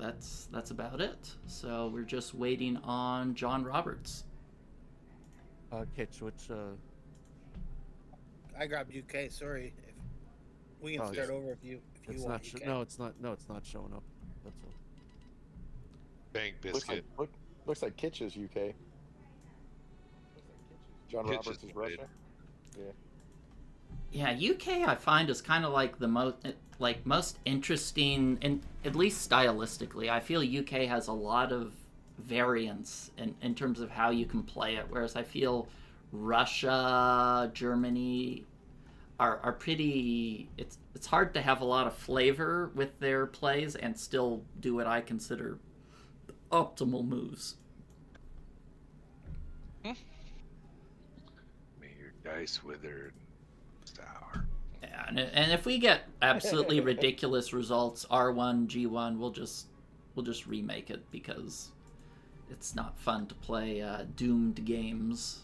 that's about it. So we're just waiting on John Roberts. Kitch, which I grabbed UK. Sorry, if we can start over if you it's want. not UK. no, it's not. No, it's not showing up. That's all. Bank biscuit. Looks like Kitch is UK. John Kitch Roberts is is Russia. Yeah, UK I find is kind of like the most interesting, and at least stylistically, I feel UK has a lot of variance in terms of how you can play it, whereas I feel Russia, Germany are pretty. It's hard to have a lot of flavor with their plays and still do what I consider optimal moves. May your dice withered sour. Yeah, and if we get absolutely ridiculous results, R1, G1, we'll just remake it because it's not fun to play doomed games.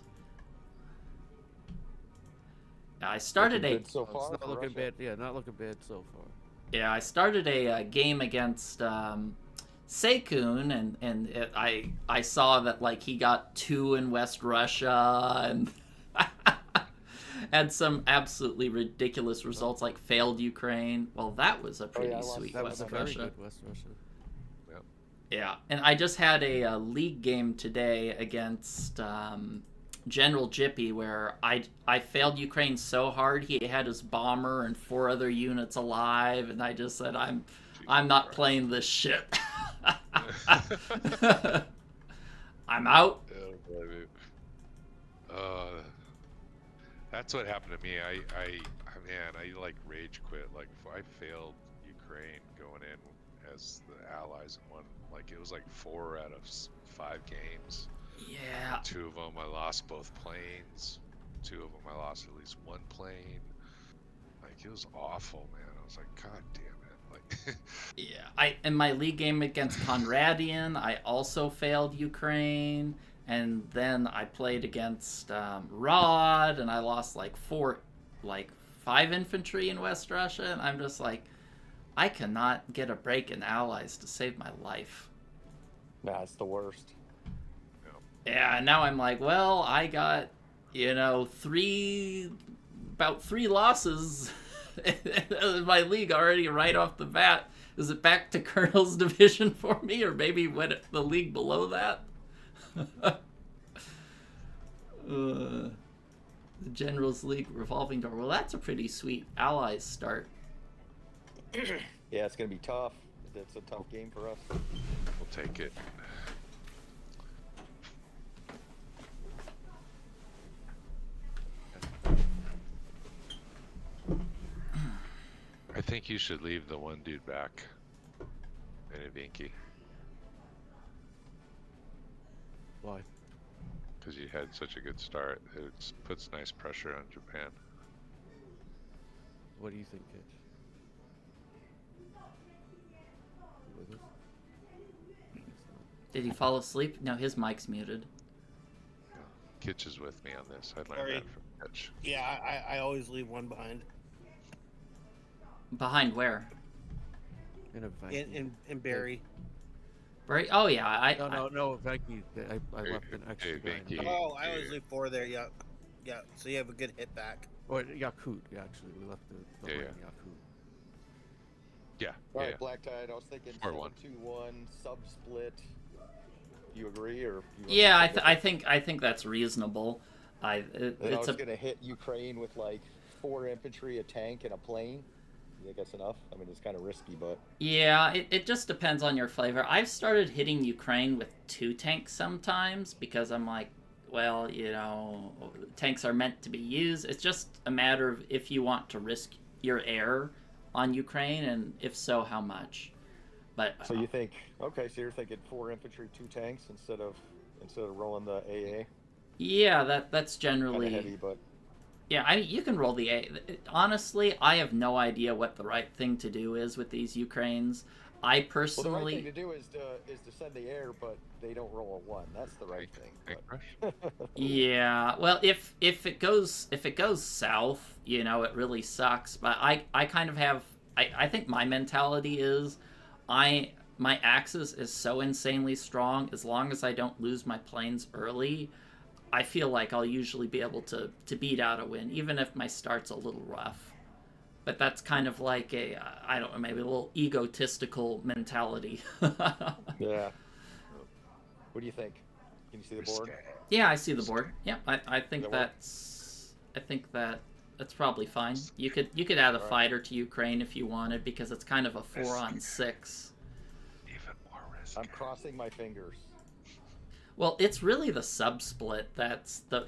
I started so far. It's not looking bad. Yeah, not looking bad so far. Yeah, I started a game against Seikun, and I saw that like he got 2 in West Russia and had some absolutely ridiculous results like failed Ukraine. Well, that was a pretty sweet That was West a very Russia. good West Russia. Yep. Yeah, and I just had a league game today against General Jippy where I failed Ukraine so hard he had his bomber and 4 other units alive, and I just said I'm not playing this shit. I'm out. That's what happened to me. I like rage quit. Like I failed Ukraine going in as the allies and won. Like it was like 4 out of 5 games. Yeah. 2 of them I lost both planes. 2 of them I lost at least 1 plane. Like it was awful, man. I was like, God damn it. Like. Yeah. In my league game against Conradian, I also failed Ukraine. And then I played against Rod, and I lost like 5 infantry in West Russia, and I'm just like, I cannot get a break in allies to save my life. Nah, it's the worst. Yeah, and now I'm like, well, I got, about 3 losses in my league already right off the bat. Is it back to Colonel's division for me, or maybe the league below that? The General's League revolving door. Well, that's a pretty sweet allies start. Yeah, it's gonna be tough. It's a tough game for us. We'll take it. I think you should leave the one dude back in Ivinki. Why? Because you had such a good start. It puts nice pressure on Japan. What do you think, Kitch? With us? Did he fall asleep? No, his mic's muted. Kitch is with me on this. I learned Sorry. that from Kitch. Yeah, I always leave one behind. Behind where? In a Viking. In Barry. Right? Oh yeah, No, Viking. I left an extra hey, guy. Viking. Oh, I always leave 4 there. Yeah. So you have a good hit back. Or Yakut, actually. We left the Yeah, one yeah. in Yakut. Yeah. All right, yeah. Black Tide. I was thinking 4-1. 2-1 sub split. You agree, or? yeah. I think that's reasonable. I It's was gonna hit Ukraine with like 4 infantry, a tank, and a plane. You think that's enough? I mean, it's kind of risky, but... Yeah, it just depends on your flavor. I've started hitting Ukraine with 2 tanks sometimes because I'm like, well, tanks are meant to be used. It's just a matter of if you want to risk your air on Ukraine, and if so, how much. But So you think... Okay, so you're thinking 4 infantry, 2 tanks instead of rolling the AA? yeah, that's Kind generally... of heavy, but... Yeah, you can roll the A. Honestly, I have no idea what the right thing to do is with these Ukraines. I personally... Well, the right thing to do is to send the air, but they don't roll a 1. That's the right thing. Tank rush? Yeah, well, if it goes south, it really sucks. But I kind of have... I think my mentality is my Axis is so insanely strong. As long as I don't lose my planes early, I feel like I'll usually be able to beat out a win, even if my start's a little rough. But that's kind of like a, I don't know, maybe a little egotistical mentality. Yeah. What do you think? Can you see the board? Yeah, I see the board. Yeah, I think that's probably fine. You could add a fighter to Ukraine if you wanted, because it's kind of a 4-on-6. Even more risky. I'm crossing my fingers. Well, it's really the sub-split that's the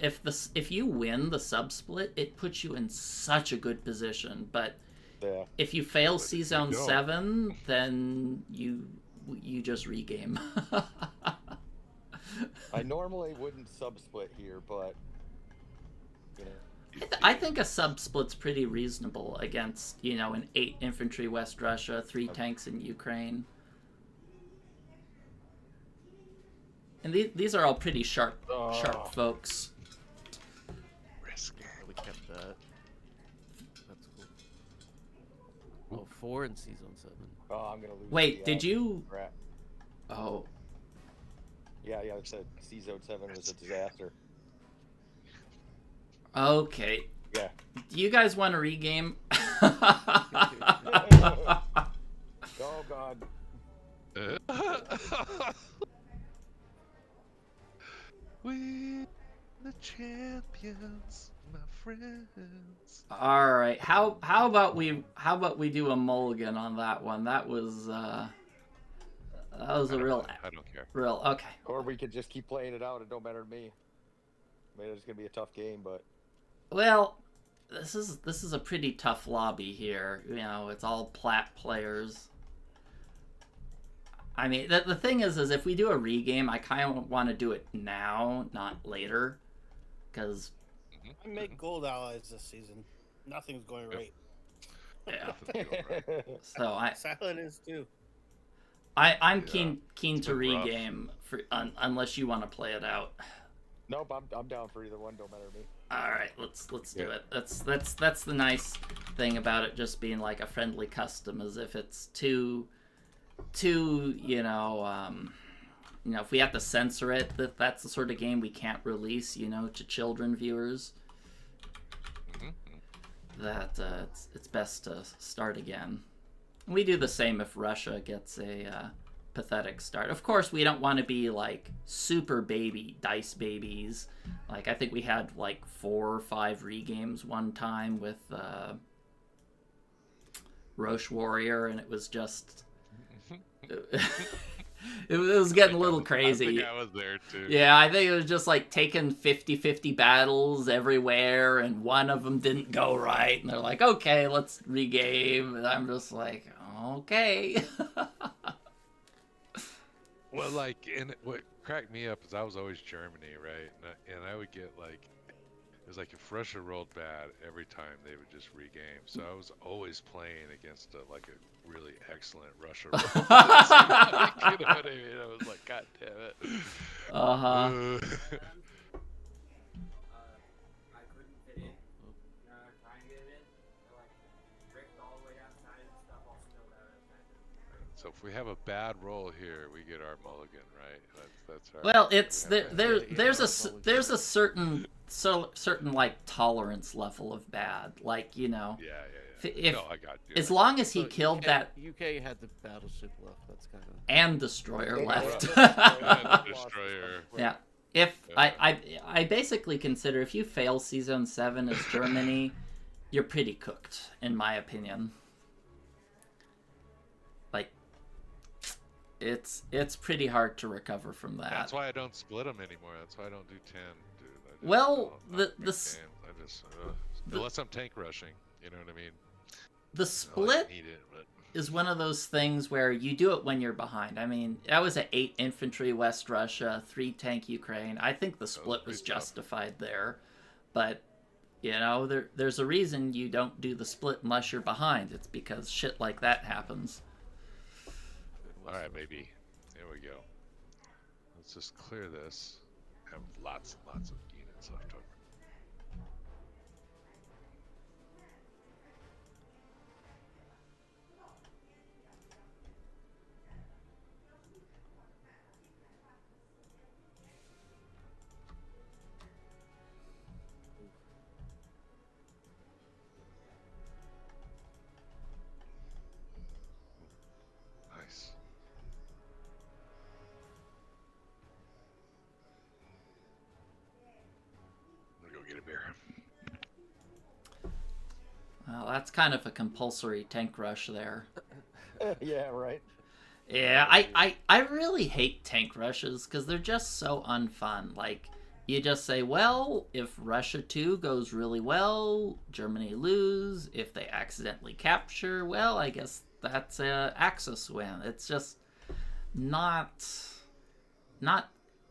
if you win the sub-split, it puts you in such a good position. But Yeah. if you fail But if C you Zone don't- 7, then you just regame. I normally wouldn't sub-split here, but you know. I think a sub-split's pretty reasonable against, an 8 infantry West Russia, 3 tanks in Ukraine. And these are all pretty sharp folks. Risky. We kept that. That's cool. Oh, 4 in C Zone 7. Oh, I'm gonna lose. Wait, the, did you? Crap. Oh, Yeah, it said C Zone 7 was a disaster. okay. Yeah. Do you guys want to regame? Oh God. We the champions, my friends. All right. How about we do a mulligan on that one? That was a real I don't care. okay. Or we could just keep playing it out. It don't matter to me. I mean, it's gonna be a tough game, but Well, this is a pretty tough lobby here. It's all plat players. I mean, the thing is if we do a regame, I kind of want to do it now, not later, because I make gold allies this season. Nothing's going right. yeah. So Silent is too. I'm Yeah. keen to been rough. regame for unless you want to play it out. nope, I'm down for either one. Don't matter to me. All right, let's do it. That's the nice thing about it just being like a friendly custom, is if it's too if we have to censor it, that's the sort of game we can't release, to children viewers. That it's best to start again. We do the same if Russia gets a pathetic start. Of course, we don't want to be like super dice babies. Like I think we had like 4 or 5 regames one time with Roche Warrior, and it was just it was getting a little crazy. I think I was there too. Yeah, I think it was just like taking 50-50 battles everywhere, and one of them didn't go right, and they're like, okay, let's regame, and I'm just like, okay. Well, like, and what cracked me up is I was always Germany, right? And I would get like, it was like if Russia rolled bad every time, they would just regame. So I was always playing against a really excellent Russia roll. You know what I mean? I was like, God damn it. Uh-huh. I couldn't fit in. Try and get it in. I ripped all the way outside and stuff all spilled out outside. So if we have a bad roll here, we get our mulligan, right? That's our. Well, it's we have that. there's a certain like tolerance level of bad, like Yeah. if No, I got you. as long as he So killed UK, that UK had the battleship left. That's kind of. and destroyer left. And destroyer. Yeah. If I basically consider if you fail C Zone 7 as Germany, you're pretty cooked, in my opinion. Like, it's pretty hard to recover from that. That's why I don't split them anymore. That's why I don't do 10, dude. I just Well, don't the make 10. I just unless I'm tank rushing, you know what I mean? the I split need it, but is one of those things where you do it when you're behind. I mean, that was an 8 infantry West Russia, 3 tank Ukraine. I think the split was pretty tough. justified there, but there's a reason you don't do the split unless you're behind. It's because shit like that happens. all right, maybe. Here we go. Let's just clear this. Have lots and lots of units left over. that's kind of a compulsory tank rush there. Yeah, right. Yeah, I really hate tank rushes because they're just so unfun. Like, you just say, well, if Russia 2 goes really well, Germany lose. If they accidentally capture, well, I guess that's a Axis win. It's just not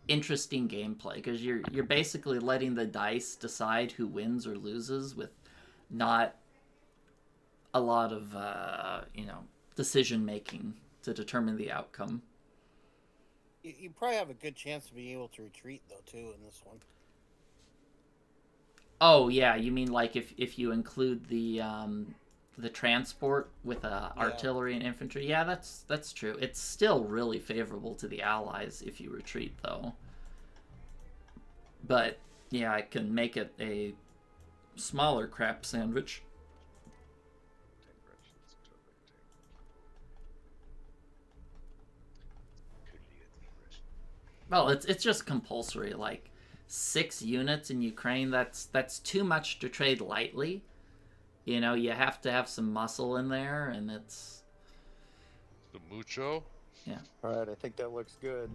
interesting gameplay because you're basically letting the dice decide who wins or loses with not a lot of decision making to determine the outcome. You probably have a good chance of being able to retreat though too in this one. Oh yeah, you mean like if you include the transport with artillery and infantry? Yeah, that's true. It's still really favorable to the Allies if you retreat though. But yeah, I can make it a smaller crap sandwich. Well, it's just compulsory. Like 6 units in Ukraine, that's too much to trade lightly. You know, you have to have some muscle in there, and it's The mucho. yeah. All right, I think that looks good.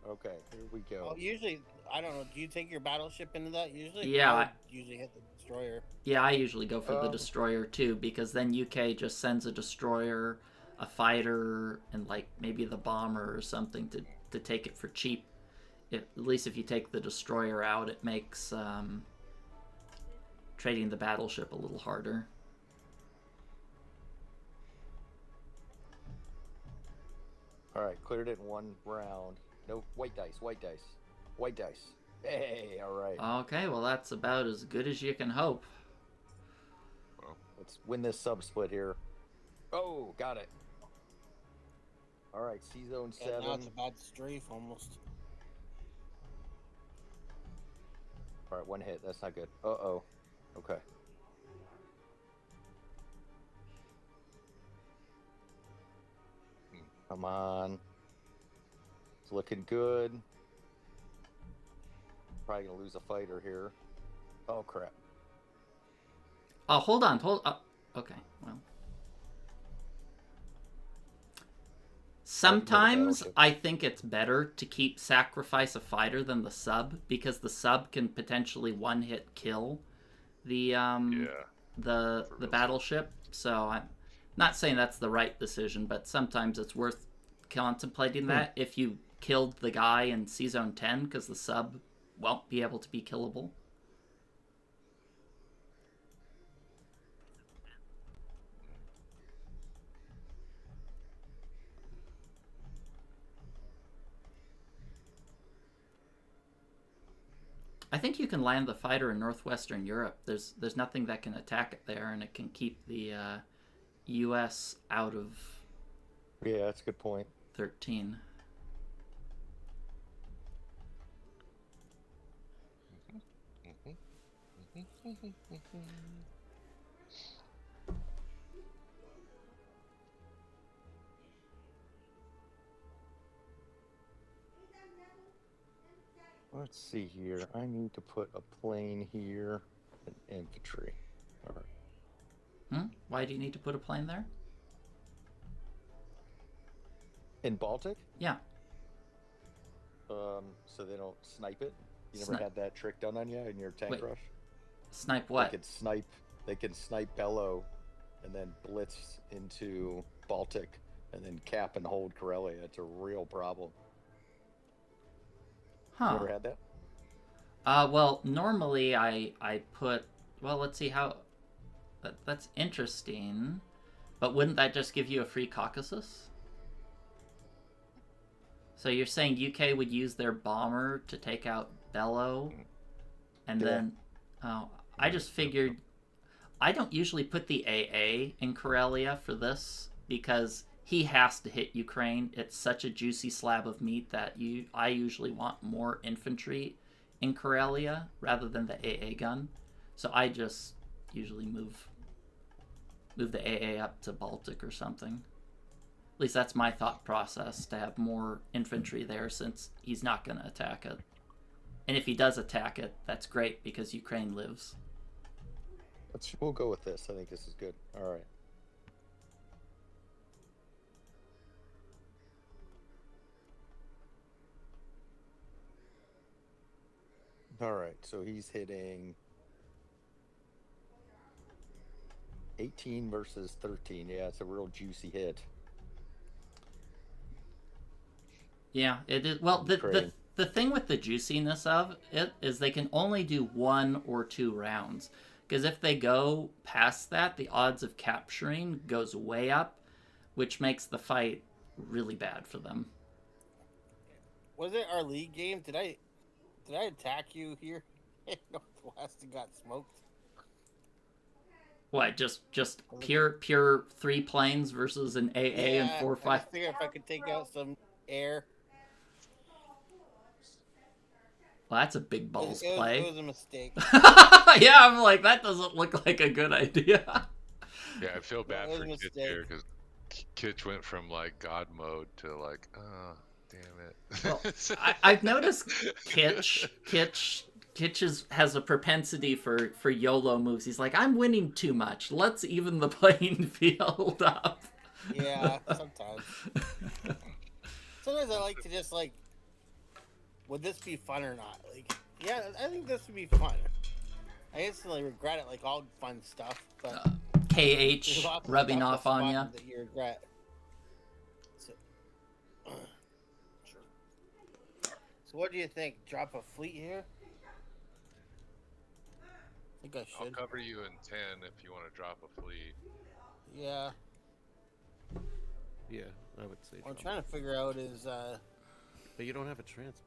Okay, here we go. Well, usually, I don't know. Do you take your battleship into that usually? Yeah, I would usually hit the destroyer. Yeah, I usually go for the destroyer too, because then UK just sends a destroyer, a fighter, and like maybe the bomber or something to take it for cheap. At least if you take the destroyer out, it makes trading the battleship a little harder. All right, cleared it in 1 round. No, white dice, white dice, white dice. Hey, all right. Okay, well that's about as good as you can hope. Let's win this sub split here. Oh, got it. All right, C zone 7. Now it's a bad strafe almost. All right, 1 hit. That's not good. Uh-oh. Okay. Come on. It's looking good. Probably gonna lose a fighter here. Oh crap. Oh, hold on, okay, well. Sometimes I think it's better to sacrifice a fighter than the sub, because the sub can potentially one-hit kill the battleship. So I'm not saying that's the right decision, but sometimes it's worth contemplating that if you killed the guy in C-Zone 10, because the sub won't be able to be killable. I think you can land the fighter in northwestern Europe. There's nothing that can attack it there, and it can keep the U.S. out of. Yeah, that's a good point. 13. Let's see here. I need to put a plane here and infantry. All right. Why do you need to put a plane there? In Baltic? Yeah. So they don't snipe it. You never had that trick done on you in your tank rush? Snipe what? They can snipe Bellow, and then blitz into Baltic, and then cap and hold Karelia. It's a real problem. Huh. You ever had that? Well, normally I put. Well, let's see how. That's interesting, but wouldn't that just give you a free Caucasus? So you're saying UK would use their bomber to take out Bellow, and then, oh, I just figured. I don't usually put the AA in Karelia for this because he has to hit Ukraine. It's such a juicy slab of meat that I usually want more infantry in Karelia rather than the AA gun. So I just usually move the AA up to Baltic or something. At least that's my thought process, to have more infantry there since he's not going to attack it. And if he does attack it, that's great because Ukraine lives. We'll go with this. I think this is good. All right. All right. So he's hitting 18 versus 13. Yeah, it's a real juicy hit. Yeah, it is. Well, the Ukraine. the thing with the juiciness of it is they can only do 1 or 2 rounds. Because if they go past that, the odds of capturing goes way up, which makes the fight really bad for them. Was it our league game? Did I attack you here in Northwest and got smoked? What, just pure 3 planes versus an AA and 4 I 5? just figured if I could take out some air. Well, that's a big balls It play. was a mistake. Yeah, I'm like, that doesn't look like a good idea. Yeah, I feel bad That was for a Kitch mistake. here because Kitch went from like God mode to like, oh, damn it. Well, I've noticed Kitch has a propensity for YOLO moves. He's like, I'm winning too much. Let's even the playing field up. Yeah, sometimes. Sometimes I like to just like, would this be fun or not? Like, yeah, I think this would be fun. I instantly regret it, like all fun stuff, but there's KH lots of rubbing stuff off that's on fun you. that you regret. So, so what do you think? Drop a fleet here? I think I I'll should. cover you in 10 if you want to drop a fleet. Yeah. Yeah, I would say. What I'm drop. trying to figure out is, But you don't have a transport.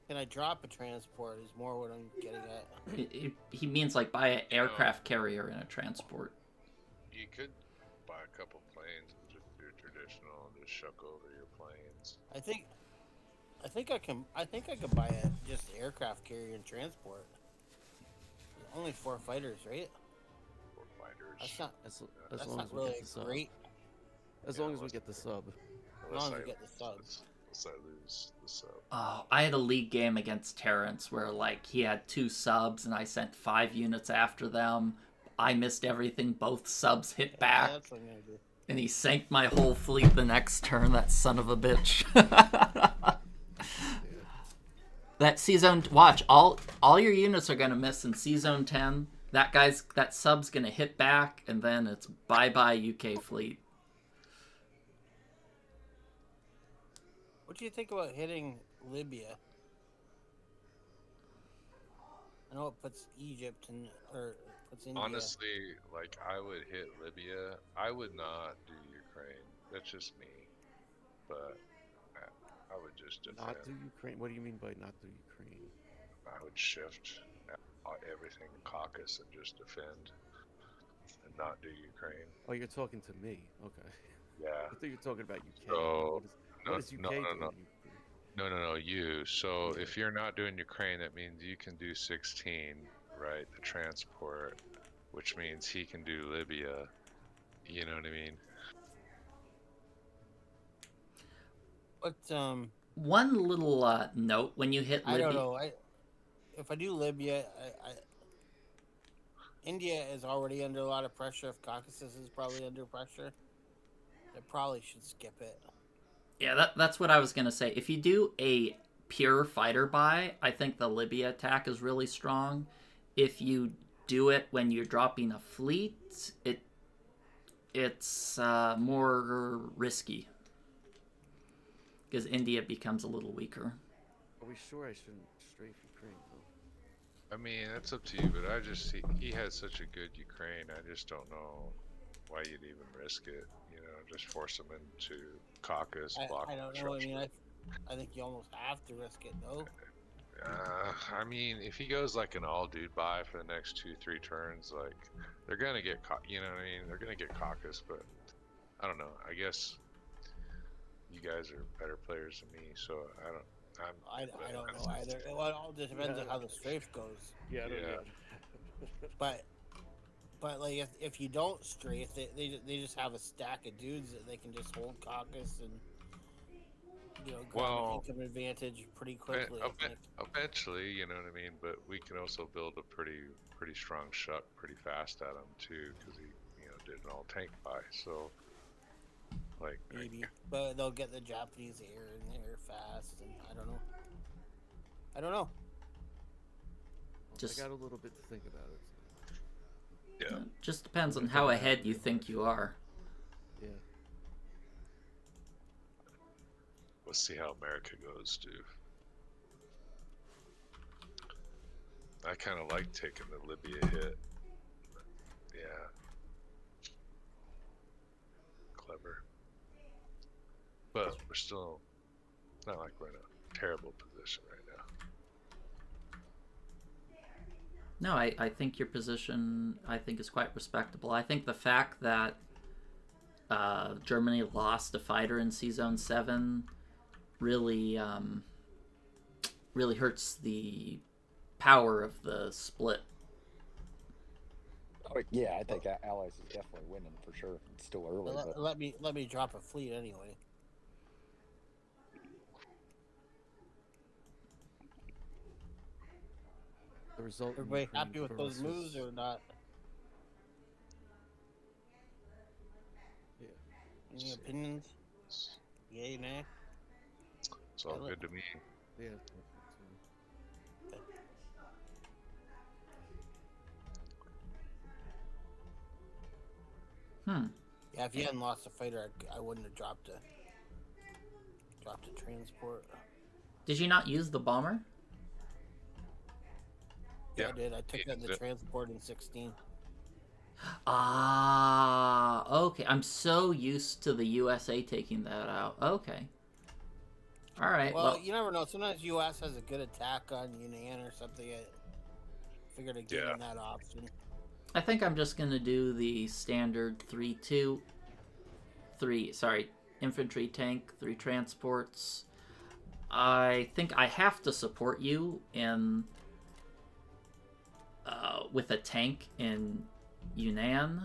can I drop a transport? Is more what I'm getting at. He means like buy an aircraft carrier and a transport. You could buy a couple planes and just do traditional and just shuck over your planes. I think I can buy a just aircraft carrier and transport. Only 4 fighters, right? Or fighters. That's not. As That's long not as we really get the sub. great. As Yeah, long as we unless- get the sub. As long as I we get the sub. unless I lose the sub. Oh, I had a league game against Terrence where like he had 2 subs and I sent 5 units after them. I missed everything. Both subs hit Yeah, back. that's what I'm gonna do. And he sank my whole fleet the next turn, that son of a bitch. That C-Zone, watch, all your units are going to miss in C-Zone 10. That sub's going to hit back, and then it's bye-bye UK fleet. What do you think about hitting Libya? I know it puts Egypt in, or puts India. Honestly, like I would hit Libya. I would not do Ukraine. That's just me. But I would just defend. Not do Ukraine. What do you mean by not do Ukraine? I would shift everything in Caucasus and just defend and not do Ukraine. Oh, you're talking to me. Okay. Yeah. I thought you were talking about UK. So, what is UK no, doing? no, you. So if you're not doing Ukraine, that means you can do 16, right? The transport, which means he can do Libya. You know what I mean? But One little note when you hit I Libya. don't know. If I do Libya, India is already under a lot of pressure. If Caucasus is probably under pressure, I probably should skip it. Yeah, that's what I was going to say. If you do a pure fighter buy, I think the Libya attack is really strong. If you do it when you're dropping a fleet, it's more risky. Because India becomes a little weaker. Are we sure I shouldn't strafe Ukraine though? I mean, that's up to you, but I just he has such a good Ukraine. I just don't know why you'd even risk it. You know, just force him into Caucasus. block I don't know. I mean, I think you almost have to risk it, though. I mean, if he goes like an all dude buy for the next 2-3 turns, like they're gonna get caught. You know what I mean? They're gonna get Caucasus, but I don't know. I guess you guys are better players than me, so I don't. I don't know either. It all just depends on how the strafe goes. Yeah, I don't Yeah. know. But like if you don't strafe, they just have a stack of dudes that they can just hold Caucasus and grab Well, an income advantage pretty quickly. I think. Eventually, you know what I mean. But we can also build a pretty strong shuck pretty fast at him too, because he did an all tank buy. So like Maybe, but they'll get the Japanese air in there fast, and I don't know. I don't know. Just I got a little bit to think about it. So. yeah. just depends on how ahead you think you are. Yeah. We'll see how America goes, too. I kind of like taking the Libya hit. Yeah. Clever. But we're still not like we're in a terrible position right now. No, I think your position, I think, is quite respectable. I think the fact that Germany lost a fighter in Zone 7 really really hurts the power of the split. Oh, yeah, I think Allies is definitely winning for sure. It's still early, But but let me drop a fleet anyway. The result. in Everybody Ukraine happy with for those us moves is- or not? Yeah. Any opinions? Yay, nay? It's all good to me. Yeah. Yeah, if you hadn't lost a fighter, I wouldn't have dropped a transport. Did you not use the bomber? Yeah, Yeah. I did. I took that in the Yeah. transport in 16. Ah, okay. I'm so used to the USA taking that out. Okay. All right. Well, Well, you never know. Sometimes US has a good attack on Yunnan or something. I figured I'd give Yeah. them that option. I think I'm just going to do the standard 3 infantry tank, 3 transports. I think I have to support you in with a tank in Yunnan,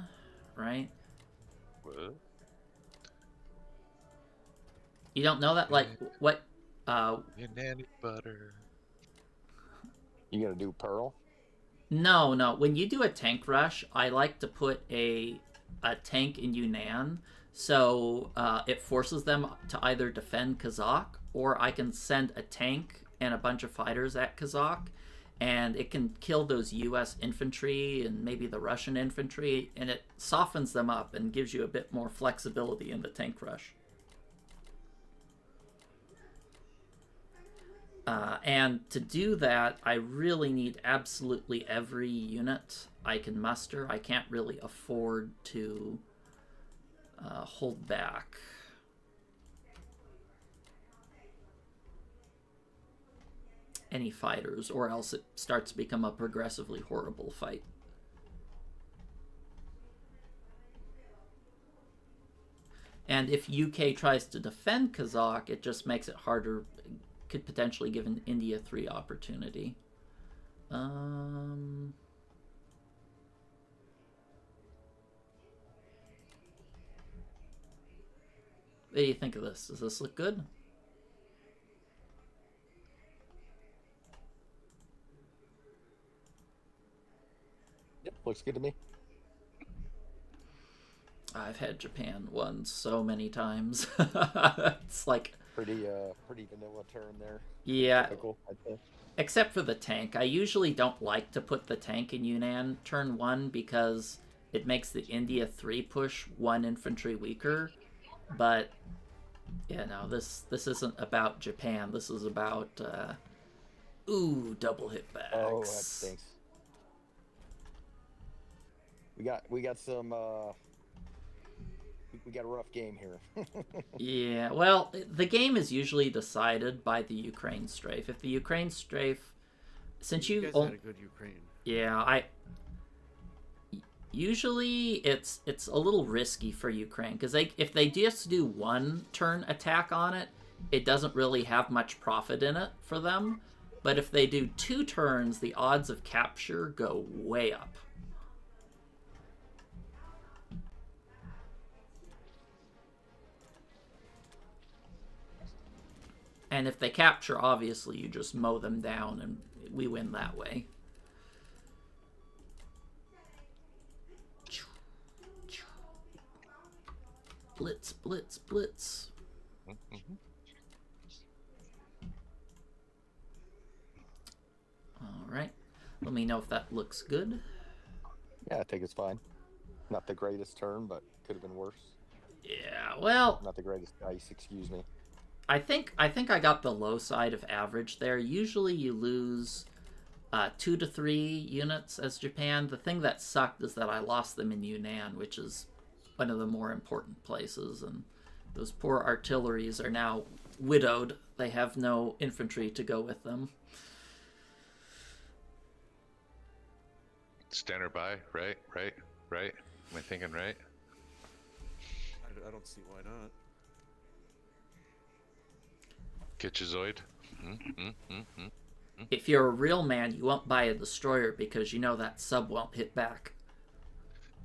right? What? You don't know that? Like, what? Your nanny butter. you gonna do Pearl? No. When you do a tank rush, I like to put a tank in Yunnan, so it forces them to either defend Kazakh, or I can send a tank and a bunch of fighters at Kazakh, and it can kill those U.S. infantry and maybe the Russian infantry, and it softens them up and gives you a bit more flexibility in the tank rush. And to do that, I really need absolutely every unit I can muster. I can't really afford to hold back. Any fighters, or else it starts to become a progressively horrible fight. And if UK tries to defend Kazakh, it just makes it harder. Could potentially give an India 3 opportunity. What do you think of this? Does this look good? Yep, looks good to me. I've had Japan won so many times. It's like, Pretty vanilla turn there. yeah, Typical, I'd say. except for the tank. I usually don't like to put the tank in Yunnan turn 1 because it makes the India 3 push 1 infantry weaker. But this isn't about Japan. This is about double hitbacks. Oh, that stinks. We got some. We got a rough game here. Yeah, well, the game is usually decided by the Ukraine strafe. If the Ukraine strafe, since You you, guys had a good Ukraine. yeah, usually it's a little risky for Ukraine because if they just do 1 turn attack on it, it doesn't really have much profit in it for them. But if they do 2 turns, the odds of capture go way up. And if they capture, obviously, you just mow them down and we win that way. Blitz, blitz, blitz. Mm-hmm. All right. Let me know if that looks good. Yeah, I think it's fine. Not the greatest turn, but could have been worse. Yeah, well, Not the greatest dice, excuse me. I think I got the low side of average there. Usually you lose 2 to 3 units as Japan. The thing that sucked is that I lost them in Yunnan, which is one of the more important places, and those poor artilleries are now widowed. They have no infantry to go with them. Standard by, right? Am I thinking right? I don't see why not. Kitchazoid. If you're a real man, you won't buy a destroyer because you know that sub won't hit back.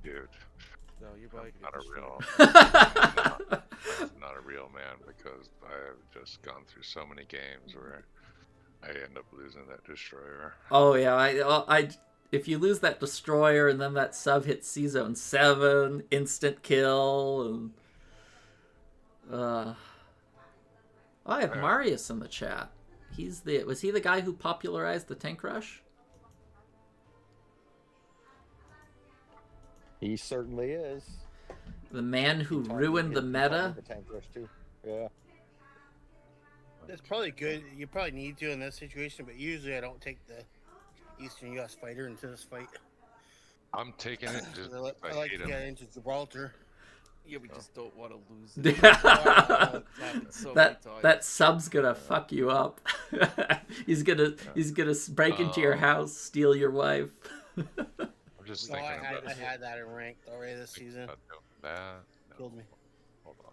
Dude, No, you're buying not a real, not a real man, because I have just gone through so many games where I end up losing that destroyer. Oh yeah, I if you lose that destroyer and then that sub hits C-Zone 7, instant kill, and I have Marius in the chat. Was he the guy who popularized the tank rush? He certainly is. The man who He ruined the taught me meta? the tank rush too. Yeah. It's probably good. You probably need to in this situation, but usually I don't take the Eastern U.S. fighter into this fight. I'm taking it just I like I hate to him. get into Gibraltar. Yeah, we just don't want to lose it. that It's happened so many times. that sub's gonna fuck you up. he's gonna break into your house, steal your wife. I'm just So thinking I about had that in ranked already this season. about doing that. No, Killed me. hold on.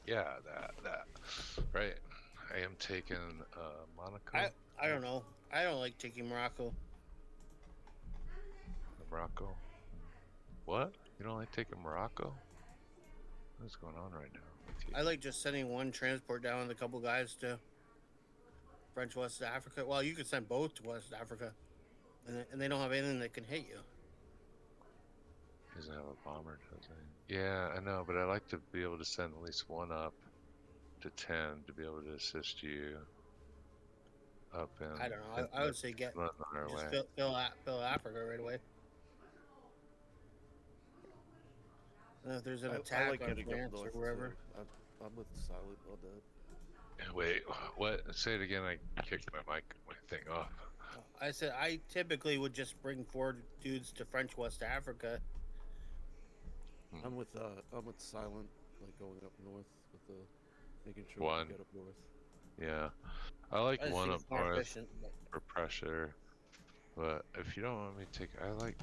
Yeah, that. Right. I am taking Monaco. I don't know. I don't like taking Morocco. Morocco. What? You don't like taking Morocco? What's going on right now with you? I like just sending one transport down with a couple guys to French West Africa. Well, you could send both to West Africa, and they don't have anything that can hit you. He doesn't have a bomber, does he? Yeah, I know, but I like to be able to send at least one up to 10 to be able to assist you up in. I don't know. I would say get run on our just way. fill Africa right away. And if there's an attack I like on getting up France north or wherever. too. I'm with Silent on that. Wait, what? Say it again. I kicked my thing off. I said I typically would just bring 4 dudes to French West Africa. I'm with Silent, like going up north with the making sure One. we get up north. Yeah, I like I just one think up it's more north efficient. But, for pressure, but if you don't want me to take, I like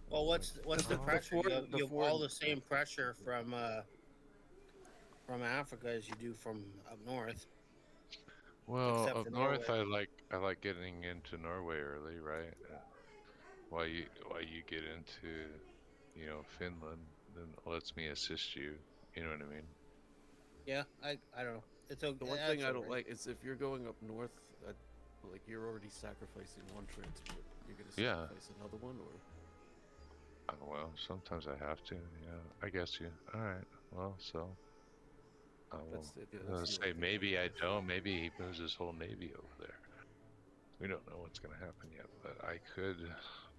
well, what's the pressure? Ford- You the have Ford- all the same pressure from Africa as you do from up north. Well, Except up for north, I like getting into Norway early, right? While you get into, Finland, then it lets me assist you. You know what I mean? Yeah, I don't know. It's okay. The one thing I don't like is if you're going up north, like you're already sacrificing one transport. You're gonna Yeah. sacrifice another one, or Oh, well, sometimes I have to. Yeah, I guess you. All right. Well, so. I will. That's the- yeah, I was that's the gonna say only thing. maybe I don't. Maybe he moves his whole navy over there. We don't know what's gonna happen yet, but I could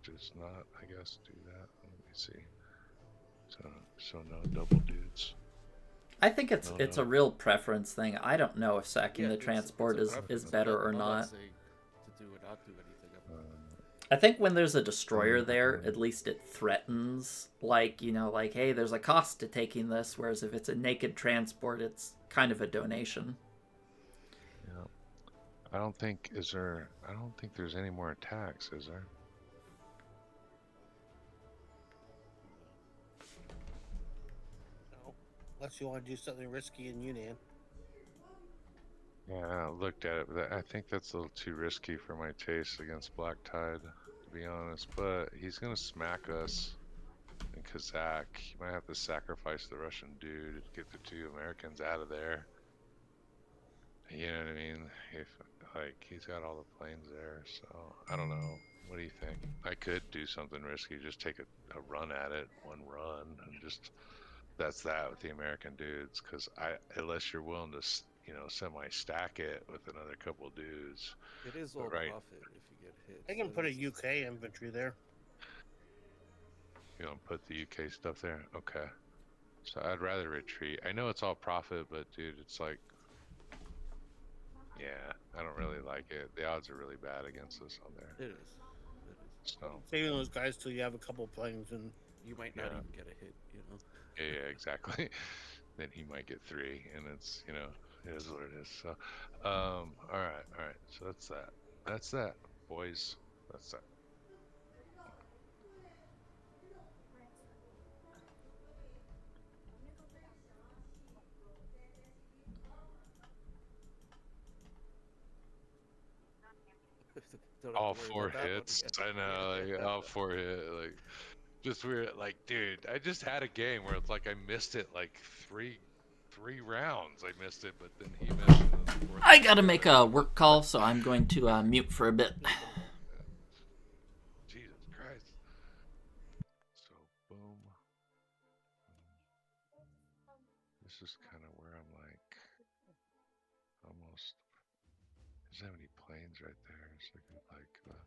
just not, I guess, do that. Let me see. So no double dudes. I think it's No, it's no. a real preference thing. I don't know if sacking Yeah, the it's transport a is preference. better or I'm not. saying to do or not do anything. I think when there's a destroyer there, at least it threatens, like, hey, there's a cost to taking this, whereas if it's a naked transport, it's kind of a donation. Yeah. I don't think there's any more attacks, is there? No, unless you want to do something risky in Yunnan. Yeah, I looked at it, but I think that's a little too risky for my taste against Black Tide, to be honest. But he's gonna smack us in Kazakh. He might have to sacrifice the Russian dude to get the 2 Americans out of there. You know what I mean? if like he's got all the planes there, so I don't know. What do you think? I could do something risky, just take a run at it, one run, and just that's that with the American dudes. Because unless you're willing to semi-stack it with another couple dudes, It is but all right, profit if you get hit. I can so put a that's- UK infantry there. you don't put the UK stuff there. Okay, so I'd rather retreat. I know it's all profit, but dude, it's like, yeah, I don't really like it. The odds are really bad against us on there. It is. It is. So Saving those guys till you have a couple planes and You might not Yeah. even get a hit, you know. yeah, exactly. Then he might get 3, and it's it is what it is. So, all right. So that's that, boys. That's that. Don't have to All worry 4 about that one hits. again. I know, like all 4 hit, like just weird. Like, dude, I just had a game where it's like I missed it like three rounds. I missed it, but then he missed it. In the 4th I gotta make a work call, so I'm going to mute for a bit. Jesus Christ. So boom. This is kind of where I'm like almost. There's so many planes right there. So I could like.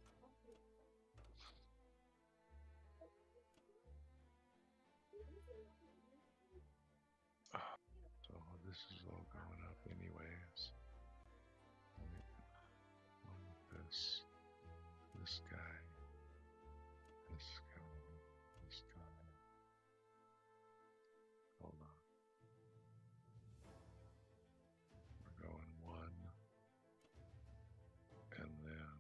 So this is all going up anyways. One with this guy, this guy, this guy. Hold on. We're going 1. And then,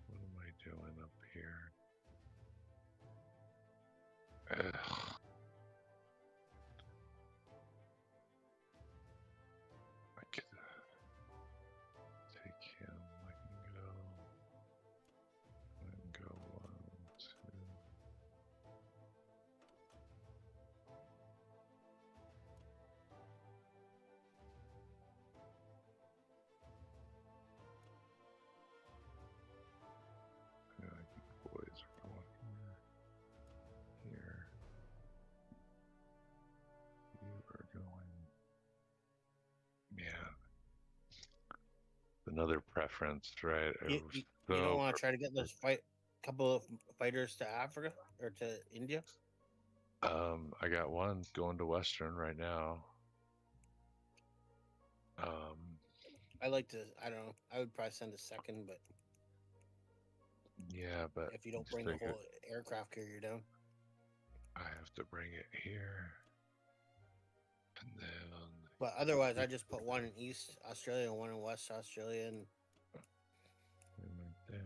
what am I doing up here? Ugh. I could take him. I can go 1, 2. Yeah, I think the boys are going here. Here. You are going. Yeah. Another preference, right? you, It was you, you don't so want to try to get those couple of fighters to Africa or to India. I got one going to Western right now. I like to. I don't know. I would probably send a second, but Yeah, but if you don't just bring the figure whole aircraft carrier down, I have to bring it here, and then but otherwise, I just put one in East Australia and one in West Australia, and right there.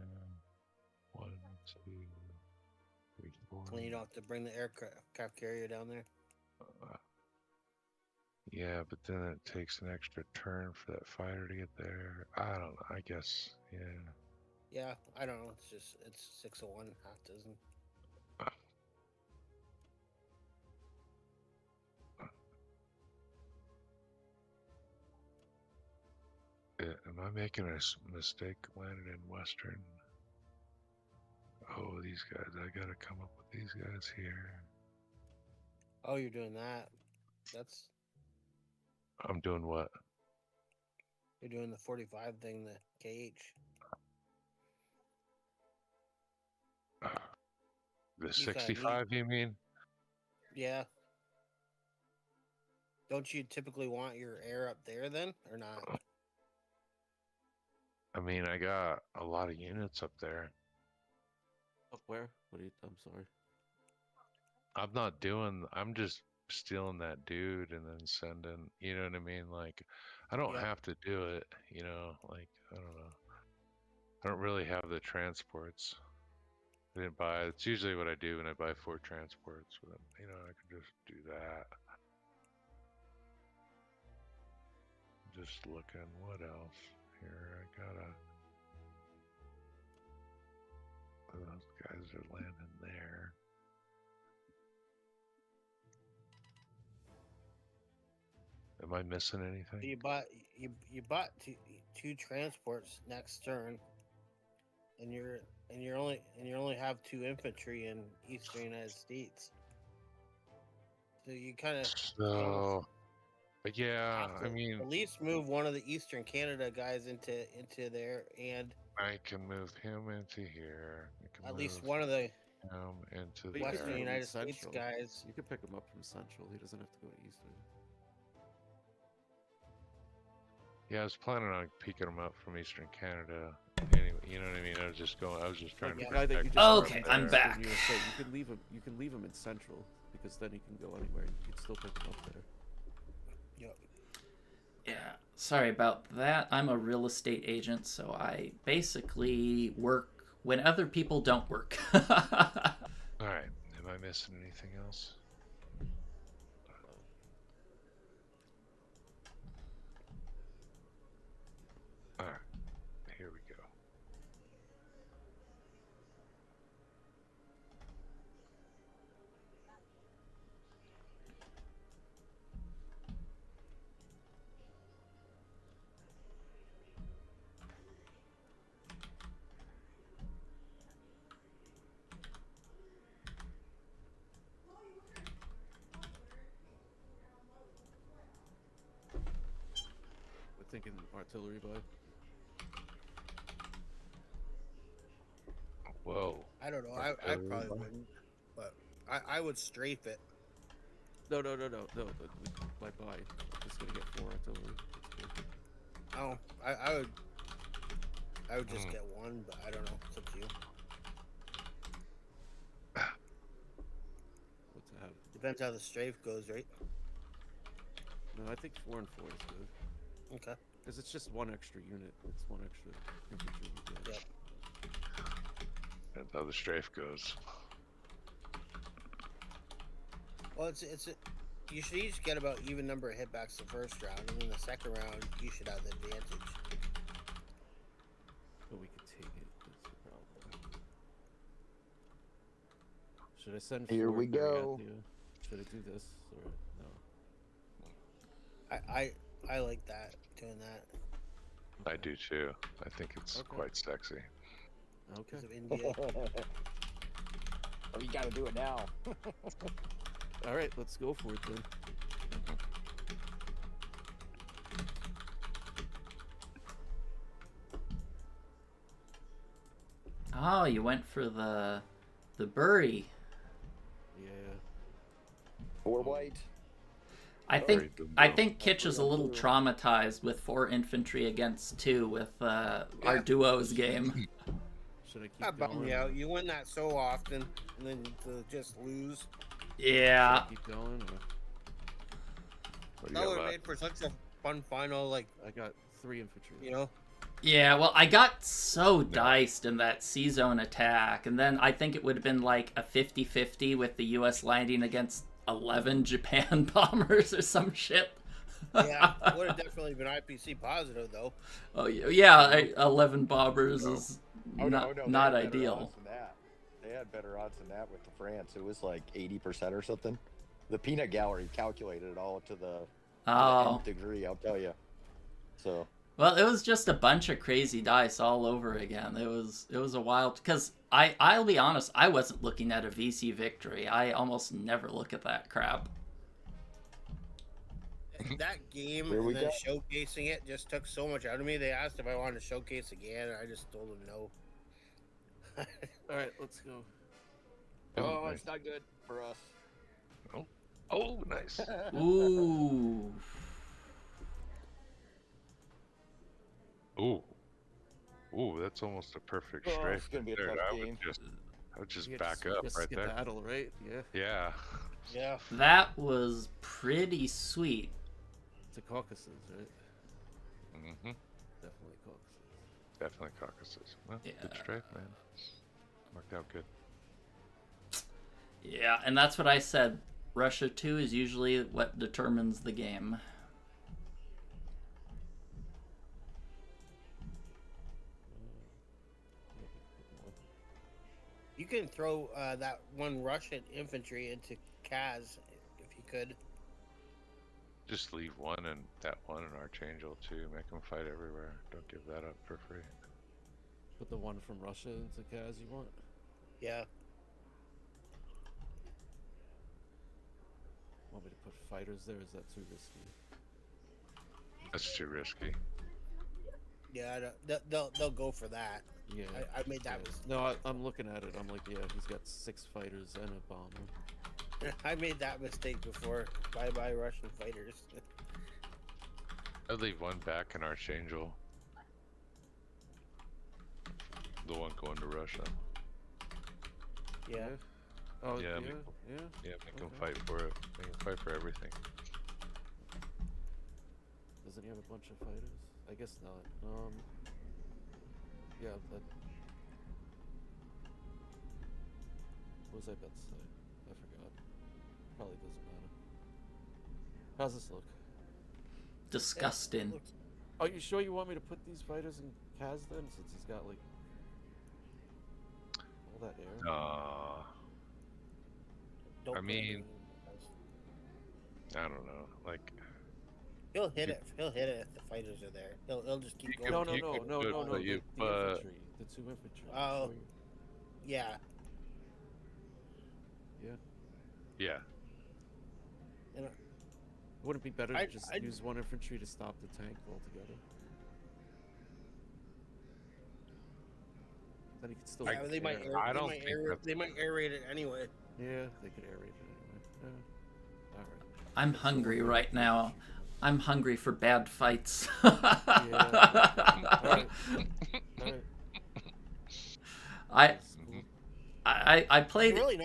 1, 2, 3, 4. then you don't have to bring the aircraft carrier down there. Yeah, but then it takes an extra turn for that fighter to get there. I don't know. I guess, yeah. Yeah, I don't know. It's 6 of 1, half dozen. Am I making a mistake landing in Western? Oh, these guys. I gotta come up with these guys here. Oh, you're doing that. That's I'm doing what? you're doing the 45 thing, the KH. The You kinda 65, you mean? Yeah. Don't you typically want your air up there then, or not? I mean, I got a lot of units up there. Up where? What do you? I'm sorry. I'm not doing, I'm just stealing that dude and then sending, you know what I mean? Like, I don't Yeah. have to do it, like, I don't know. I don't really have the transports. I didn't buy, it's usually what I do when I buy 4 transports, but, I could just do that. Just looking, what else here? I gotta, those guys are landing there. Am I missing anything? You bought two transports next turn, and you only have 2 infantry in eastern United States. So you kind of So, yeah, have I to mean, at least move one of the Eastern Canada guys into there, and I can move him into here. I can at least move one of the him into But you Western could there. move him United States central. guys. You could pick him up from central. He doesn't have to go to eastern. Yeah, I was planning on picking him up from Eastern Canada. Anyway, you know what I mean? I was just trying The to guy that you protect just Okay, brought I'm from back. USA, you can leave him in central because then he can go anywhere. You can still pick him up there. Yep. Yeah, sorry about that. I'm a real estate agent, so I basically work when other people don't work. All right. Am I missing anything else? All right. Here we go. We're thinking artillery buy. Whoa. I don't know. I probably wouldn't, but I would strafe it. No. My buy. Just gonna get 4 artillery. Oh, I would just get one, but I don't know. It's up to you. What to have? Depends how the strafe goes, right? No, I think 4 and 4 is good. Okay. Because it's just 1 extra unit. It's 1 extra infantry. You get. Yep. That's how the strafe goes. Well, you should each get about even number of hitbacks the first round, and then the second round you should have the advantage. But we could take it. That's the problem. Should I send? Here we Ford go. Ariadne? Should I do this or no? I like that, doing that. I do too. I think it's Okay. quite sexy. Okay. Because of India. Oh, you gotta do it now. All right, let's go for it then. Oh, you went for the bury. Yeah. 4 white. I Sorry, think Dumbo. I think Kitch is a little traumatized with 4 infantry against 2 with our duos game. Should I keep That bummed going? me out. You win that so often, and then to just lose. Yeah. Should I keep going. Or... What do you That got would have left? made for such a fun final, like, I got 3 infantry. you know? Yeah, well, I got so diced in that C-zone attack, and then I think it would have been like a 50-50 with the U.S. landing against 11 Japan bombers or some shit. Yeah, it would have definitely been IPC positive, though. Oh, yeah, 11 bombers is Oh, not no, they not had better ideal. odds than that. They had better odds than that with the France. It was like 80% or something. The peanut gallery calculated it all to the Oh, nth degree, I'll tell you. So well, it was just a bunch of crazy dice all over again. It was a wild, because I'll be honest, I wasn't looking at a VC victory. I almost never look at that crap. That game Here we and then go. showcasing it just took so much out of me. They asked if I wanted to showcase again, and I just told them no. All right, let's go. oh, nice. it's not good for us. Oh, nice. Ooh. Ooh. Ooh, that's almost a perfect Oh, strafe. it's gonna be a there. tough I game. would just Yeah, back up just right there. skedaddle, right? Yeah. Yeah. Yeah. That was pretty sweet. To Caucasus, right? Mm-hmm. Definitely Caucasus. Definitely Caucasus. Well, good Yeah. strafe, man. Worked out good. Yeah, and that's what I said. Russia 2 is usually what determines the game. You can throw that one Russian infantry into Kaz if you could. Just leave one and that one in Archangel too. Make them fight everywhere. Don't give that up for free. Put the one from Russia into Kaz you want? Yeah. Want me to put fighters there? Is that too risky? That's too risky. Yeah, they'll go for that. Yeah. I made that mistake. No, I'm looking at it. I'm like, yeah, he's got 6 fighters and a bomber. I made that mistake before. Bye bye Russian fighters. I'd leave one back in Archangel. The one going to Russia. Yeah. Oh, Yeah, yeah, yeah. Yeah, make them Okay. fight for it. Make them fight for everything. Doesn't he have a bunch of fighters? I guess not. Yeah, that. What was I about to say? I forgot. Probably doesn't matter. How's this look? Disgusting. Are you sure you want me to put these fighters in Kaz then, since he's got like all that air? Don't I put mean- anything in I don't know. Like, He'll hit it. He'll hit it if the fighters are there. He'll just keep You going. No, You no, could no, do it, no, no, but the you- infantry. The 2 infantry. Oh. Show you- Yeah. yeah. Wouldn't it be better to just I'd- use 1 infantry to stop the tank altogether? Then he could still. Yeah, but they might. air- I don't think that's- They might airate it anyway. Yeah, they could aerate it anyway. Yeah. All right. I'm hungry right now. I'm hungry for bad fights. Yeah. All right. All right. I That's cool. I It's played. really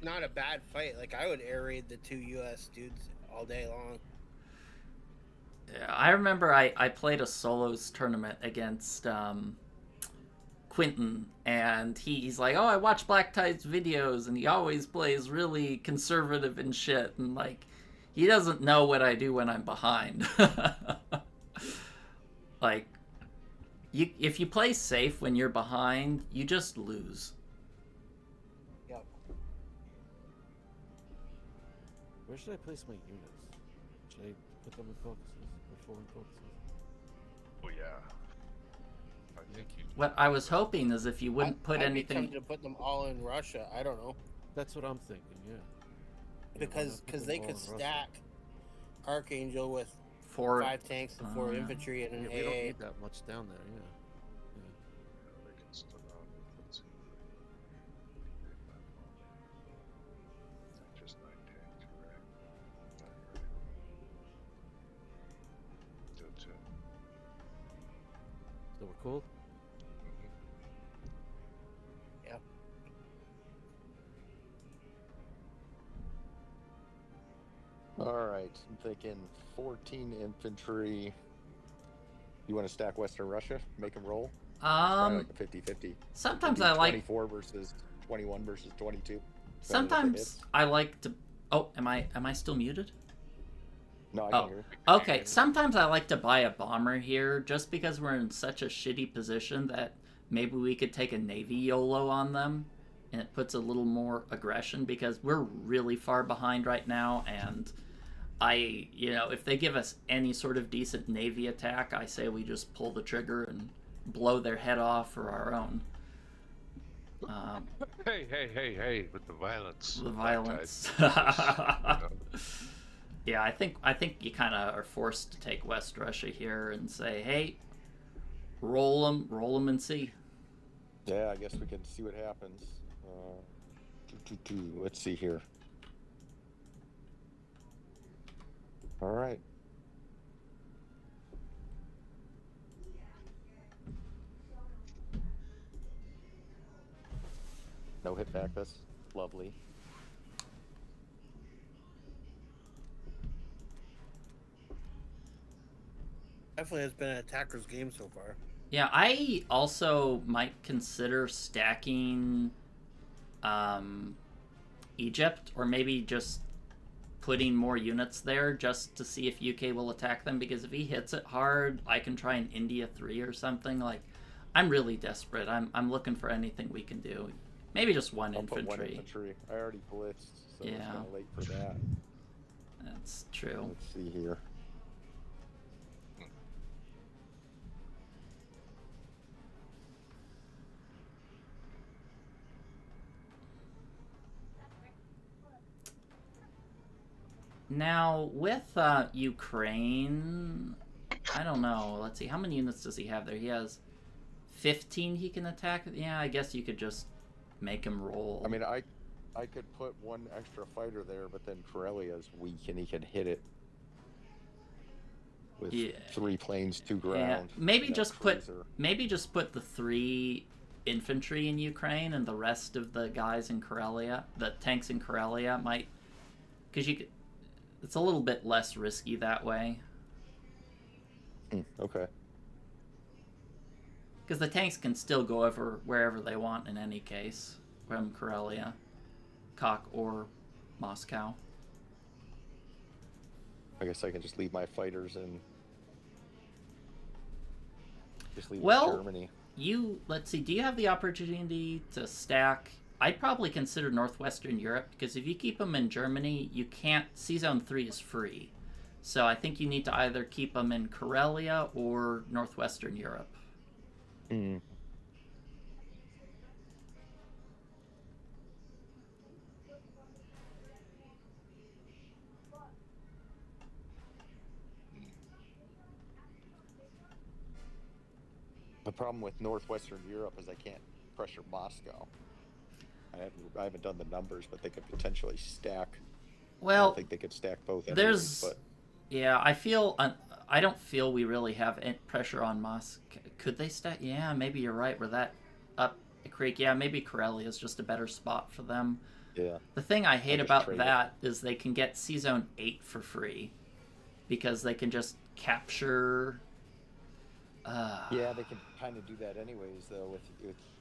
not a bad fight. Like I would air raid the 2 U.S. dudes all day long. I remember I played a solos tournament against Quentin, and he's like, oh, I watch Black Tide's videos, and he always plays really conservative and shit, and like, he doesn't know what I do when I'm behind. Like, if you play safe when you're behind, you just lose. Yep. Where should I place my units? Should I put them in focuses or foreign focuses? Oh yeah. I think you. What I was hoping is if you wouldn't put I'd be anything. tempted to put them all in Russia. I don't know That's what I'm thinking. Yeah. Yeah, why because not put because them they all could in Russia? stack Archangel with For 5 tanks and 4 yeah. infantry and Yeah, an we don't AA. need that much down there. Yeah. They can still let's see. Just 9 tanks, right? Not right. Do it too. So we're cool. Yep. All right, I'm thinking 14 infantry. You want to stack Western Russia? Make them roll? Probably like a 50-50. Sometimes Maybe I like 24 versus 21 versus 22. Sometimes I like to. Oh, am I still muted? No, I Oh. can hear. Okay, sometimes I like to buy a bomber here just because we're in such a shitty position that maybe we could take a Navy YOLO on them and it puts a little more aggression because we're really far behind right now, and if they give us any sort of decent Navy attack, I say we just pull the trigger and blow their head off for our own. Hey! With the violence. The Black violence. Tide. Yeah, I think you kind of are forced to take West Russia here and say, hey, roll them and see. Yeah, I guess we can see what happens. Let's see here. All right. No hit back. That's lovely. Definitely has been an attacker's game so far. Yeah, I also might consider stacking Egypt, or maybe just putting more units there just to see if UK will attack them, because if he hits it hard, I can try an India 3 or something. Like, I'm really desperate. I'm looking for anything we can do. Maybe just one I'll infantry. put one infantry. I already blitzed, so it's Yeah. kind of late for that. That's true. Let's see here. Now, with Ukraine, I don't know. Let's see. How many units does he have there? He has 15 he can attack. Yeah, I guess you could just make him roll. I mean, I could put one extra fighter there, but then Corellia's weak and he could hit it with 3 planes, 2 ground. Yeah. Maybe just put the 3 infantry in Ukraine and the rest of the guys in Karelia, the tanks in Karelia might, because you could. It's a little bit less risky that way. Okay. Because the tanks can still go over wherever they want in any case, from Karelia, Kok, or Moscow. I guess I can just leave my fighters in. Just leave Germany. Let's see, do you have the opportunity to stack? I'd probably consider Northwestern Europe, because if you keep them in Germany, you can't. C-Zone 3 is free. So I think you need to either keep them in Karelia or Northwestern Europe. Mm. The problem with Northwestern Europe is I can't pressure Moscow. I haven't done the numbers, but they could potentially stack. Well, I don't think they could stack both. Yeah, I don't feel we really have any pressure on Moscow. Could they stack? Yeah, maybe you're right. We're that up the creek. Yeah, maybe Karelia is just a better spot for them. Yeah. The thing I hate about that is they can get C-Zone 8 for free, because they can just capture. Yeah, they can kind of do that anyways, though.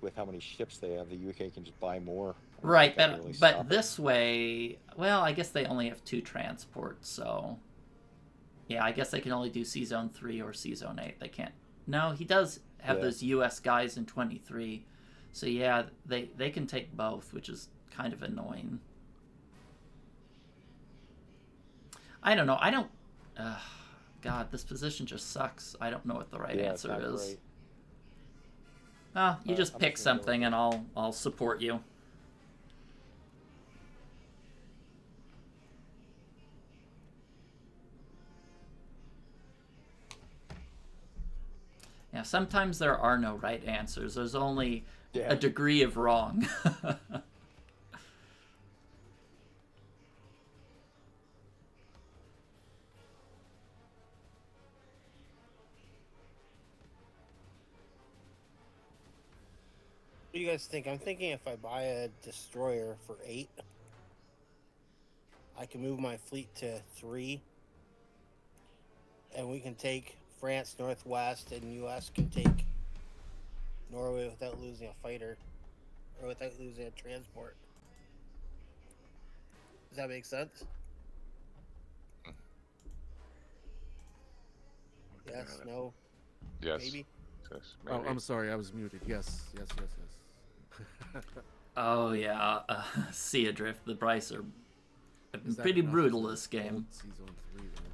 With how many ships they have, the UK can just buy more. Right, but this way, well, I guess they only have 2 transports, so yeah, I guess they can only do C-Zone 3 or C-Zone 8. They can't. No, he does have those US guys in 23, so yeah, they can take both, which is kind of annoying. I don't know. God, this position just sucks. I don't know what the right answer is. Great. Oh, you just pick something and I'll support you. Yeah, sometimes there are no right answers. There's only a degree of wrong. What do you guys think? I'm thinking if I buy a destroyer for 8, I can move my fleet to 3, and we can take France northwest, and U.S. can take Norway without losing a fighter, or without losing a transport. Does that make sense? Yes, no, Yes. maybe? Yes, Oh, maybe. I'm sorry, I was muted. Yes. Oh yeah, Sea Adrift, the Bryce have been Is that pretty enough brutal to this game. hold C-Zone 3 then?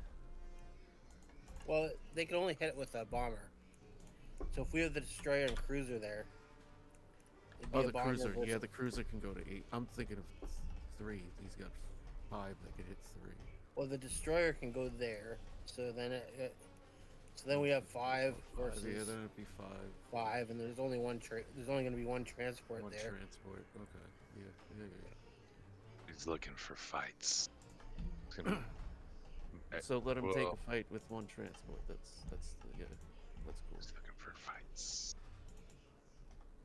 Well, they can only hit it with a bomber. So if we have the destroyer and cruiser there, it'd be Oh, a the bomber cruiser. versus- Yeah, the cruiser can go to 8. I'm thinking of 3. He's got 5 that could hit 3. Well, the destroyer can go there. So then we have 5 versus Yeah, then it'd be 5. 5, and there's only one there's only going to be one transport One there. transport. Okay. Yeah. He's looking for fights. He's gonna- So let him take Well, a fight with one transport. That's cool. He's looking for fights.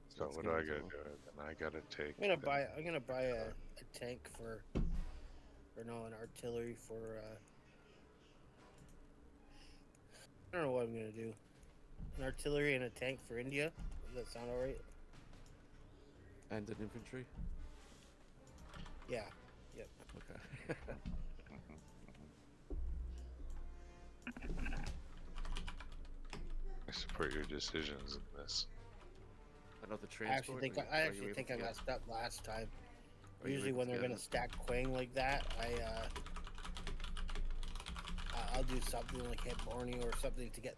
So Let's what get do I him gotta to- do? Then I gotta take. I'm gonna buy a tank an artillery for. I don't know what I'm gonna do. An artillery and a tank for India. Does that sound alright? And an infantry. Yeah. Yep. Okay. I support your decisions in this. Another I transport. actually think I messed up last time. Usually when they're gonna stack Quang like that, I'll do something like hit Borneo or something to get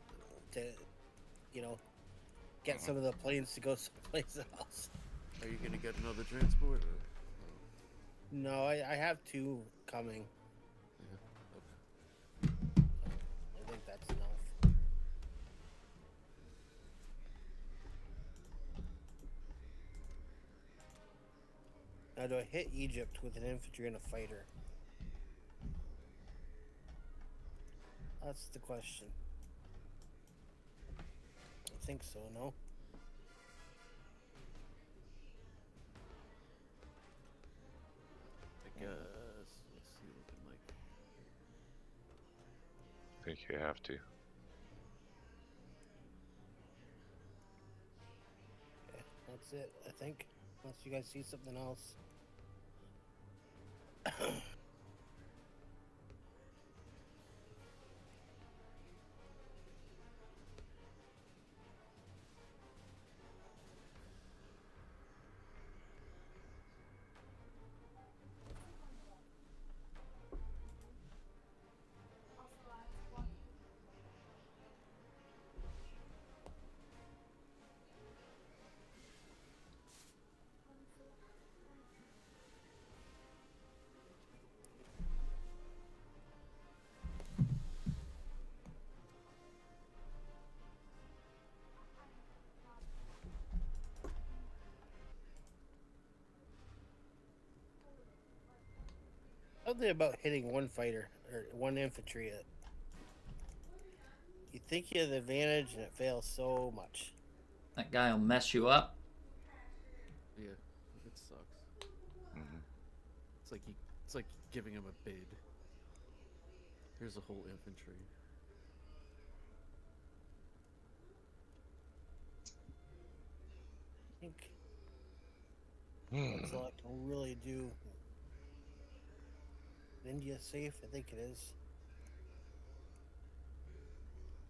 some of the planes to go someplace else. Are you gonna get another transport? Or? No, I have 2 coming. Yeah. I think that's enough. Now, do I hit Egypt with an infantry and a fighter? That's the question. I think so, no? I guess. Let's see what looking like. I think you have to. Okay, that's it, I think. Unless you guys see something else. Something about hitting one fighter or one infantry. You think you have the advantage and it fails so much. That guy will mess you up. Yeah, it sucks. Mm-hmm. It's like giving him a bid. Here's a whole infantry. I think that's all I can really do. India safe? I think it is.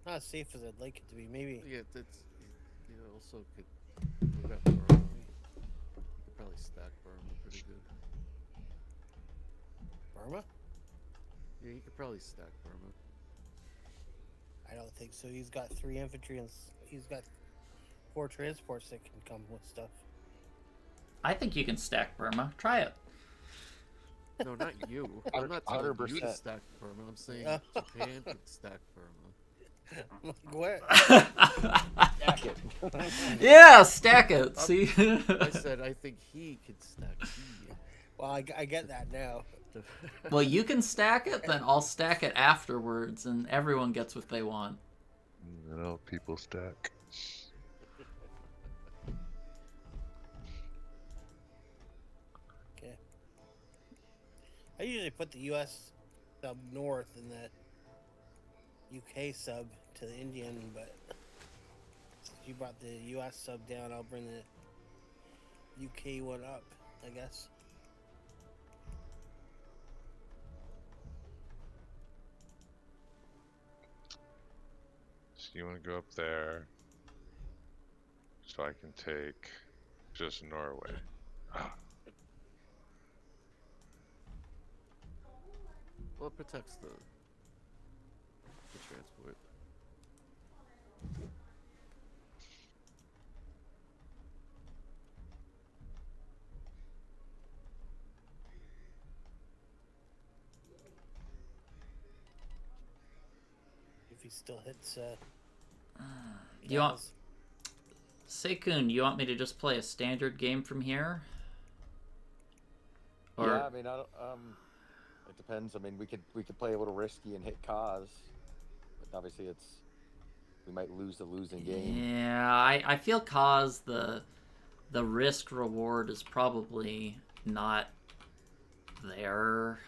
Not as safe as I'd like it to be. Maybe. Yeah, that's. You also could. We got Burma. You could probably stack Burma pretty good. Burma? Yeah, you could probably stack Burma. I don't think so. He's got 3 infantry and he's got 4 transports that can come with stuff. I think you can stack Burma. Try it. No, not you. I'm not telling you to 100%. stack Burma. I'm saying Japan could stack Burma. What? Stack it. Yeah, stack it. See? I said I think he could stack he. Well, I get that now. Well, you can stack it, then I'll stack it afterwards, and everyone gets what they want. And all people stack. Okay. I usually put the U.S. sub north and the UK sub to the Indian, but since you brought the U.S. sub down, I'll bring the UK one up, I guess. So you want to go up there so I can take just Norway. Well, it protects the transport. If he still hits, You want, Gals. Seikun, you want me to just play a standard game from here? Or Yeah, I mean, I don't, it depends. I mean, we could play a little risky and hit Kaz, but obviously we might lose the losing game. yeah, I feel cause the risk reward is probably not there.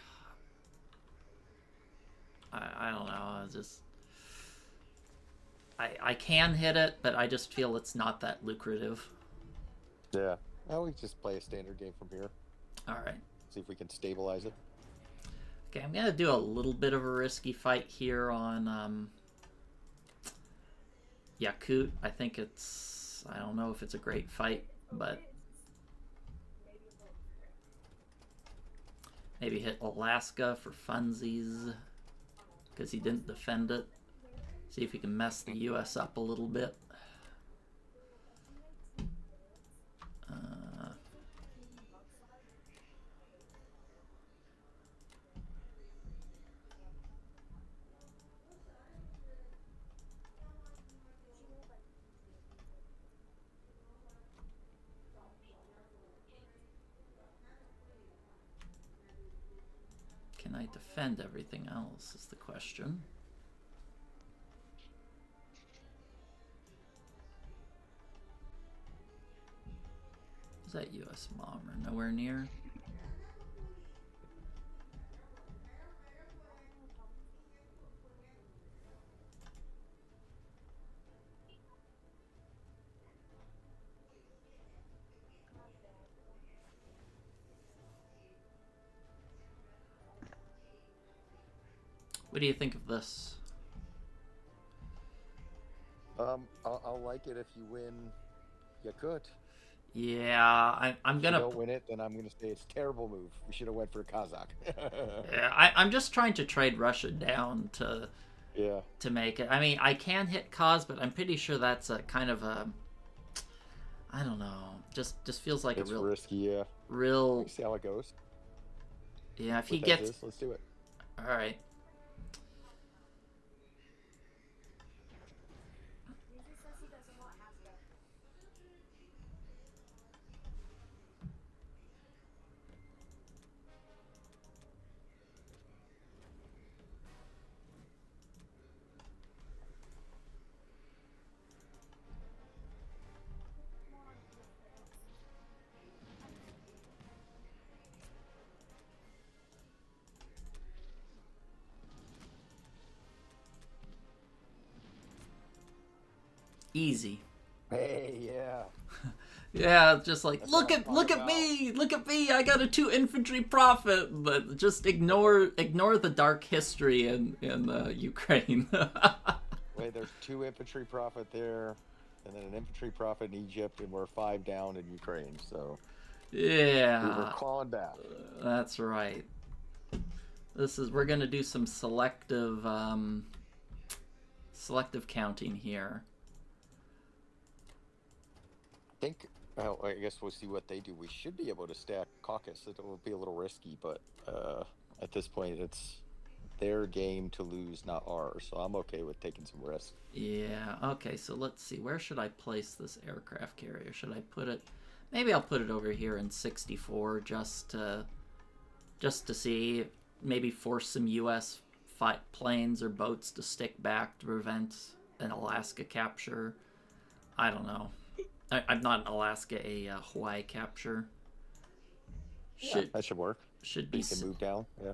I don't know. I can hit it, but I just feel it's not that lucrative. Yeah. Well, we just play a standard game from here. All right. See if we can stabilize it. Okay, I'm gonna do a little bit of a risky fight here on Yakut. I think I don't know if it's a great fight, but maybe hit Alaska for funsies. because he didn't defend it. See if he can mess the U.S. up a little bit. Can I defend everything else is the question. Is that U.S. bomber? Nowhere near. What do you think of this? I'll like it if you win. You could. Yeah, I'm gonna. If you don't win it, then I'm gonna say it's a terrible move. We should have went for a Kazakh. Yeah, I'm just trying to trade Russia down to. Yeah. To make it. I mean, I can hit Kaz, but I'm pretty sure that's a kind of a. I don't know. Just feels like it's a real risky. Yeah. Real. Let's see how it goes. Yeah, if he gets. Let's do it. All right. Easy. Hey, yeah. Yeah, just like look at me, I got a 2 infantry profit, but just ignore the dark history in Ukraine. Wait, there's 2 infantry profit there, and then an infantry profit in Egypt, and we're 5 down in Ukraine. So yeah, we're clawing back. That's right. We're gonna do some selective counting here. I guess we'll see what they do. We should be able to stack caucus. It will be a little risky, but at this point, it's their game to lose, not ours. So I'm okay with taking some risk. Yeah. Okay. So let's see. Where should I place this aircraft carrier? Should I put it? Maybe I'll put it over here in 64, just to see. Maybe force some U.S. planes or boats to stick back to prevent an Alaska capture. I don't know. I'm not in Alaska, a Hawaii capture. Yeah, that should work. Should be. You can move down. Yeah.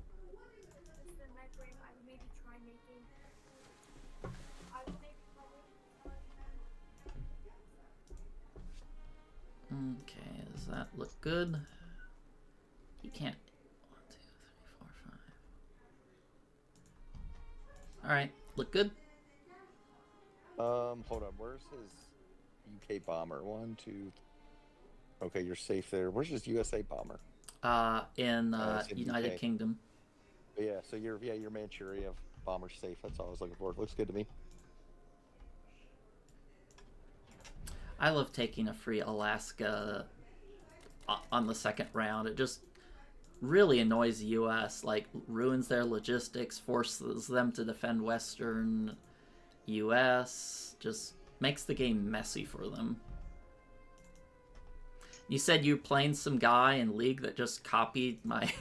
Okay, does that look good? You can't. 1, 2, 3, 4, 5. All right, look good. Hold on. Where's his UK bomber? 1, 2. Okay, you're safe there. Where's his USA bomber? In United UK. Kingdom. But yeah, so your Manchuria bomber's safe. That's all I was looking for. It looks good to me. I love taking a free Alaska on the second round. It just really annoys the U.S. Like, ruins their logistics, forces them to defend Western U.S., just makes the game messy for them. You said you playing some guy in League that just copied my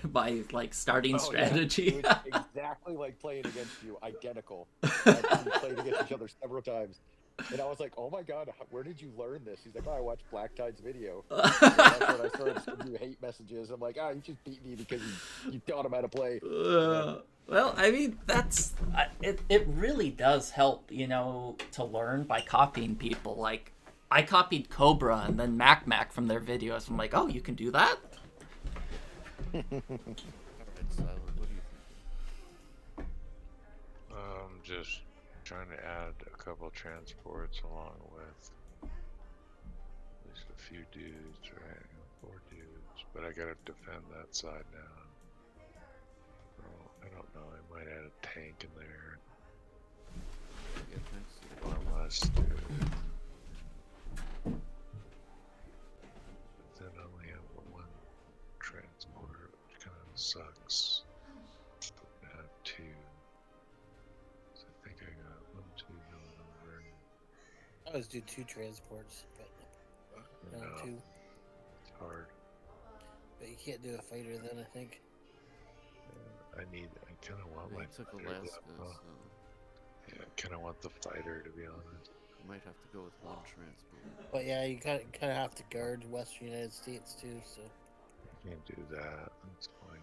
like starting strategy. Yeah. It was exactly like playing against you, identical. We played against each other several times. And I was like, oh my god, where did you learn this? He's like, oh, I watched Black Tide's video. That's when I started sending you hate messages. I'm like, you just beat me because you taught him how to play. Well, I mean, it really does help, to learn by copying people. Like, I copied Cobra and then Mac from their videos. I'm like, oh, you can do that? Alright, Silent, what do you think? Just trying to add a couple transports along with at least a few dudes, right? 4 dudes, but I gotta defend that side now. So I don't know. I might add a tank in there. Yeah, thanks. One less dude. But then I only have one transporter, which kind of sucks. I have two. So I think I got 1, 2 going over. I always do 2 transports, but no, No, 2. it's hard. But you can't do a fighter then, I think. I kind of want Yeah, my I took fighter. Alaska, Oh, so yeah, I kind of want the fighter, to be honest. I might have to go with 1 transport. But yeah, you kind of have to guard Western United States too. So Can't do that. That's fine.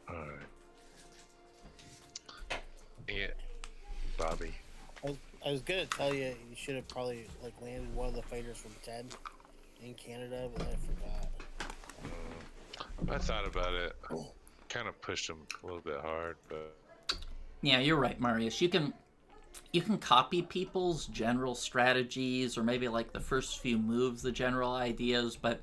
Alright. Yeah. Bobby. I was gonna tell you should have probably like landed one of the fighters from 10 in Canada, but I forgot. I thought about it. Kind of pushed him a little bit hard, but Yeah, you're right, Marius. You can copy people's general strategies or maybe like the first few moves, the general ideas, but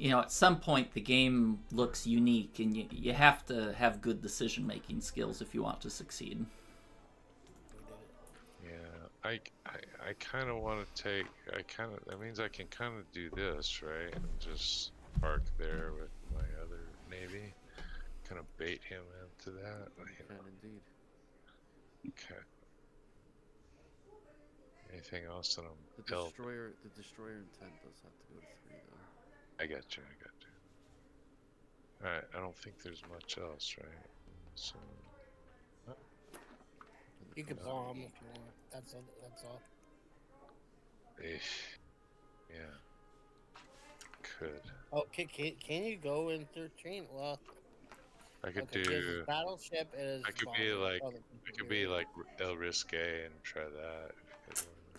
at some point the game looks unique and you have to have good decision-making skills if you want to succeed. We did it. yeah, I kind of want to take. That means I can kind of do this, right, and just park there with my other navy, kind of bait him into that. You can indeed. Okay. Anything else that I'm The destroyer intent does have to go to 3 though. I got you. Alright, I don't think there's much else, right? So, And the You could first bomb one- if you want. That's all. yeah. Could. Oh, can you go in 13? Well, I could okay, there's do. his battleship and his I could bomber. be like. Oh, the I could be like El Risque and try that.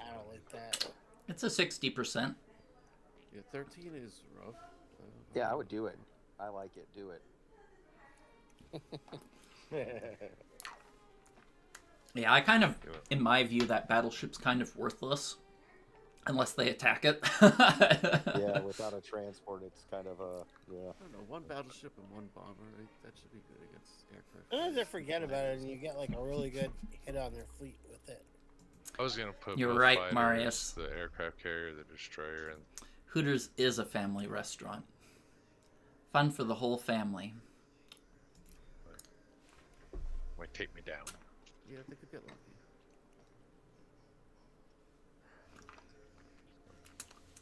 I don't like that. It's a 60%. Yeah, 13 is rough. Yeah, I would do it. I like it. Do it. Yeah, I kind of, in my view, that battleship's kind of worthless unless they attack it. Yeah, without a transport, it's kind of a yeah. I don't know, 1 battleship and 1 bomber, right? That should be good against aircraft. Sometimes I carriers forget and about it, liners. and you get like a really good hit on their fleet with it. I was gonna put. You're both right, fighters, Marius. The aircraft carrier, the destroyer, and Hooters is a family restaurant. Fun for the whole family. might take me down. Yeah, they could get lucky.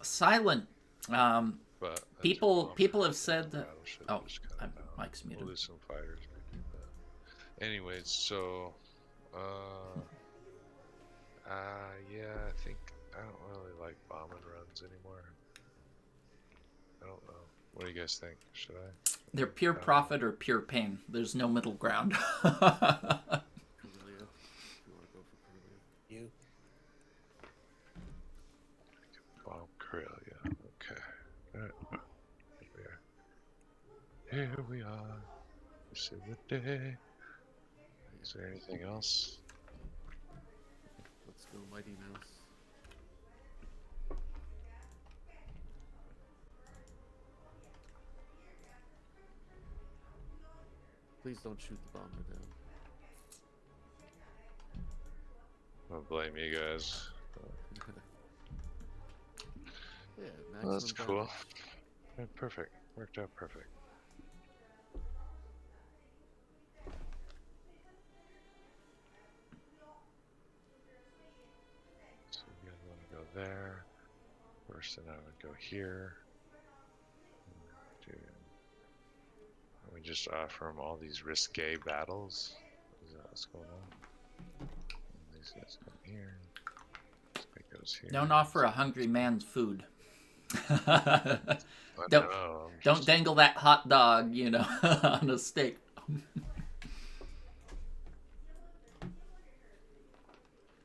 Silent. But that's a People bomber. have said that. Battleship Oh, is kinda down. Mike's muted. We'll lose some fighters. Maybe, but anyways, so yeah, I think I don't really like bombing runs anymore. I don't know. What do you guys think? Should I? They're pure profit or pure pain. There's no middle ground. Karelia. If you want to go for Karelia. You. Bomb Karelia. Okay. Alright. Here we are. This is the day. Is there anything else? Let's go, Mighty Mouse. Please don't shoot the bomber down. I don't blame you guys. Yeah, Well, that's maximum cool. damage. Yeah, perfect. Worked out perfect. So you guys want to go there. First, then I would go here. And we just offer them all these risque battles. Is that what's going on? And these guys come here. This guy goes here. Don't offer a hungry man's food. I don't- know, I'm Don't just- dangle that hot dog, on a steak.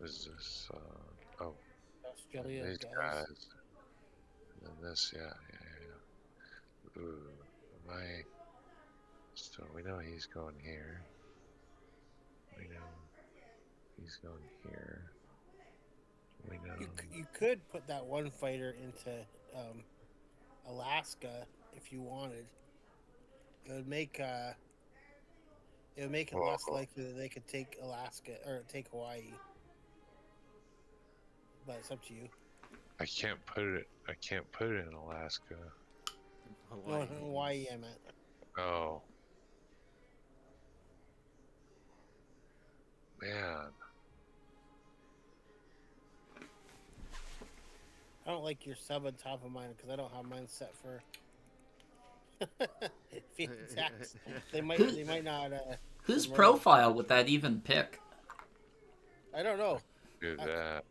Is this? Oh. Australia These guys. guys. And then this, yeah. Ooh, so we know he's going here. We know he's going here. We know. You could put that one fighter into Alaska if you wanted. It would make it Well, less likely that they could take Alaska or take Hawaii. But it's up to you. I can't put it in Alaska. No, in Hawaii I meant. Oh. Man. I don't like your sub on top of mine because I don't have mine set for field tax. They might not. Whose convert. profile would that even pick? I don't know. Do that.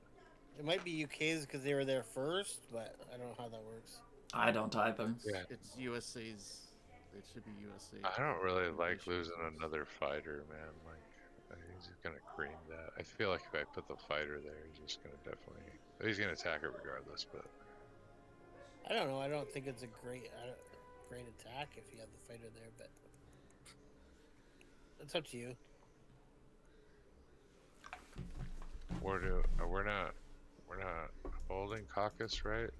It might be UK's because they were there first, but I don't know how that works. I don't either. Yeah. It's USA's. It should be USA. I don't really like losing another fighter, man. Like, he's just gonna cream that. I feel like if I put the fighter there, he's just gonna definitely. He's gonna attack it regardless, but. I don't know. I don't think it's a great attack if you have the fighter there, but it's up to you. We're not holding caucus, right?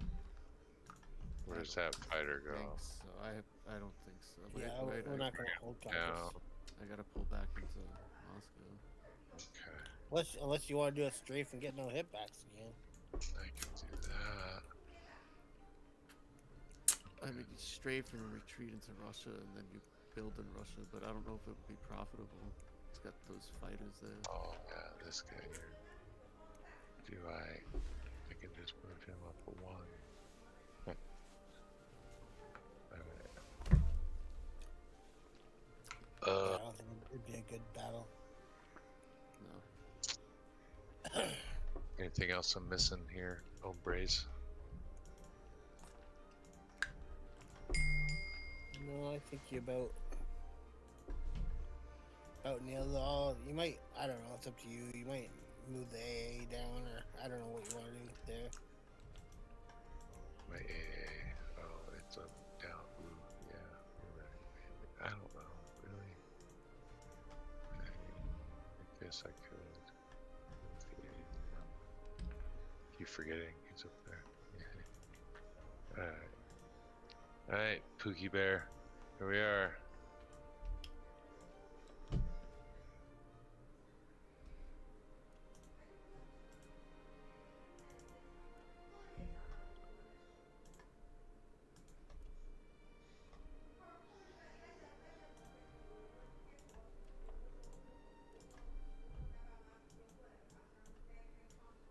Where does that fighter go? So I don't think so. Yeah, we're not going to hold No. caucus. I gotta pull back into Moscow. Okay. Unless you want to do a strafe and get no hitbacks again. I can do that. I mean, you strafe and retreat into Russia, and then you build in Russia. But I don't know if it would be profitable. It's got those fighters there. Oh yeah, this guy here. I can just move him up a 1. Yeah, I don't think it'd be a good battle. No. Anything else I'm missing here? Ombres. No, I think you about nailed it all. You might, I don't know, it's up to you. You might move the AA down, or I don't know what you want to do there. My AA. Oh, it's up, down. Ooh, yeah. You're right. I don't know, really. I guess I could. Keep forgetting he's up there. Alright. Alright, Pookie Bear. Here we are.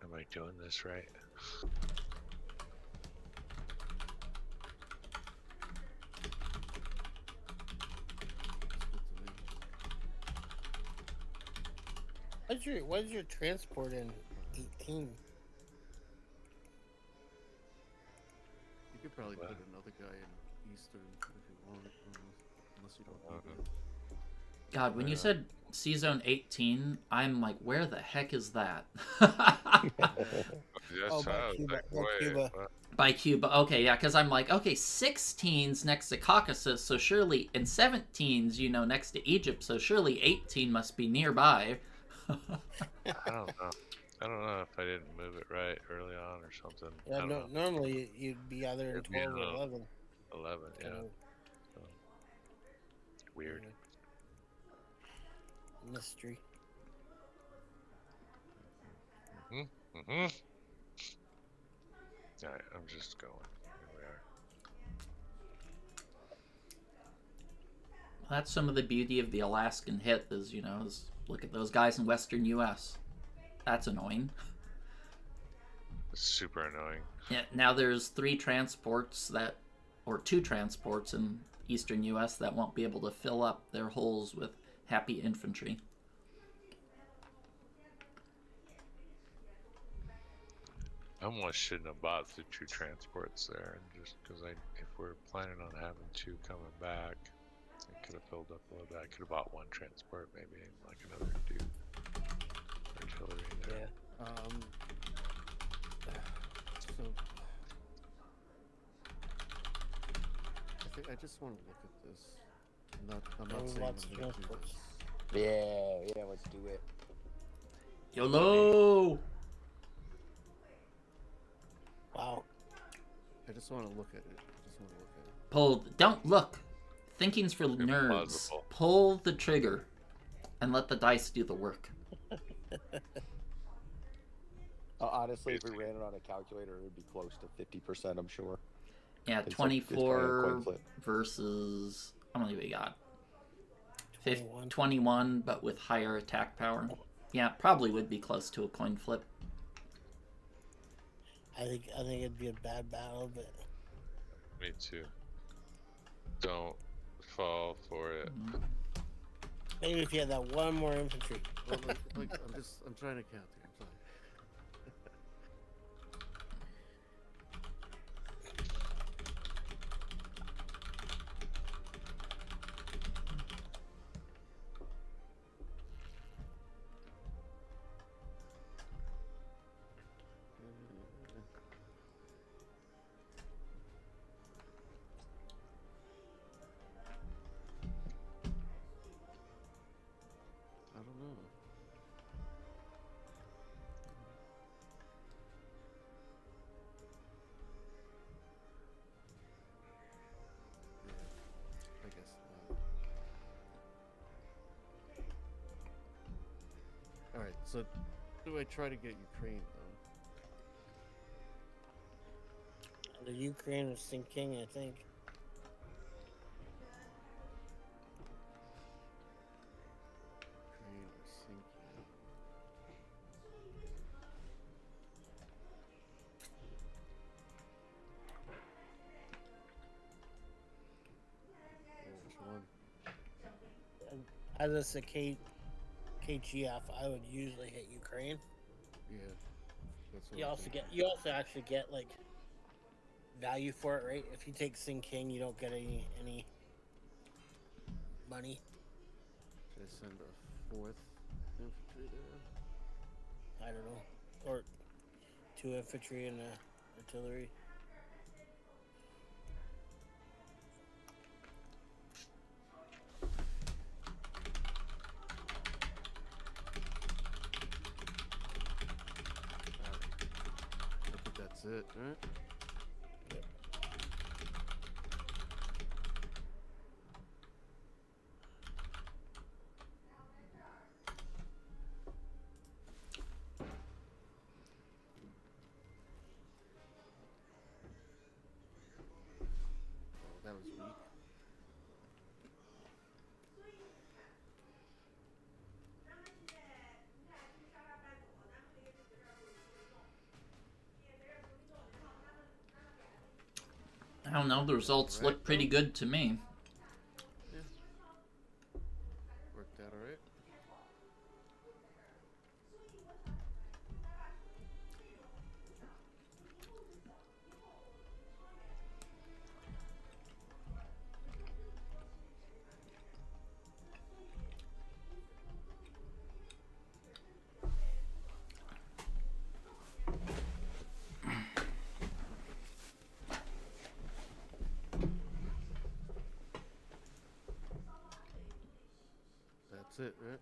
Am I doing this right? What's your transport in 18? You could probably What? put another guy in Eastern if you want, unless you don't need it. God, when you said C-Zone 18, I'm like, where the heck is that? Yes, Oh, by I was Cuba, like, by wait, Cuba. what? By Cuba. Okay, yeah, because I'm like, okay, 16's next to Caucasus, so surely, and 17's, next to Egypt, so surely 18 must be nearby. I don't know. I don't know if I didn't move it right early on or something. I Yeah, don't know. normally you'd be either in It'd be 12 or 11. 11, yeah. Kind So, weird. of mystery. Mm-hmm. Alright, I'm just going. Here we are. That's some of the beauty of the Alaskan hit is, look at those guys in Western U.S. That's annoying. It's super annoying. Yeah, now there's 2 transports in Eastern U.S. that won't be able to fill up their holes with happy infantry. I almost shouldn't have bought the 2 transports there, and just because if we're planning on having 2 coming back, I could have filled up a little bit. I could have bought 1 transport, maybe, and like another dude. Artillery there. Yeah. So I just want to look at this. I'm not saying Lots of I'm gonna do transports. this. Yeah, let's do it. YOLO! Wow. I just want to look at it. just want to look at it. Pull. Don't look. Thinking's for nerds. Implausible. Pull the trigger, and let the dice do the work. Honestly, if we ran it on a calculator, it would be close to 50%, I'm sure. Yeah, It's probably a 24 coin flip. versus how many we got? 21. 21, but with higher attack power. Yeah, probably would be close to a coin flip. I think it'd be a bad battle, but Me too. Don't fall for it. maybe if you had that one more infantry. Well, I'm trying to count here. I'm sorry. I don't know. Yeah, I guess not. Alright, so do I try to get Ukraine though? The Ukraine was sinking, I think. Ukraine or sinking? Which one? As a KGF, I would usually hit Ukraine. Yeah. That's what You I'm also thinking. you also actually get like value for it, right? If you take Sin King, you don't get any money. Should I send a 4th infantry there? I don't know, or 2 infantry and artillery. I think that's it, right? Oh, that was weak. I don't know. The results Right, look pretty though. good to me. Yeah. Worked out alright. That's it, right?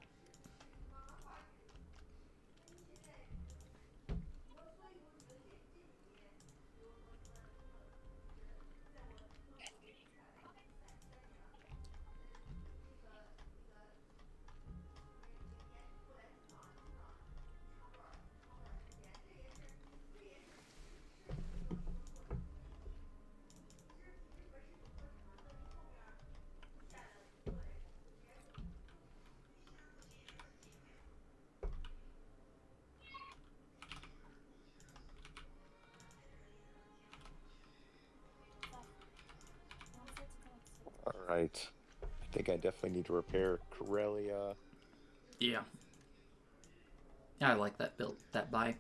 All right. I think I definitely need to repair Karelia. Yeah. Yeah, I like that build, that buy.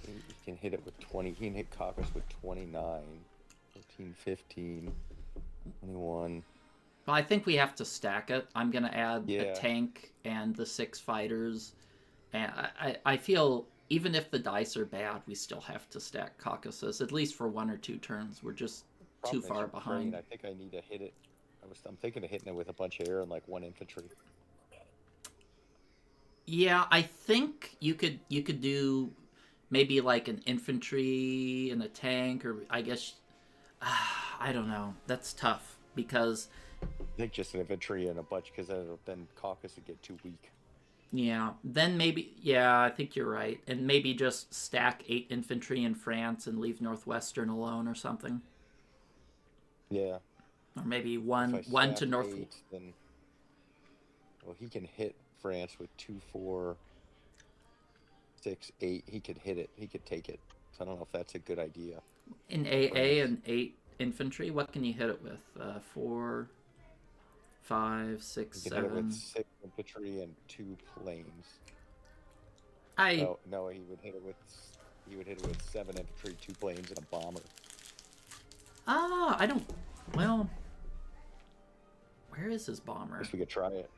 He can hit it with 20. He can hit Caucus with 29, 14, 15, 21. Well, I think we have to stack it. I'm going to add a Yeah. tank and the 6 fighters. And I feel even if the dice are bad, we still have to stack Caucasus, at least for 1 or 2 turns. We're just too Problem is far Ukraine, behind. I think I need to hit it. I'm thinking of hitting it with a bunch of air and like 1 infantry. Yeah, I think you could maybe like an infantry and a tank, or I guess I don't know. That's tough because, I think just infantry and a bunch, because then Caucus would get too weak. yeah, then maybe, yeah, I think you're right. And maybe just stack 8 infantry in France and leave Northwestern alone or something. Yeah. Or maybe If I one to stack North. 8, then well, he can hit France with 2, 4, 6, 8. He could hit it. He could take it. So I don't know if that's a good idea. In AA and 8 infantry, what can you hit it with? 4, 5, 6, He can hit it 7. with 6 infantry and 2 planes. I No, he would hit it with 7 infantry, 2 planes, and a bomber. I don't. Well, where is his bomber? Guess we could try it.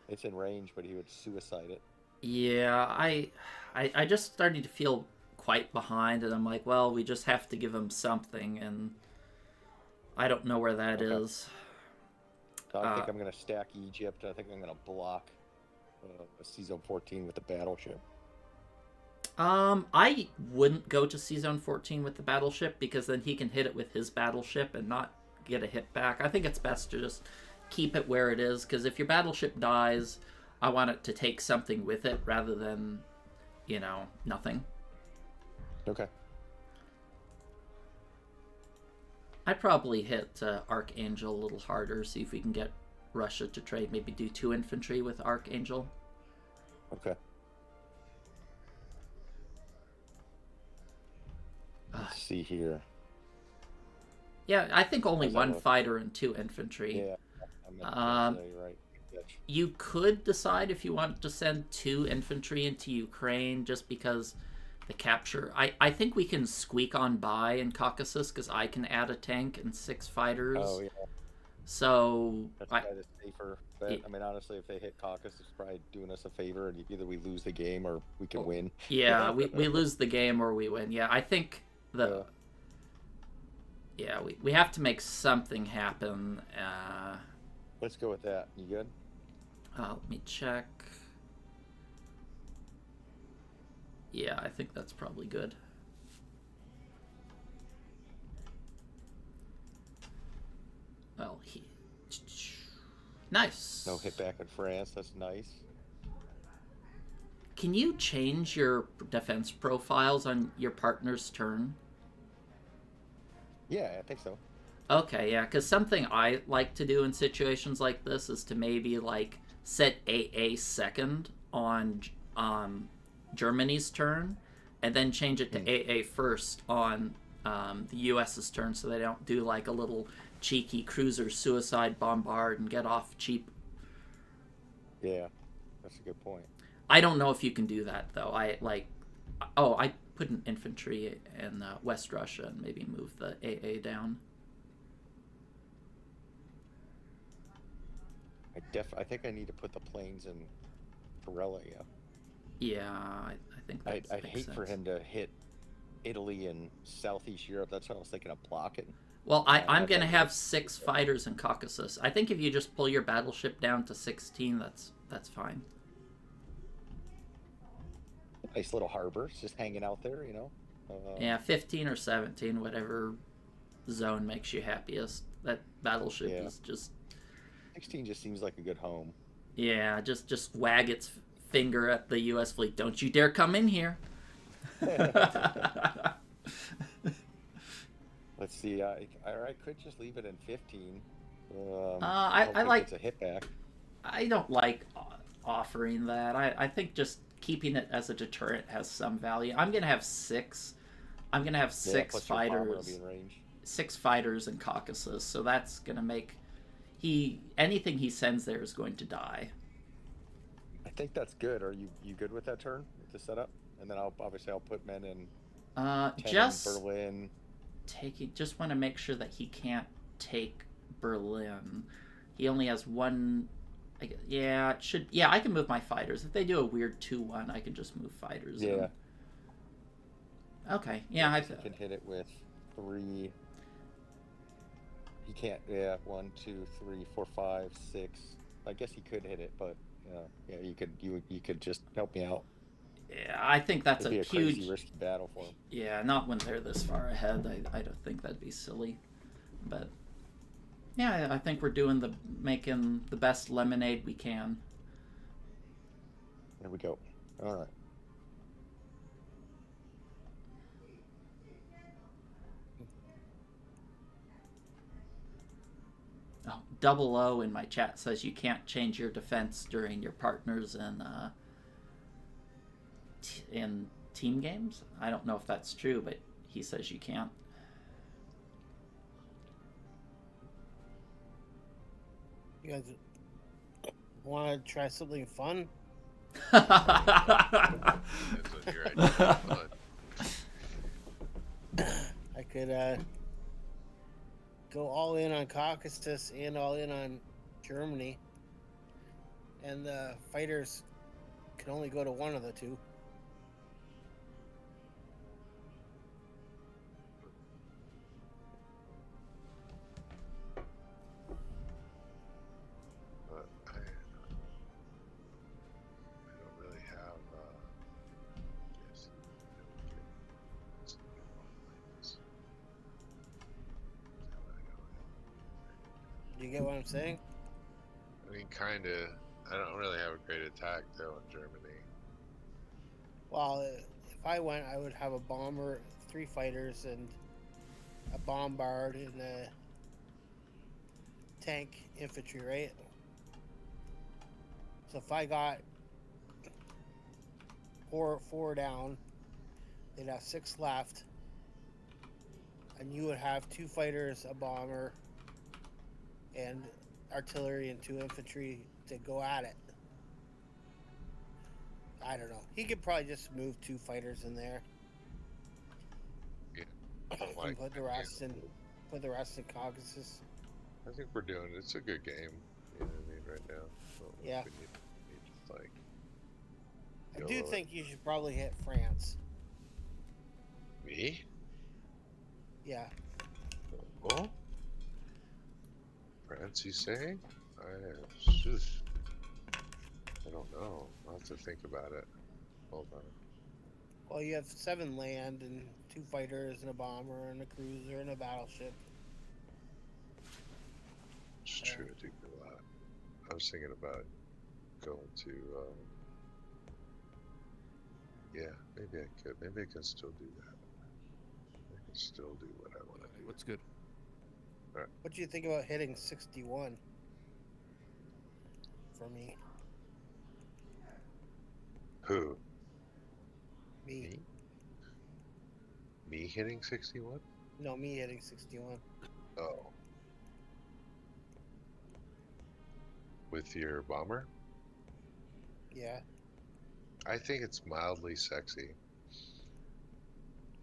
It's in range, but he would suicide it. Yeah, I just started to feel quite behind, and I'm like, well, we just have to give him something, and I don't know where that is. So I think I'm going to stack Egypt. I think I'm going to block a C-Zone 14 with the battleship. I wouldn't go to C-Zone 14 with the battleship, because then he can hit it with his battleship and not get a hit back. I think it's best to just keep it where it is, because if your battleship dies, I want it to take something with it rather than, nothing. Okay. I'd probably hit Archangel a little harder, see if we can get Russia to trade. Maybe do 2 infantry with Archangel. Okay. Let's see here. Yeah, I think only How's that 1 look? fighter and 2 infantry. Yeah, I'm going to say right. Catch. You could decide if you want to send 2 infantry into Ukraine just because the capture. I think we can squeak on by in Caucasus because I can add a tank and 6 fighters. Oh, yeah. So That's probably the safer bet. I mean, honestly, if they hit Caucasus, it's probably doing us a favor, and either we lose the game or we can win. yeah, we lose the game or we win. Yeah, I think we have to make something happen. Let's go with that. You good? Let me check. Yeah, I think that's probably good. Well, nice. No hit back in France. That's nice. Can you change your defense profiles on your partner's turn? Yeah, I think so. Okay, yeah, because something I like to do in situations like this is to maybe set AA second on Germany's turn, and then change it to AA first on the US's turn, so they don't do a little cheeky cruiser suicide bombard and get off cheap. Yeah, that's a good point. I don't know if you can do that though. I put an infantry in West Russia and maybe move the AA down. I think I need to put the planes in Karelia. Yeah, I think that I'd hate for him to hit Italy and Southeast Europe. That's what I was thinking of blocking. Well, I'm going to have 6 fighters in Caucasus. I think if you just pull your battleship down to 16, that's fine. Nice little harbor. It's just hanging out there, Yeah, 15 or 17, whatever zone makes you happiest. That battleship is just... 16 just seems like a good home. Yeah, just wag its finger at the U.S. fleet. Don't you dare come in here. Let's see. I could just leave it in 15. I like... It's a hit back. I don't like offering that. I think just keeping it as a deterrent has some value. I'm going to have 6. I'm going to have 6 fighters. 6 fighters in Caucasus, so that's going to make... anything he sends there is going to die. I think that's good. Are you good with that turn, with the setup? And then I'll put men in just in Berlin. Just want to make sure that he can't take Berlin. He only has 1. Yeah, it should. Yeah, I can move my fighters. If they do a weird 2-1, I can just move fighters. Yeah. Okay. Yeah, I can hit it with 3. He can't. Yeah, 1, 2, 3, 4, 5, 6. I guess he could hit it, but yeah, you could just help me out. Yeah, I think that's It'd be a a crazy huge. risky battle for them. Yeah, not when they're this far ahead. I don't think that'd be silly. But yeah, I think we're making the best lemonade we can. There we go. All right. Oh, Double O in my chat says you can't change your defense during your partners in team games. I don't know if that's true, but he says you can't. You guys want to try something fun? That's what your idea of fun. I could go all in on Caucasus and all in on Germany, and the fighters can only go to one of the two. But I don't really have. Yes, Do you get what I'm saying? I mean, kind of. I don't really have a great attack though in Germany. Well, if I went, I would have a bomber, 3 fighters, and a bombard and a tank infantry, right? So if I got four down, they'd have 6 left, and you would have 2 fighters, a bomber, and artillery and 2 infantry to go at it. I don't know. He could probably just move 2 fighters in there. Yeah, And like put the rest in Caucasus. I think we're doing. It's a good game. You know what I mean? Right now. So Yeah. We need to like. I go do lower. think you should probably hit France. Me? Yeah. Oh. France, you say? I don't know. I'll have to think about it. Hold on. Well, you have 7 land and 2 fighters and a bomber and a cruiser and a battleship. It's true. I do a lot. I was thinking about going to. Yeah, maybe I could. Maybe I can still do that. I can still do what I want to do. What's good? What do you think about hitting 61? For me. Who? Me. Me hitting 61? No, me hitting 61. Oh. With your bomber? Yeah. I think it's mildly sexy.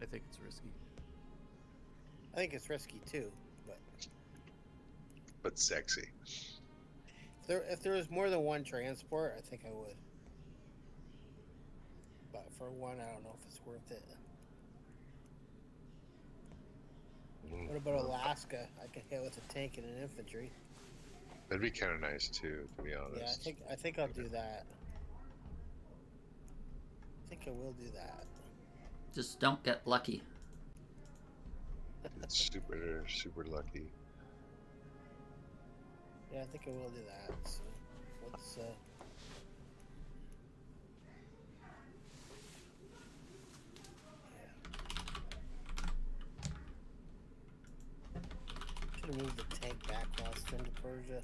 I think it's risky. I think it's risky too, But sexy. if there was more than 1 transport, I think I would. But for 1, I don't know if it's worth it. What about Alaska? I could hit with a tank and an infantry. That'd be kind of nice too, to be honest. Yeah, I think I'll do that. I think I will do that. Just don't get lucky. It's super lucky. Yeah, I think I will do that. So let's should have moved the tank back last turn to Persia.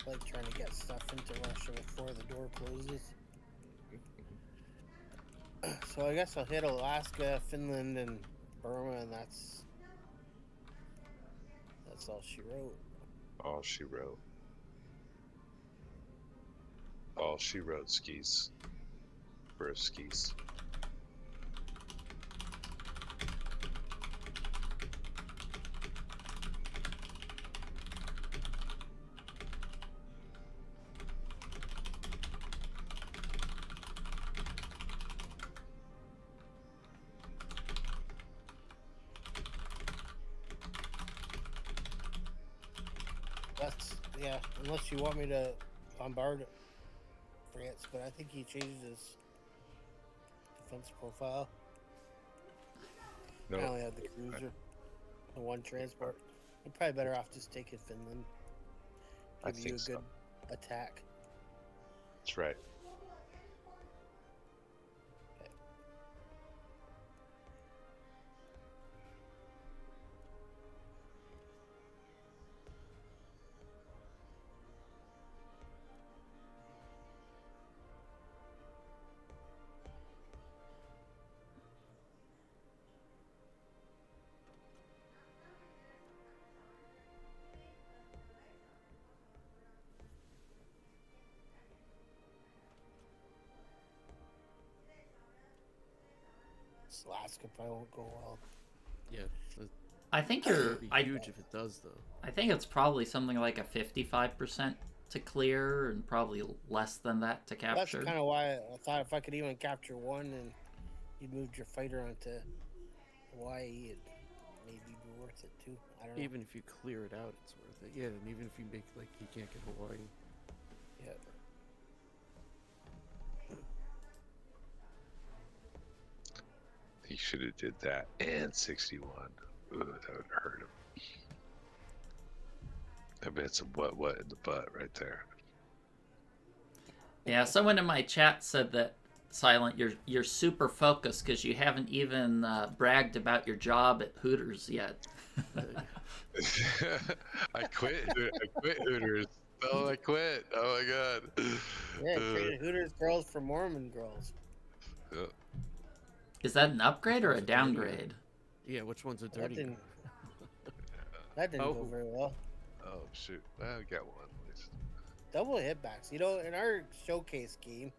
I like trying to get stuff into Russia before the door closes. So I guess I'll hit Alaska, Finland, and Burma, and that's all she wrote. All she wrote. All she wrote skis. For skis. Yeah, unless you want me to bombard France, but I think he changed his defense profile. I No, only have the cruiser, the one transport. I'm probably better off just taking Finland. I Give you think a so. good attack. That's right. Alaska probably won't go well. Yeah, it'd I think you're. be I huge if it does, though. I think it's probably something like a 55% to clear, and probably less than that to That's capture. kind of why I thought if I could even capture one and you moved your fighter onto Hawaii, it'd maybe be worth it too. I don't know. Even if you clear it out, it's worth it. Yeah, and even if you make like you can't get Hawaii. Yeah. He should have did that and 61. Ooh, that would have hurt him. I bet some what in the butt right there. Yeah, someone in my chat said that Silent, you're super focused because you haven't even bragged about your job at Hooters yet. I quit. I quit Hooters. Oh, I quit. Oh my god. Yeah, traded Hooters girls for Mormon girls. Yeah. Is that an upgrade or a Which one's a dirty downgrade? Yeah, which one's a That dirty? didn't, that didn't go Oh. very well. Oh shoot. Well, I got one at least. Double hitbacks. You know, in our showcase game,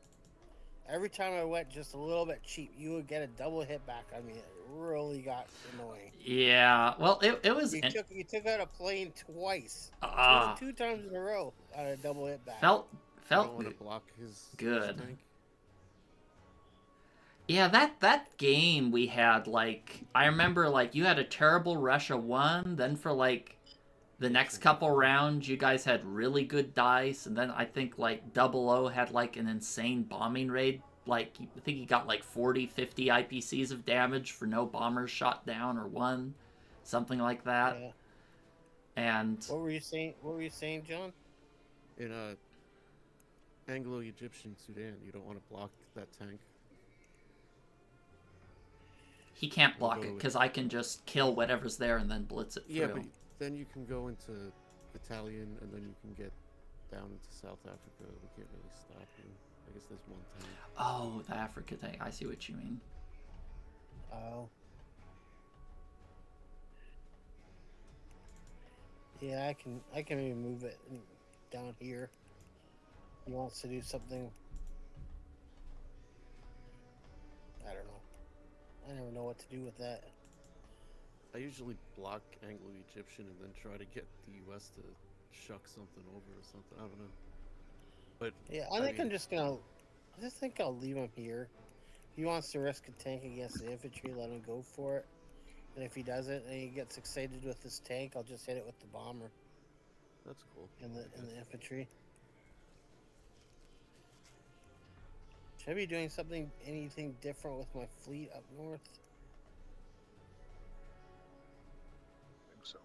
every time I went just a little bit cheap, you would get a double hitback. I mean, it really got annoying. Yeah, well, it was You took out a plane twice, Ah. two times in a row on a double hitback. felt I don't want to good. block his Good. tank. Yeah, that game we had, like, I remember, like, you had a terrible Russia 1, then for, like, the next couple rounds, you guys had really good dice, and then I think, like, 00 had, like, an insane bombing raid. Like, I think he got, like, 40, 50 IPCs of damage for no bombers shot down or one. Something like that. Yeah. And, What were you saying? What were you saying, John? In Anglo-Egyptian Sudan, you don't want to block that tank. he can't We'll block go it, with- because I can just kill whatever's there and then blitz it through. Yeah, but then you can go into Italian, and then you can get down into South Africa. We can't really stop you. I guess there's one tank. Oh, the Africa thing. I see what you mean. Oh. Yeah, I can maybe move it down here. He wants to do something. I don't know. I never know what to do with that. I usually block Anglo-Egyptian and then try to get the U.S. to shuck something over or something. I don't know. But Yeah, I I think mean- I'm just gonna. I just think I'll leave him here. If he wants to risk a tank against the infantry, let him go for it. And if he doesn't and he gets excited with this tank, I'll just hit it with the bomber that's cool. and the infantry. Should I be doing anything different with my fleet up north? I think so.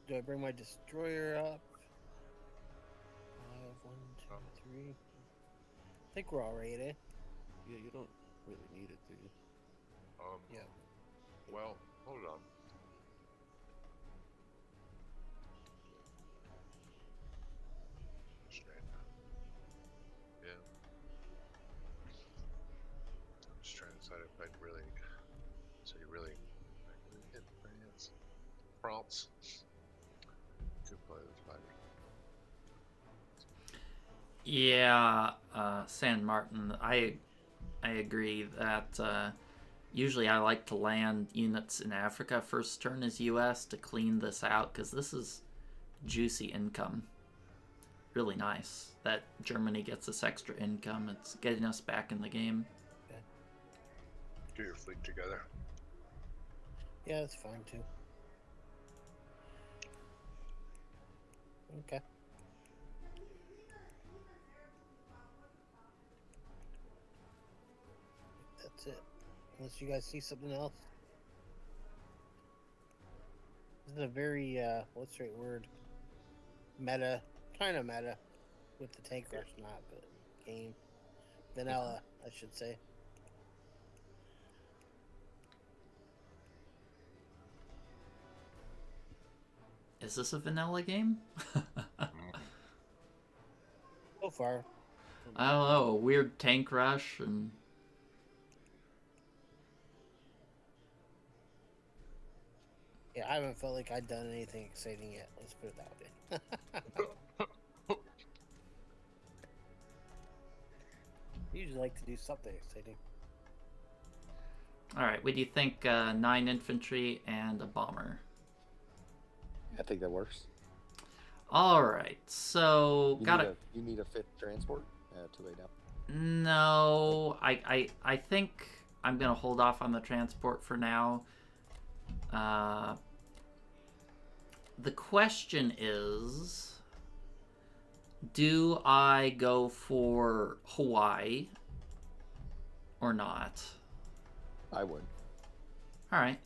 Do I bring my destroyer up? 1, 2, 3. I think we're all right, eh? Yeah, you don't really need it, do you? Yeah. Well, hold on. Yeah. I'm just trying to decide if I'd really. So you really hit France. France. Could play this fighter. Yeah, San Martin, I agree that usually I like to land units in Africa first turn as US to clean this out, because this is juicy income. Really nice that Germany gets this extra income. It's getting us back in the game. Get your fleet together. Yeah, that's fine too. Okay. That's it. Unless you guys see something else. This is a very what's the right word? Meta, kind of meta, with the tank rush, not but game. Vanilla, I should say. Is this a vanilla game? So far. I don't know. A weird tank rush and. Yeah, I haven't felt like I've done anything exciting yet. Let's put it that way. Usually like to do something exciting. All right. What do you think? 9 infantry and a bomber. I think that works. All right. So You need a 5th transport. Too late now. No, I think I'm gonna hold off on the transport for now. The question is, do I go for Hawaii or not? I would. All right.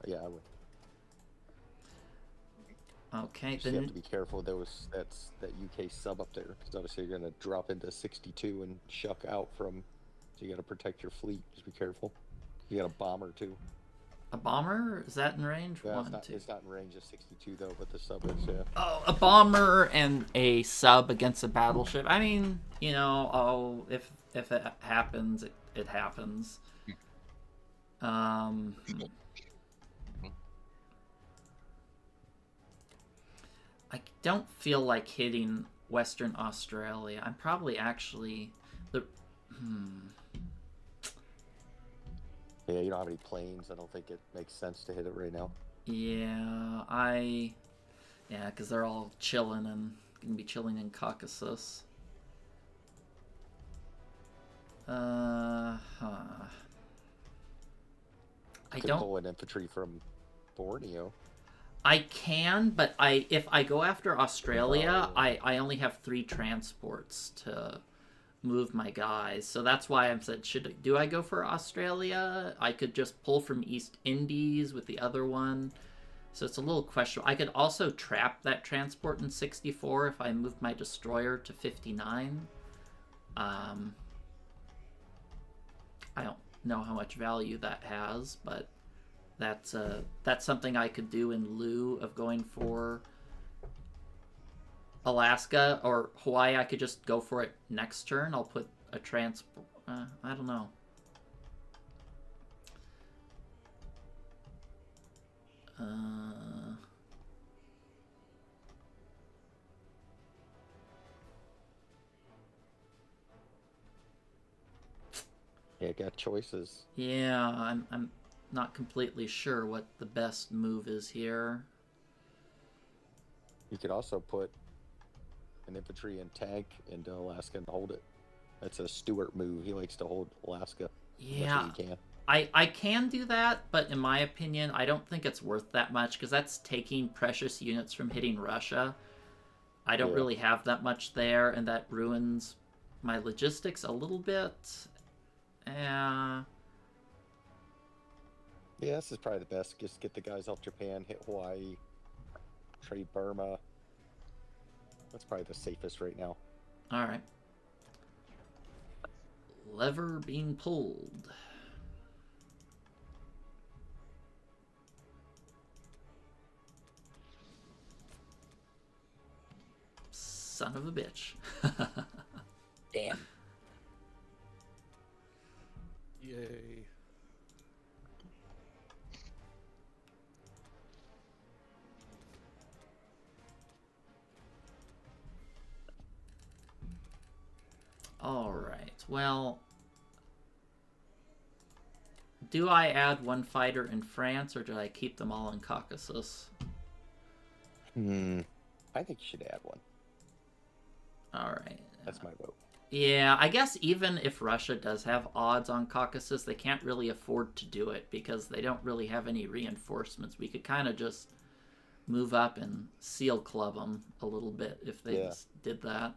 Yeah, I would. Okay. Just you have to be careful. That's that UK sub up there, because obviously you're gonna drop into 62 and shuck out from. So you got to protect your fleet. Just be careful. You got a bomber too. A bomber? Is that in range? Yeah, One, two. it's not in range of 62 though, but the sub is. Yeah. Oh, a bomber and a sub against a battleship. I mean, you know, if it happens, it happens. I don't feel like hitting Western Australia. I'm probably actually the. Yeah, you don't have any planes. I don't think it makes sense to hit it right now. Yeah, because they're all chilling and gonna be chilling in Caucasus. I don't pull an infantry from Borneo. I can, but if I go after Australia, I only have 3 transports to move my guys. So that's why I'm said, do I go for Australia? I could just pull from East Indies with the other one. So it's a little questionable. I could also trap that transport in 64 if I move my destroyer to 59. I don't know how much value that has, but that's something I could do in lieu of going for Alaska or Hawaii. I could just go for it next turn. I'll put a transport. I don't know. Yeah, got choices. Yeah, I'm not completely sure what the best move is here. You could also put an infantry and tank into Alaska and hold it. That's a Stuart move. He likes to hold Alaska. Yeah, as much as he can. I can do that, but in my opinion, I don't think it's worth that much because that's taking precious units from hitting Russia. I don't really have that much there, and that ruins my logistics a little bit. Yeah, this is probably the best. Just get the guys off Japan, hit Hawaii, trade Burma. That's probably the safest right now. All right. Lever being pulled. Son of a bitch. Damn. Yay. All right. Well, do I add 1 fighter in France or do I keep them all in Caucasus? I think you should add 1. All right. That's my vote. Yeah, I guess even if Russia does have odds on Caucasus, they can't really afford to do it because they don't really have any reinforcements. We could kind of just move up and seal club them a little bit if they just did that.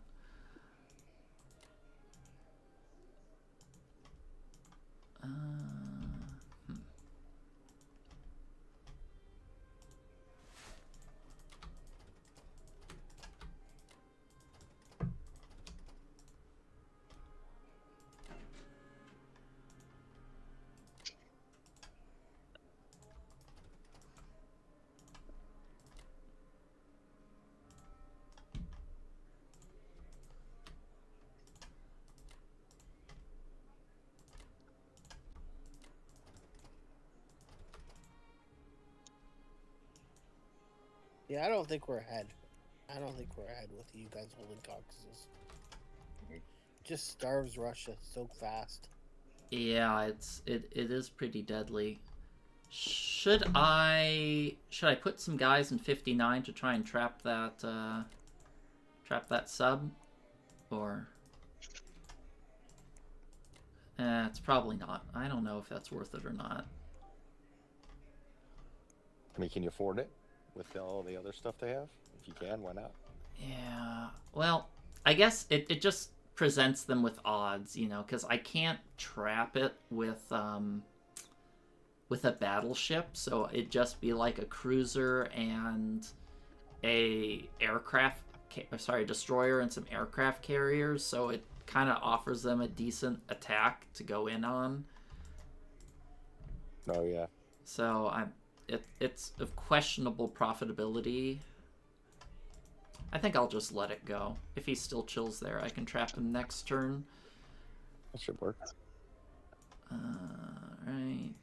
Yeah, I don't think we're ahead. I don't think we're ahead with you guys holding Caucasus. Just starves Russia so fast. Yeah, it is pretty deadly. Should I put some guys in 59 to try and trap that sub, or it's probably not. I don't know if that's worth it or not. I mean, can you afford it with all the other stuff they have? If you can, why not? Yeah. Well, I guess it just presents them with odds, you know, because I can't trap it with a battleship, so it'd just be like a cruiser and a destroyer and some aircraft carriers, so it kind of offers them a decent attack to go in on. Oh yeah. So it's of questionable profitability. I think I'll just let it go. If he still chills there, I can trap him next turn. That should work. Right.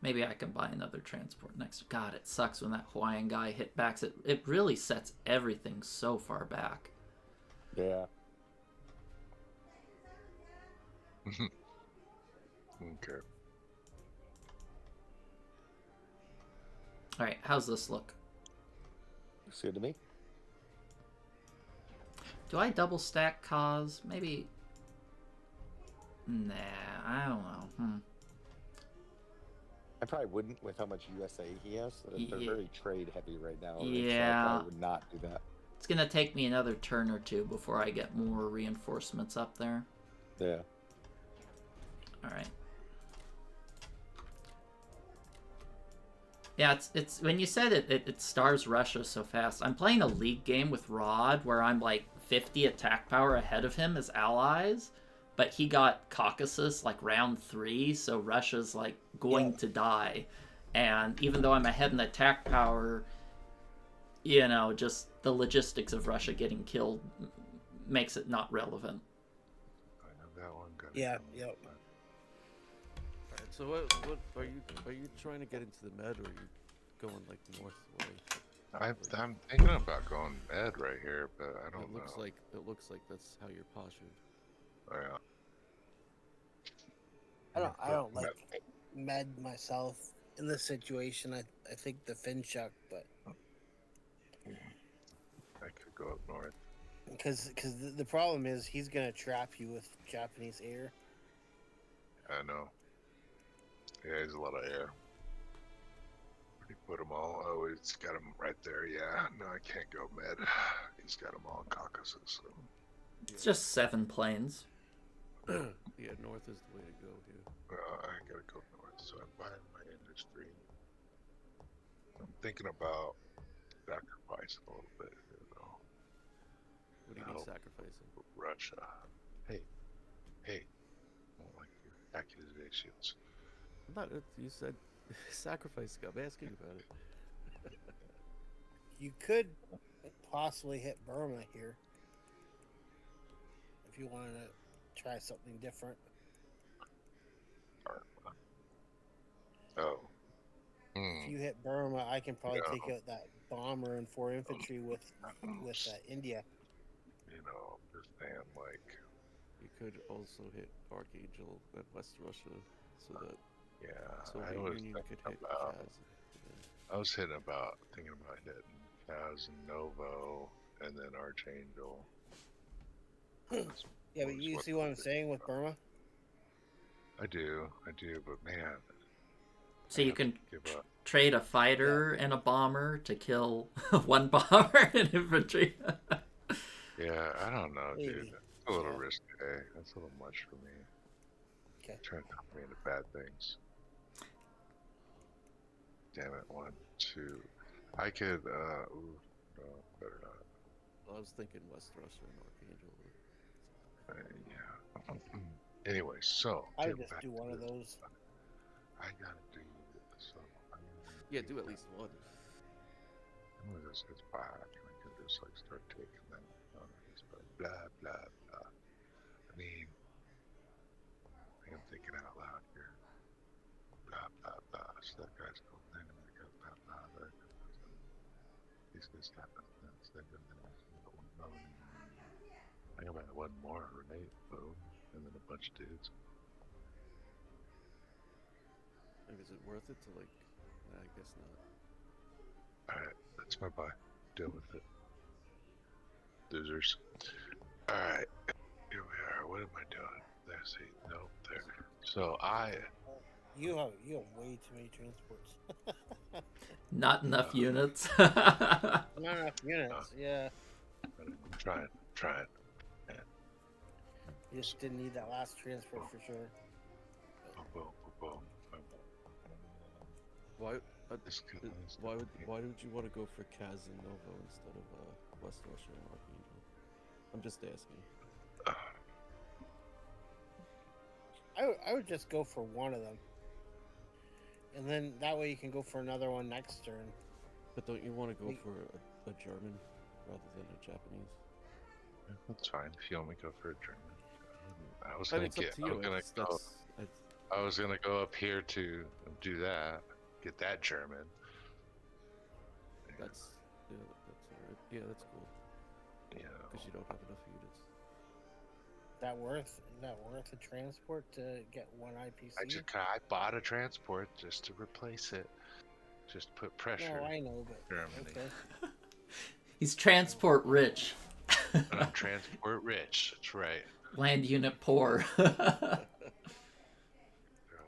Maybe I can buy another transport next. God, it sucks when that Hawaiian guy hit backs. It really sets everything so far back. Yeah. Okay. All right, how's this look? Looks good to me. Do I double stack cause? Maybe. Nah, I don't know. I probably wouldn't with how much USA he has. They're very trade heavy right now. Yeah. So I probably would not do that. It's gonna take me another turn or two before I get more reinforcements up there. Yeah. All right. Yeah, it's when you said it stars Russia so fast. I'm playing a league game with Rod where I'm like 50 attack power ahead of him as allies, but he got Caucasus like round 3, so Russia's like going to die. And even though I'm ahead in attack power, you know, just the logistics of Russia getting killed makes it not relevant. I have that one. Yeah, yep. Alright, so what are you trying to get into the med, or are you going like north way? I'm thinking about going med right here, but I don't know. It looks like that's how you're postured. Oh, yeah. I don't like med myself in this situation. I think the Finchuck, but I could go up north. because the problem is he's gonna trap you with Japanese air. I know. Yeah, there's a lot of air. Where'd he put them all? Oh, he's got them right there. Yeah, no, I can't go med. He's got them all in Caucasus. So. It's just 7 planes. Yeah, north is the way to go here. I gotta go north, so I'm buying my industry. I'm thinking about sacrificing a little bit, you know. What do you mean sacrificing? Russia. Hey, I don't like your accusations. Not you said sacrifice. I'm asking about it. You could possibly hit Burma here if you wanted to try something different. Oh. If you hit Burma, I can probably No. take out that bomber and 4 infantry with India. You know, I'm just saying, like, You could also hit Archangel and West Russia, so that yeah, Soviet I was Union could thinking hit about, Kaz. I was thinking about hitting Kaz and Novo, and then Archangel. Yeah, but you see what I'm saying with Burma? I do, but man. So you can give up. trade a fighter and a bomber to kill 1 bomber and infantry. Yeah, I don't know, dude. Maybe. That's a little risky. That's a little much for me. Okay. Trying to talk me into bad things. Damn it, 1, 2. I could, ooh, no, better not. I was thinking West Russia and Archangel. Yeah. Anyway, so. I get would just back do to one of this. those. I gotta do some. Yeah, do at least one. I'm gonna just hit back and I can just like start taking them. Blah, blah, blah. I mean, I'm thinking out loud here. that guy's cool thing. I got that ladder. These guys happen. I got about one more, right? Boom. And then a bunch of dudes. Like, is it worth it to like? Nah, I guess not. Alright, that's my buy. Deal with it. Losers. Alright, here we are. What am I doing? Let's see. Nope, there. So You have way too many transports. Not enough units. Not enough units. Yeah. I'm trying. You just didn't need that last transport for sure. Boom. Why? This guy- Why would you want to go for Kaz and Nova instead of West Russia and Archangel? I'm just asking. I would just go for one of them, and then that way you can go for another one next turn. But don't you want to go for a German rather than a Japanese? That's fine. If you want me to go for a German. I was I gonna mean, it's up get. to I you. was gonna It's- go. that's- I was gonna go up here to do that. Get that German. That's alright. Yeah, that's cool. Yeah. Because you don't have enough units. Is that worth a transport to get one IPC? I bought a transport just to replace it. Just put pressure. No, I know, but Germany. okay. He's transport rich. And I'm transport rich. That's right. Land unit poor. They're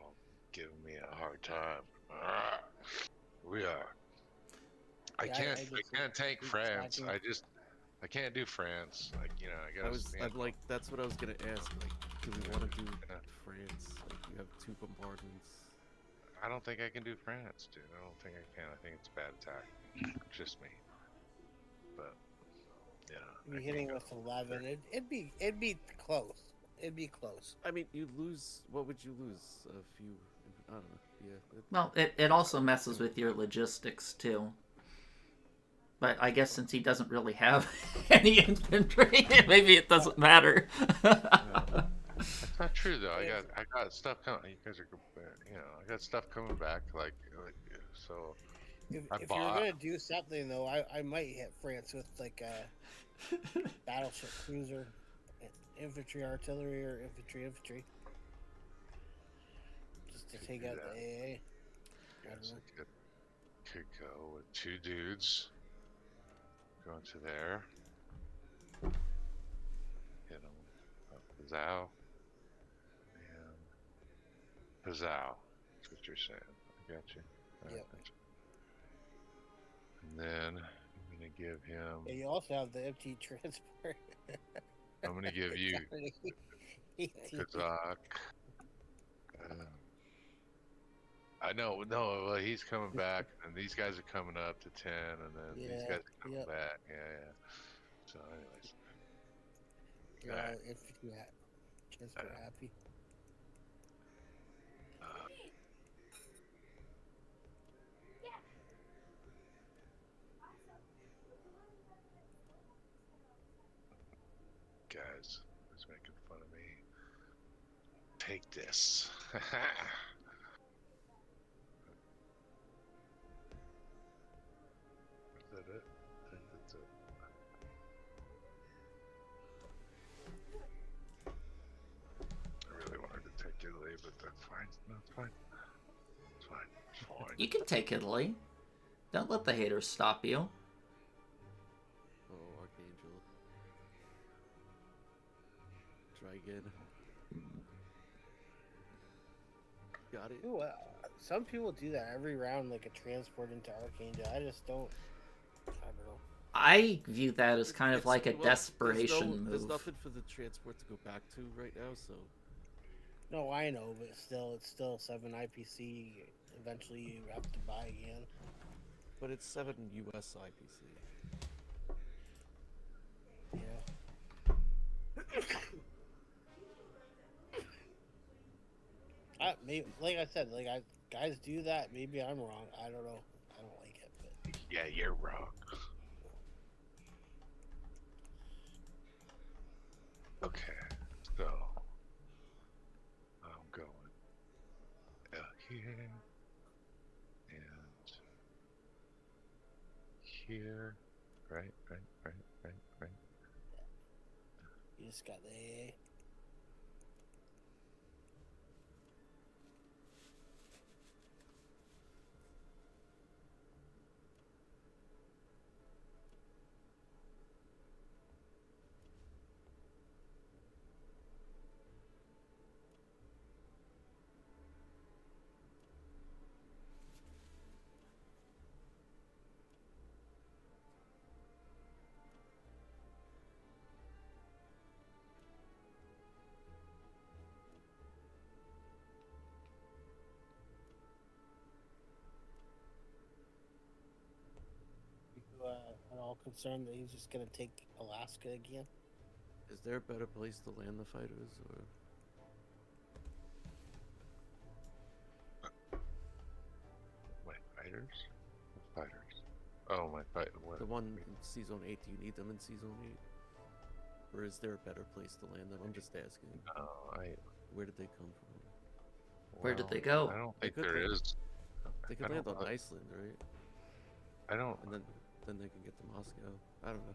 all giving me a hard time. We are. I Yeah, can't. I I just- can't take it's France. lacking. I can't do France. Like I gotta. I'm like, that's what I was gonna ask. Like, do we want to do Yeah. France? Like, you have 2 bombardments. I don't think I can do France, dude. I don't think I can. I think it's a bad attack. Just me. But yeah. You're I hitting can with go. 11. It'd be close. It'd be close. I mean, you lose. What would you lose? A few. I don't know. Yeah. Well, it also messes with your logistics too. But I guess since he doesn't really have any infantry, maybe it doesn't matter. That's not true though. I got stuff coming. You guys are, I got stuff coming back. Like so. If I you're bought- gonna do something though, I might hit France with like a battleship cruiser, infantry artillery, or infantry, just to Could take do out that. the AA. Yes, I could go with 2 dudes. Going to there. Hit them. Pizzao. And Pizzao. That's what you're saying. I got you. All Yep. gotcha. And then I'm gonna give him. Yeah, you also have the empty transport. I'm gonna give you 18. Kazakh. I know, no, well, he's coming back, and these guys are coming up to 10, and then these Yeah, guys are coming yep. back. Yeah. So, anyways. You're Alright. all infantry transport happy. Guys, who's making fun of me? Take this. Is that it? I think that's it. I really wanted to take Italy, but that's fine. No, it's fine. It's fine. It's fine. You can take Italy. Don't let the haters stop you. Oh, Archangel. Try again. Got it. Ooh, some people do that every round, like a transport into Archangel. I just don't. I don't know. I view that as kind of It's- like a well, desperation There's move. nothing for the transport to go back to right now, so No, I know, but still, it's still 7 IPC. Eventually, you have to buy again. but it's 7 US IPC. Yeah. Maybe, like I said, guys do that. Maybe I'm wrong. I don't know. I don't like it, but Yeah, you're wrong. Okay, so I'm going here. here. Right. You just got the AA. At all concerned that he's just gonna take Alaska again? Is there a better place to land the fighters, or My fighters? What fighters? Oh, my fight. What? the one in C-Zone 8? Do you need them in C-Zone 8, or is there a better place to land them? I'm just asking. Where did they come from? Where did they well, go? I don't They think could there land- is. They I could land don't on know. Iceland, right? I don't. And then they can get to Moscow. I don't know.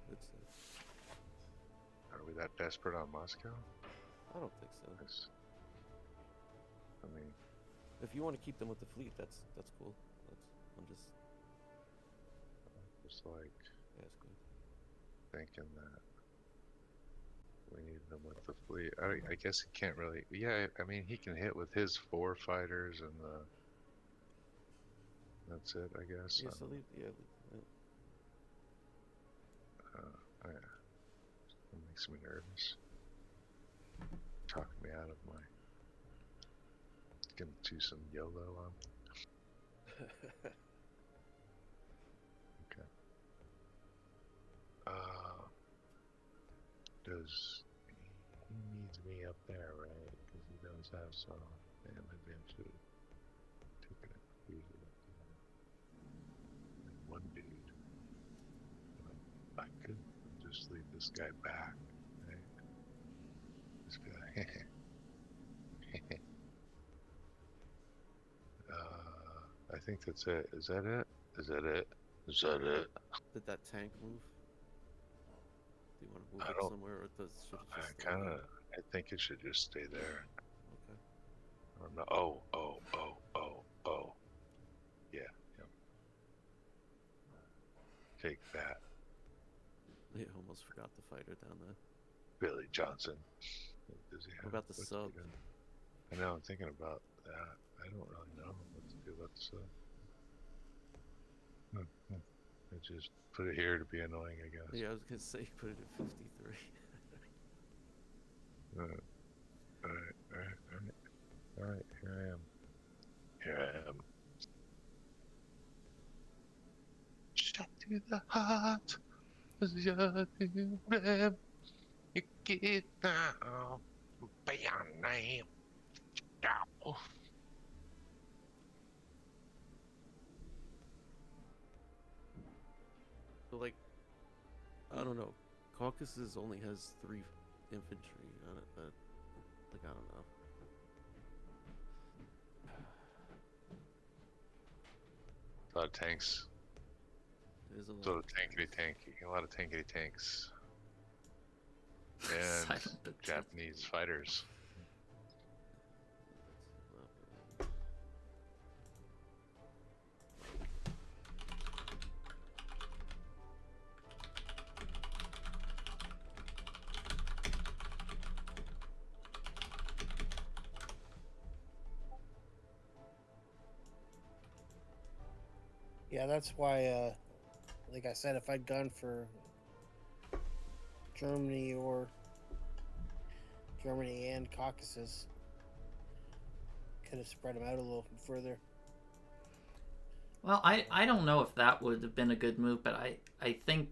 Are we that desperate on Moscow? I don't think so. Yes. I mean, If you want to keep them with the fleet, that's cool. I'm just just like asking. thinking that we need them with the fleet. I guess he can't really. Yeah, I mean, he can hit with his 4 fighters and the. That's it, I guess. Yeah, so leave. Yeah. Yeah. It makes me nervous. Talk me out of my. Gonna do some YOLO on. Okay. Does he needs me up there, right? Because he does have some. And eventually taking it easy. And one dude. I could just leave this guy back, right? Just be like, I think that's it. Is that it? Is that it? Is that it? Did that tank move? Do you want to move I it don't- somewhere, or should it I just stay kind there? of. I think it should just stay there. Okay. Or no. Oh. Yeah. Take that, Yeah, almost forgot the fighter down there. Billy Johnson. Does he What have, about the what's sub? he got? I know. I'm thinking about that. I don't really know what to do about the sub. I just put it here to be annoying, I guess. Yeah, I was gonna say put it at 53. Alright, here I am. Here I am. Shot to the heart, shot to the rib. You get down, by your name. Ow. So like, I don't know. Caucasus only has 3 infantry on it, but like I don't know. A lot of tanks. It is a lot. A lot of tankety. A lot of tankety tanks. And Silent but Japanese fighters. Yeah, that's why, like I said, if I'd gone for Germany and Caucasus, could have spread them out a little further. Well, I don't know if that would have been a good move, but I think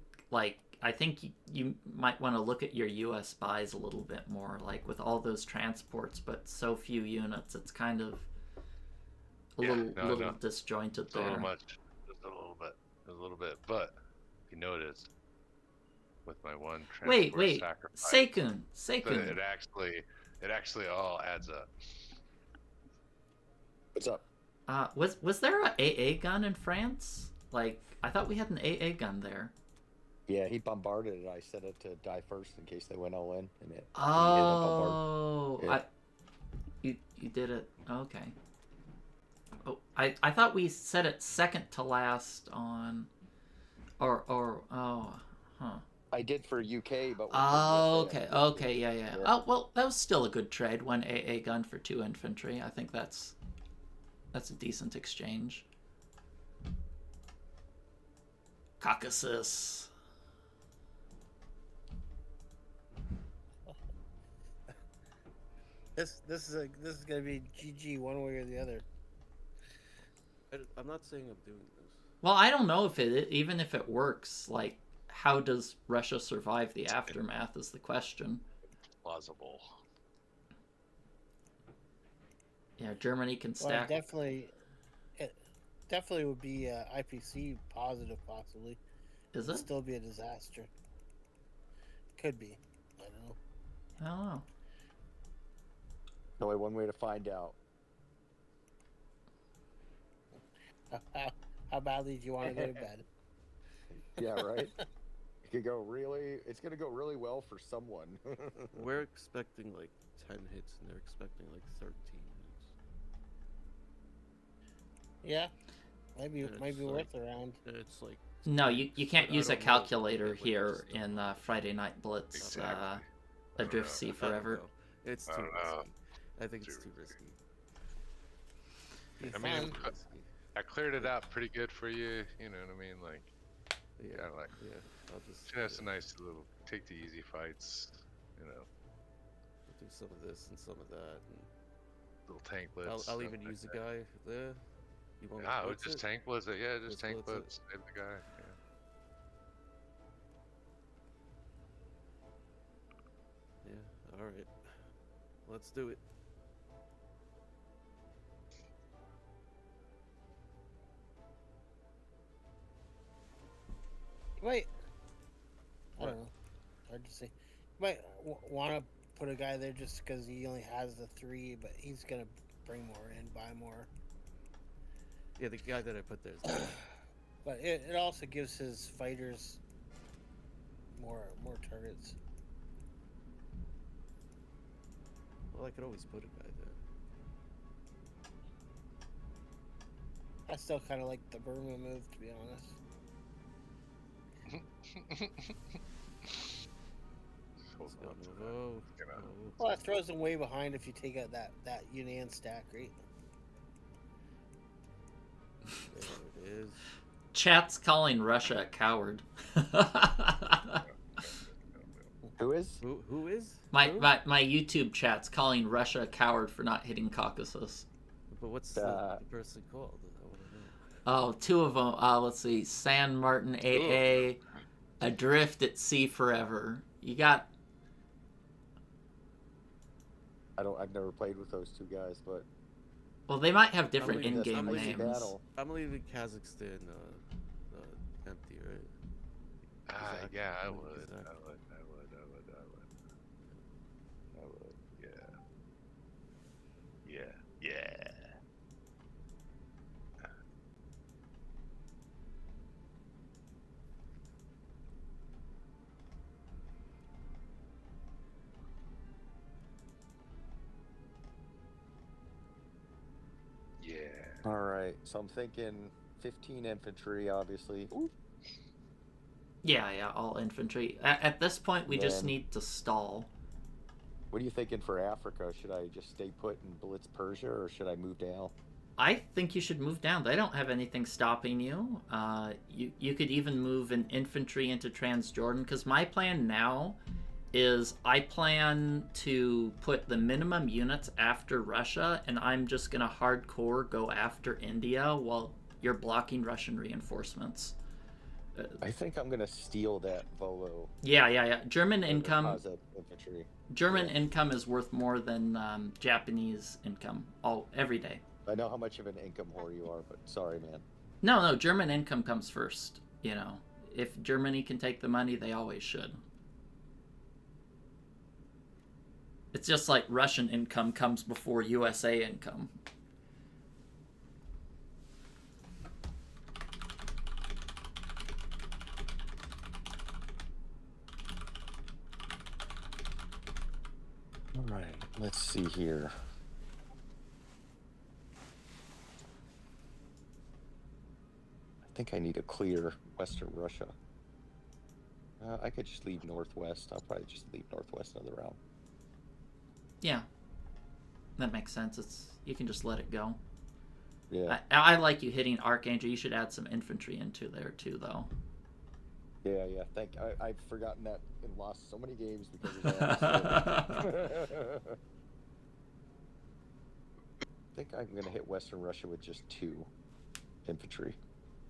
you might want to look at your U.S. buys a little bit more, like with all those transports, but so few units, it's kind of a little disjointed It's there. a little much. Just a little bit. But if you notice, with my one transport Wait, sacrifice, Seikun. it actually all adds up. What's up? Was there a AA gun in France? Like I thought we had an AA gun there. Yeah, he bombarded it. I set it to die first in case they went all in, and it. Oh, Yeah. you did it. Okay. Oh, I thought we set it second to last on, huh. I did for UK, but. Oh, okay, yeah. Oh, well, that was still a good trade. 1 AA gun for 2 infantry. I think that's a decent exchange. Caucasus. This is gonna be GG one way or the other. I'm not saying I'm doing this. Well, I don't know if even if it works, like, how does Russia survive the aftermath is the question. Plausible. Yeah, Germany can Well, stack. it definitely would be IPC positive, possibly. Is It'd it? still be a disaster. Could be. I don't know. I don't know. Only one way to find out. How badly do you want to go to bed? Yeah, right. It's gonna go really well for someone. We're expecting like 10 hits, and they're expecting like 13 hits. Yeah, maybe It's might be like- worth a round. And it's like No, you can't I use a don't know. calculator Like, here it's- in Friday Night Blitz. Exactly. Adrift know. Sea I don't Forever. know. It's I too don't know. risky. I think it's Too too risky. Be I mean, fun. Risky. I cleared it out pretty good for you. You know what I mean? Like, Yeah, kinda like- yeah. I'll just that's a nice little take the easy fights. You know, I'll do some of this and some of that. And little tank blitz. I'll even stuff use a like that. guy there. You want Ah, to just blitz it? tank blitz it. Yeah, just Just tank blitz blitz. Save the guy. Yeah. Yeah. All right. Let's do it. Wait. I What? don't know. Hard to say. You might want to put a guy there just because he only has the 3, but he's gonna bring more in, buy more. Yeah, the guy that I put there is good. But it also gives his fighters more targets. Well, I could always put a guy there. I still kind of like the Burma move, to be honest. Let's go Hold on to that. Naval. Gonna- Naval. Well, that throws them way behind if you take out that Yunnan stack, right? There it is. Chat's calling Russia a coward. Who is? Who is? my Who? YouTube chat's calling Russia a coward for not hitting Caucasus. But what's Uh, the person called? I want to know. Oh, 2 of them. Let's see. San Martin AA, Adrift at Sea Forever. You got. I've never played with those 2 guys, but Well, they might have different leaving this- in-game I'm leaving names. battle. I'm leaving Kazakhstan empty, right? Ah, Exactly. yeah, I Like, would. exactly. I would. Yeah. Yeah. Yeah. all right. So I'm thinking 15 infantry, obviously. Yeah, all infantry. At this point, we just Then- need to stall. What are you thinking for Africa? Should I just stay put and blitz Persia, or should I move down? I think you should move down. They don't have anything stopping you. You could even move an infantry into Transjordan, because my plan now is I plan to put the minimum units after Russia, and I'm just going to hardcore go after India while you're blocking Russian reinforcements. I think I'm gonna steal that Volo. Yeah. German or income. Kazakh infantry. German Yeah. income is worth more than Japanese income every day. I know how much of an income whore you are, but sorry, man. No, German income comes first. You know, if Germany can take the money, they always should. It's just like Russian income comes before USA income. All right, let's see here. I think I need to clear Western Russia. I could just leave Northwest. I'll probably just leave Northwest another round. Yeah, that makes sense. You can just let it go. Yeah. I like you hitting Archangel. You should add some infantry into there too, though. Yeah. I've forgotten that and lost so many games because of that. I think I'm going to hit Western Russia with just 2 infantry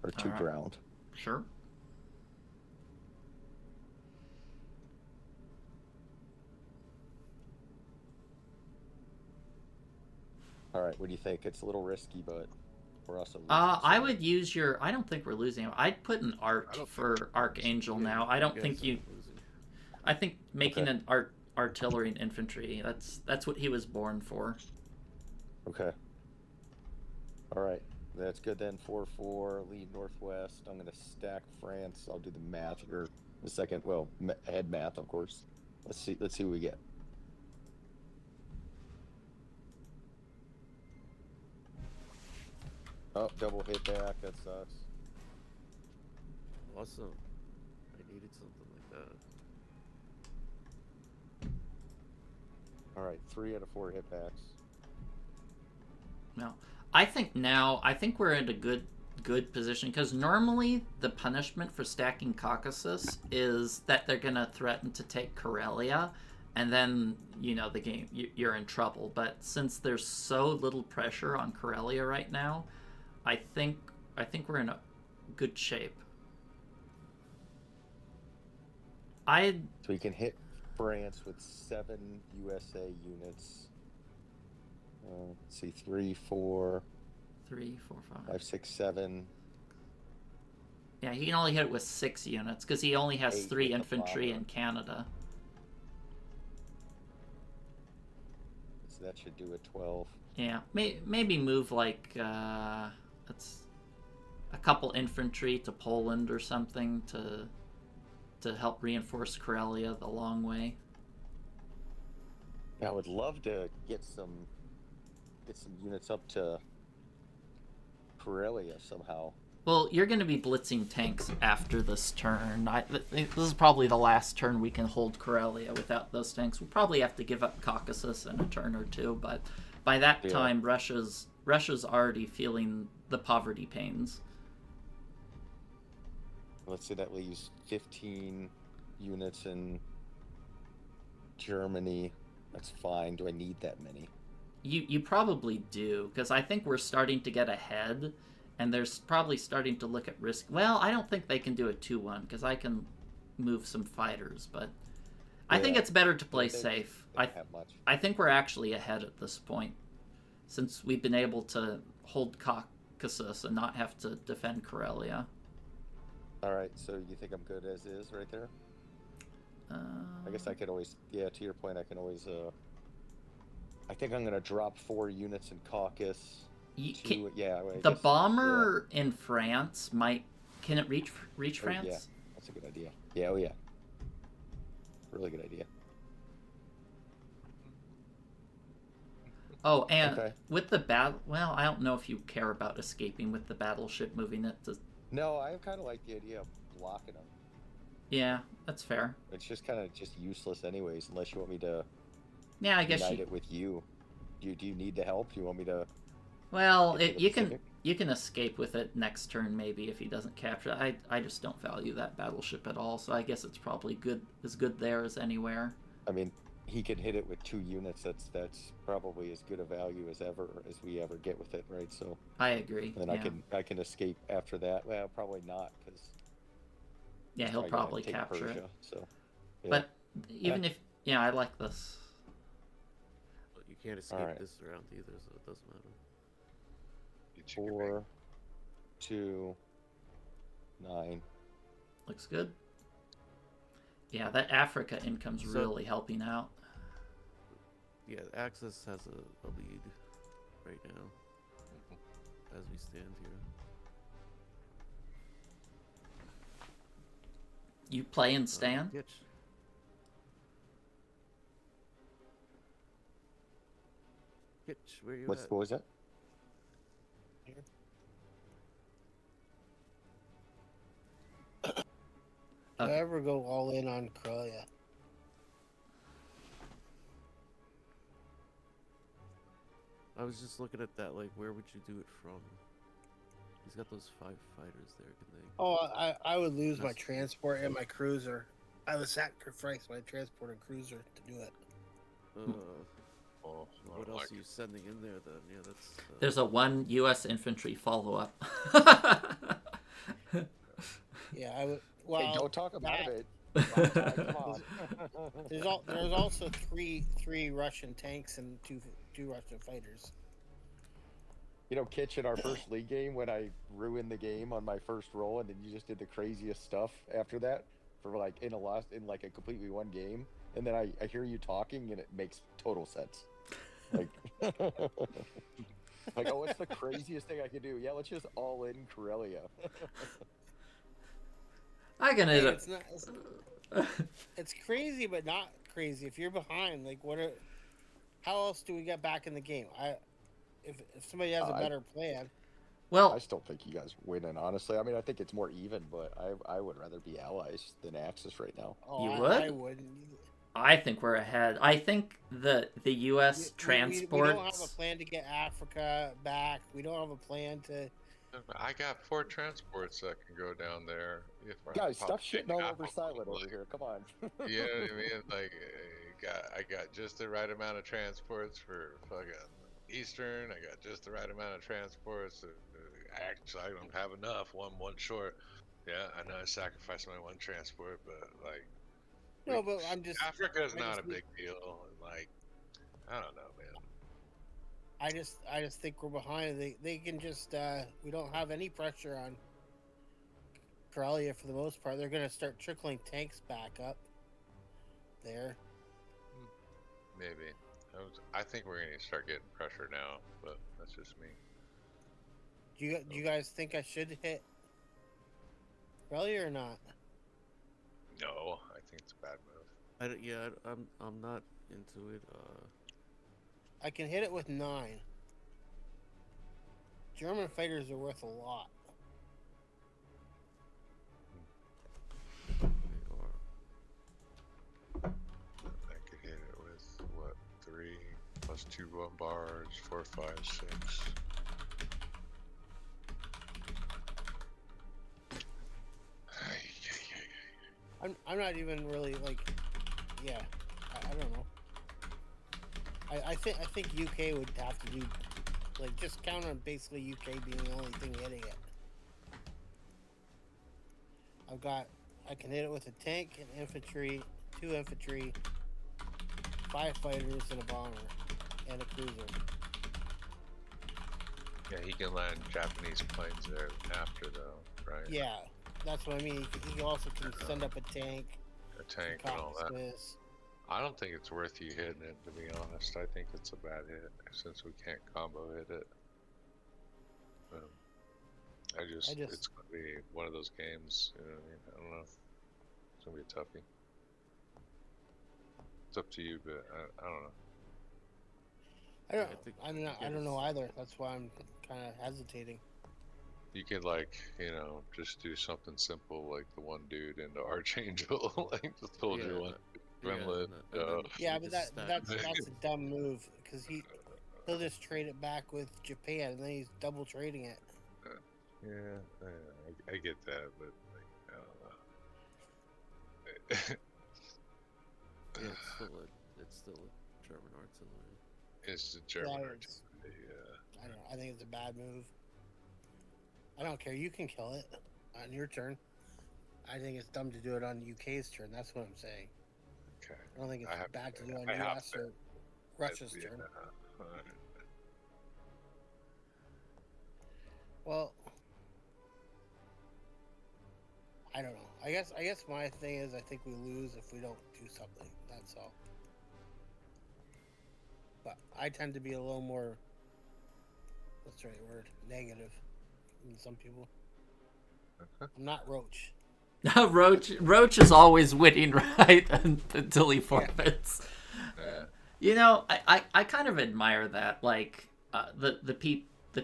or 2 All right. ground. Sure. All right, what do you think? It's a little risky, but we're also losing, I so- would use your. I don't think we're losing. I'd put an I art don't for think- Archangel Yeah, now. I don't guys think you. aren't losing. I think making Okay. an artillery and infantry. That's what he was born for. Okay. All right, that's good then. 4-4, lead Northwest. I'm going to stack France. I'll do the math or the second. Well, head math, of course. Let's see what we get. Oh, double hit back. That sucks. Awesome. I needed something like that. All right, 3 out of 4 hit backs. No, I think we're in a good position because normally the punishment for stacking Caucasus is that they're gonna threaten to take Karelia, and then the game you're in trouble. But since there's so little pressure on Karelia right now, I think we're in a good shape. So we can hit France with 7 USA units. Let's see, 3, 4, 3, 4, 5. 5, 6, 7. Yeah, he can only hit it with 6 units because he only has 8 3 with the infantry bomber. in Canada. So that should do it. 12. Yeah, maybe move like that's a couple infantry to Poland or something to help reinforce Karelia the long way. I would love to get some units up to Karelia somehow. Well, you're going to be blitzing tanks after this turn. This is probably the last turn we can hold Karelia without those tanks. We'll probably have to give up Caucasus in a turn or two, but by that time, Russia's already feeling the poverty pains. Let's say that leaves 15 units in Germany. That's fine. Do I need that many? You probably do, because I think we're starting to get ahead, and they're probably starting to look at risk. Well, I don't think they can do a 2-1, because I can move some fighters, but I think it's better to play safe. They don't have much. I think we're actually ahead at this point, since we've been able to hold Caucasus and not have to defend Karelia. All right, so you think I'm good as is right there? I guess I could always, to your point, I can always, I think I'm going to drop 4 units in Caucasus. The bomber in France can it reach France? Yeah, that's a good idea. Yeah, oh yeah. Really good idea. Oh, and with the well, I don't know if you care about escaping with the battleship moving it to... No, I kind of like the idea of blocking them. Yeah, that's fair. It's just kind of useless anyways, unless you want me to unite it with you. Do you need the help? Do you want me to... Well, you can escape with it next turn maybe if he doesn't capture it. I just don't value that battleship at all, so I guess it's probably as good there as anywhere. I mean, he can hit it with 2 units. That's probably as good a value as we ever get with it, right? So I agree. And I can escape after that. Well, probably not, because he'll probably capture Persia, it. So, But even if I like this. But you can't escape this round either, so it doesn't matter. 4, 2, 9. Looks good. Yeah, that Africa income's really helping out. Yeah, Axis has a lead right now as we stand here. You play and stand? Kitch, where you What at? was that? If I ever go all in on Corellia, I was just looking at that. Like, where would you do it from? He's got those 5 fighters there. Can they? oh, I would lose my That's- transport and my cruiser. I would sacrifice my transport and cruiser to do it. Oh, I What don't else like are you it. sending in there then? Yeah, that's. There's a 1 U.S. infantry follow-up. Yeah, I would. Well, Hey, don't talk about that- it. Come on. there's also three Russian tanks and two Russian fighters. You know, Kitch, in our first league game, when I ruined the game on my first roll, and then you just did the craziest stuff after that for like in like a completely one game, and then I hear you talking, and it makes total sense. Like, like, oh, what's the craziest thing I could do? Yeah, let's just all in Corellia. I can Hey, hit it's not. It's crazy, but not crazy. If you're behind, like, how else do we get back in the game? If somebody has a better plan, Well, I still think you guys winning, honestly. I mean, I think it's more even, but I would rather be allies than Axis right now. oh, You I would? wouldn't. I think we're ahead. I think the U.S. We transports. don't have a plan to get Africa back. We don't have a plan to. I got 4 transports that can go down there. If I Guys, pop stop the shitting all cap over on Silent the over here. Come on. You know what I mean? Like, I got just the right amount of transports for fucking Eastern. I got just the right amount of transports. Actually, I don't have enough. One short. Yeah, I know I sacrificed my 1 transport, but like, No, but I'm just. Africa's I not just a big deal. Like, I don't know, man. I just think we're behind. They can just. We don't have any pressure on Corellia for the most part. They're gonna start trickling tanks back up there. Maybe. I think we're gonna start getting pressure now, but that's just me. Do you guys think I should hit Corellia or not? No, I think it's a bad move. I'm not into it. I can hit it with 9. German fighters are worth a lot. They are. I could hit it with what 3 plus 2 bombards, 4, 5, 6. I'm not even really like, yeah, I don't know. I think UK would have to do, like, just count on basically UK being the only thing hitting it. I can hit it with a tank, an infantry, 2 infantry, 5 fighters, and a bomber, and a cruiser. Yeah, he can land Japanese planes there after though, right? Yeah, that's what I mean. He also can send up a tank, A tank and all that. Caucasus. I don't think it's worth you hitting it, to be honest. I think it's a bad hit since we can't combo hit it. I just it's gonna be one of those games. You know what I mean? I don't know. It's gonna be a toughie. It's up to you, but I don't know. I don't know either. That's why I'm kind of hesitating. You could, like, you know, just do something simple like the one dude into Archangel, like just hold your one Gremlin. Yeah, but that's a dumb move because he'll just trade it back with Japan and then he's double trading it. Yeah, I get that, but like, I don't know. Yeah, it's still a German artillery. It's the German Yeah, artillery, yeah. I don't know. I think it's a bad move. I don't care. You can kill it on your turn. I think it's dumb to do it on UK's turn. That's what I'm saying. Okay. I don't think it's bad to do it on I have US to. or Russia's Yeah, turn. alright. Well, I don't know. I guess my thing is I think we lose if we don't do something. That's all. But I tend to be a little more, what's the right word, negative than some people. I'm not Roach. Roach is always winning, right? Until he forfeits. You know, I kind of admire that. Like the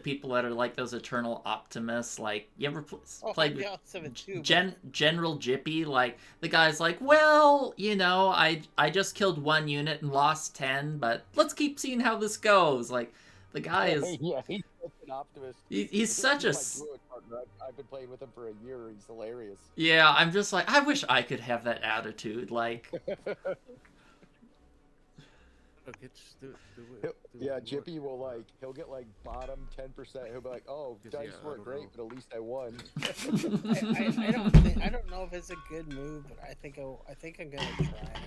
people that are like those eternal optimists. Like, you ever played with yeah, some of it too, General Jippy? Like, the guy's like, well, you know, I just killed one unit and lost 10, but let's keep seeing how this goes. Like, the guy is Yeah, he's such an optimist. he's such a He's my druid partner. I've been playing with him for a year. He's hilarious. yeah. I'm just like, I wish I could have that attitude. Like, Okay, just do it. Do Yeah, it. Jippy will like he'll get like bottom 10%. He'll be like, "Oh, Because, dice yeah, I weren't don't great, know. but at least I won." I don't know if it's a good move, but I think I'm gonna try it.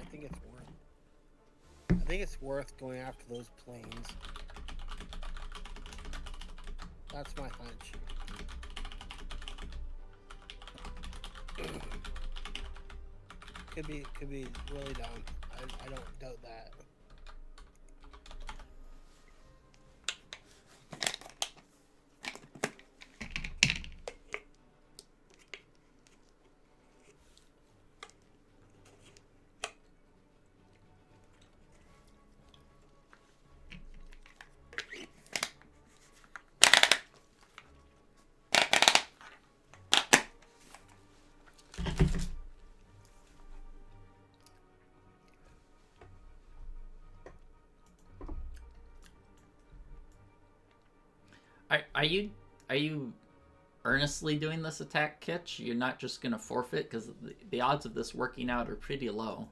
I think it's worth going after those planes. That's my hunch. Could be really dumb. I don't doubt that. are you earnestly doing this attack, Kitch? You're not just gonna forfeit, because the odds of this working out are pretty low.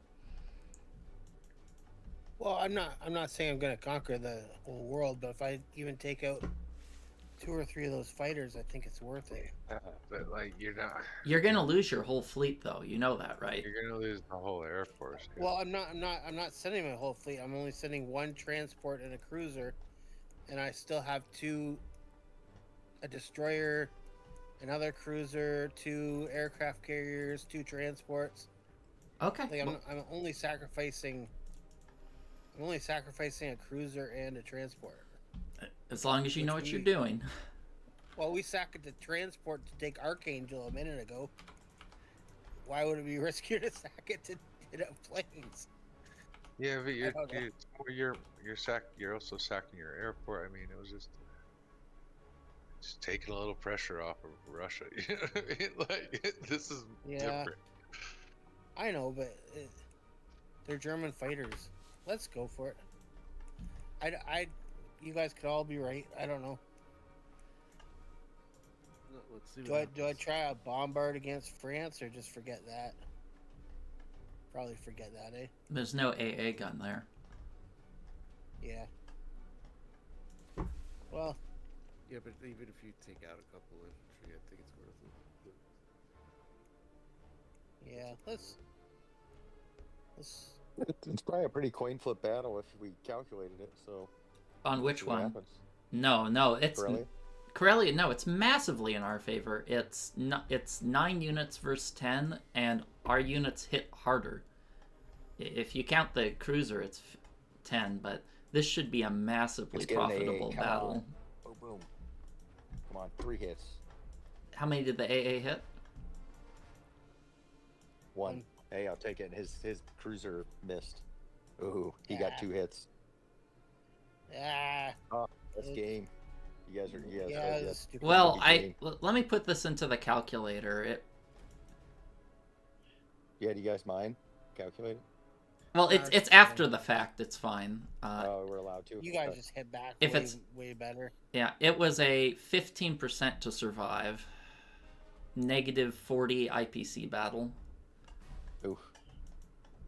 Well, I'm not saying I'm gonna conquer the whole world, but if I even take out 2 or 3 of those fighters, I think it's worth it. But like, you're not. You're gonna lose your whole fleet, though. You know that, right? You're gonna lose the whole Air Force. Dude. Well, I'm not sending my whole fleet. I'm only sending 1 transport and a cruiser, and I still have a destroyer, another cruiser, 2 aircraft carriers, 2 transports. Okay. Like I'm only sacrificing a cruiser and a transport. As long as you know Which what you're we- doing. Well, we sacked the transport to take Archangel a minute ago. Why would it be riskier to sack it to hit up planes? Yeah, but don't know. you're also sacking your airport. I mean, it was just taking a little pressure off of Russia. You know what I mean? Like, this is Yeah. different. I know, but they're German fighters. Let's go for it. You guys could all be right. I don't know. Let's see. Do I try a bombard against France or just forget that? Probably forget that, eh? There's no AA gun there. Yeah. Well, Yeah, but even if you take out a couple infantry, I think it's worth it. yeah. Let's. It's probably a pretty coin flip battle if we calculated it. So On which see what one? happens. No, it's Corellia? Corellia. No, it's massively in our favor. It's 9 units versus 10, and our units hit harder. If you count the cruiser, it's 10, but this should be a massively Let's get an AA. profitable Come battle. on. Boom, boom. Come on, 3 hits. How many did the AA hit? 1. Hey, I'll take it. His cruiser missed. Ooh, he got 2 hits. Ah. That's game. You guys are Yeah. good. It's stupid. Well, Pretty let me put this into the calculator. Yeah, do you guys mind? Calculate it? Well, it's it's fine. after the fact. It's fine. We're allowed to. You guys Okay. just hit back If way, it's- way better. Yeah, it was a 15% to survive. -40 IPC battle. Ooh.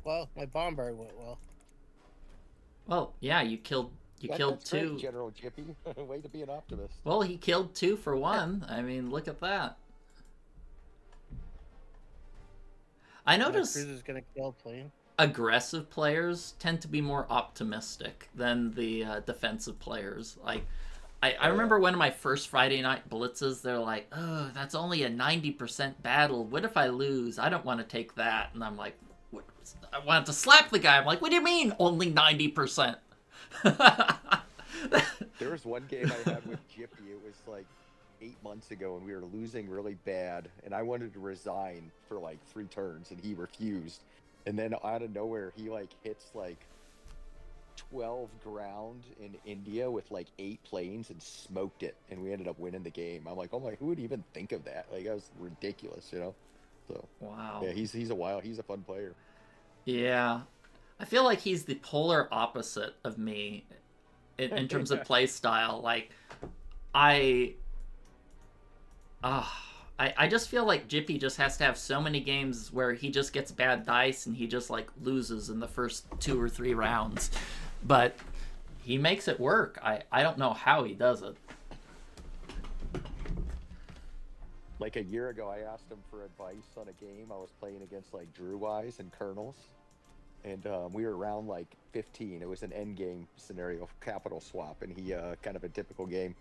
Well, my bombard went well. Well, yeah, you killed That's great, 2. General Jippy. Way to be an optimist. Well, he killed 2 for 1. I mean, look at that. I My notice cruiser's gonna kill a plane. aggressive players tend to be more optimistic than the defensive players. Like, I remember one of my first Friday night blitzes, they're like, oh, that's only a 90% battle. What if I lose? I don't want to take that. And I'm like, what? I wanted to slap the guy. I'm like, what do you mean only 90%? There was one game I had with Jippy. It was like 8 months ago, and we were losing really bad. And I wanted to resign for like 3 turns, and he refused. And then out of nowhere, he like hits like 12 ground in India with like 8 planes and smoked it, and we ended up winning the game. I'm like, oh my, who would even think of that? Like, that was ridiculous, you know. So Wow. yeah, he's a fun player. Yeah. I feel like he's the polar opposite of me in terms of play style. Like, I just feel like Jippy just has to have so many games where he just gets bad dice and he just like loses in the first 2 or 3 rounds. But he makes it work. I don't know how he does it. Like a year ago, I asked him for advice on a game. I was playing against like Drew Wise and Colonels, and we were around like 15. It was an end game scenario, capital swap, and he kind of a typical game.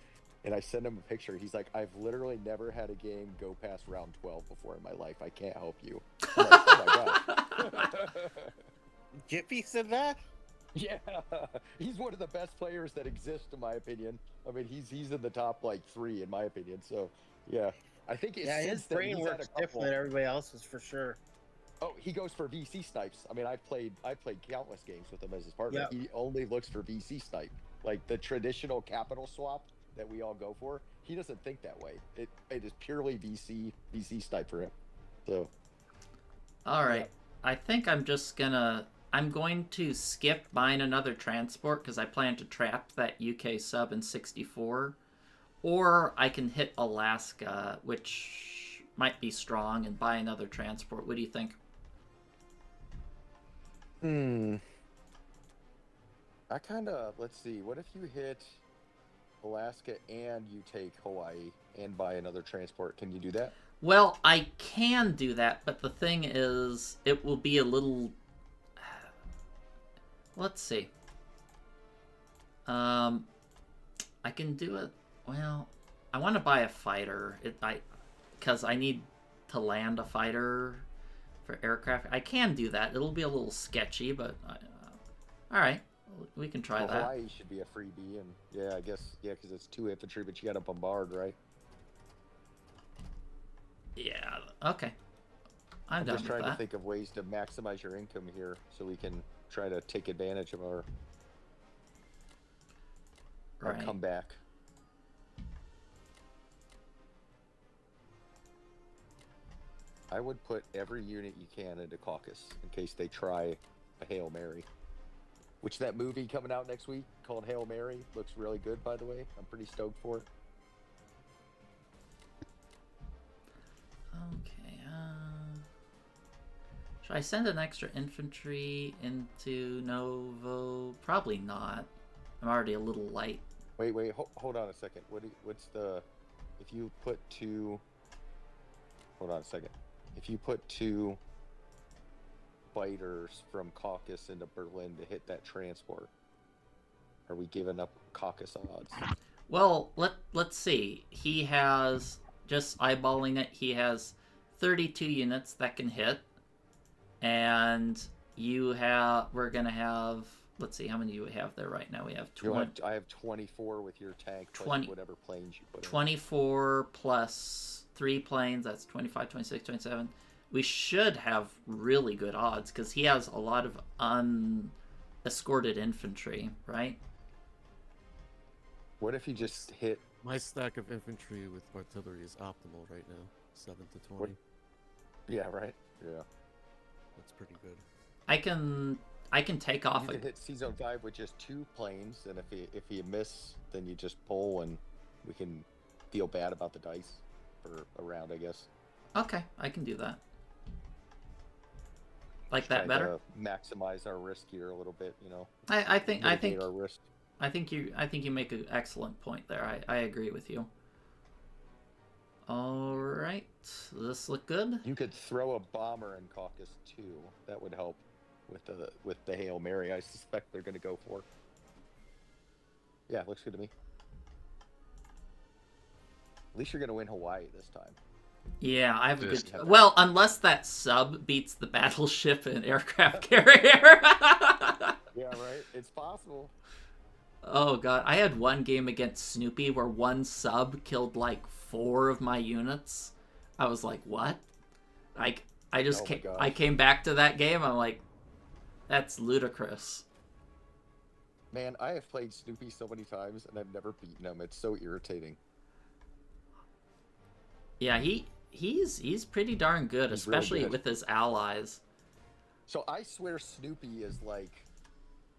And I sent him a picture. He's like, I've literally never had a game go past round 12 before in my life. I can't help you. I'm like, oh my god. Jippy said that? Yeah, he's one of the best players that exist, in my opinion. I mean, he's in the top like 3 in my opinion. So yeah, I think it's His brain works different than everybody else's for sure. Oh, he goes for VC snipes. I mean, I've played countless games with him as his partner. Yep. He only looks for VC snipe, like the traditional capital swap that we all go for. He doesn't think that way. It is purely VC snipe for him. So All right. I think I'm going to skip buying another transport because I plan to trap that UK sub in 64. Or I can hit Alaska, which might be strong, and buy another transport. What do you think? I kind of, let's see, what if you hit Alaska and you take Hawaii and buy another transport? Can you do that? Well, I can do that, but the thing is, it will be a little... Let's see. I can do it... Well, I want to buy a fighter. Because I need to land a fighter for aircraft. I can do that. It'll be a little sketchy, but... Alright, we can try that. Hawaii should be a freebie, and yeah, I guess, yeah, because it's 2 infantry, but you got to bombard, right? Yeah, okay. I'm done just with trying that. to think of ways to maximize your income here so we can try to take advantage of our Right. comeback. I would put every unit you can into caucus in case they try a Hail Mary. Which that movie coming out next week called Hail Mary looks really good, by the way. I'm pretty stoked for it. Okay, should I send an extra infantry into Novo? Probably not. I'm already a little light. Wait, hold on a second. What's the... If you put 2... Hold on a second. If you put 2 fighters from Caucasus into Berlin to hit that transport, are we giving up Caucasus odds? Well, let's see. He has, just eyeballing it, he has 32 units that can hit. And we're going to have, let's see, how many do you have there right now? We have 20. I have 24 with your tank, 20, whatever planes you put in. 24 plus 3 planes, that's 25, 26, 27. We should have really good odds because he has a lot of unescorted infantry, right? What if you just hit... My stack of infantry with artillery is optimal right now. 7 to 20. What? Yeah, right? Yeah. That's pretty good. I can take off. You can hit C-Zone 5 with just 2 planes, and if you miss, then you just pull, and we can feel bad about the dice for a round, I guess. Okay, I can do that. Like Just that trying better? to maximize our risk here a little bit, you know. I think Mitigate our risk. I think you make an excellent point there. I agree with you. All right, does this look good? You could throw a bomber in Caucasus too. That would help with the Hail Mary. I suspect they're going to go for. Yeah, looks good to me. At least you're going to win Hawaii this time. Yeah, I have a This good. time. Well, unless that sub beats the battleship and aircraft carrier. Yeah, right. It's possible. Oh god, I had one game against Snoopy where one sub killed like 4 of my units. I was like, what? I just Oh my gosh. I came back to that game. I'm like, that's ludicrous. Man, I have played Snoopy so many times and I've never beaten him. It's so irritating. Yeah, he's pretty darn good, He's really especially good. with his allies. So I swear Snoopy is like,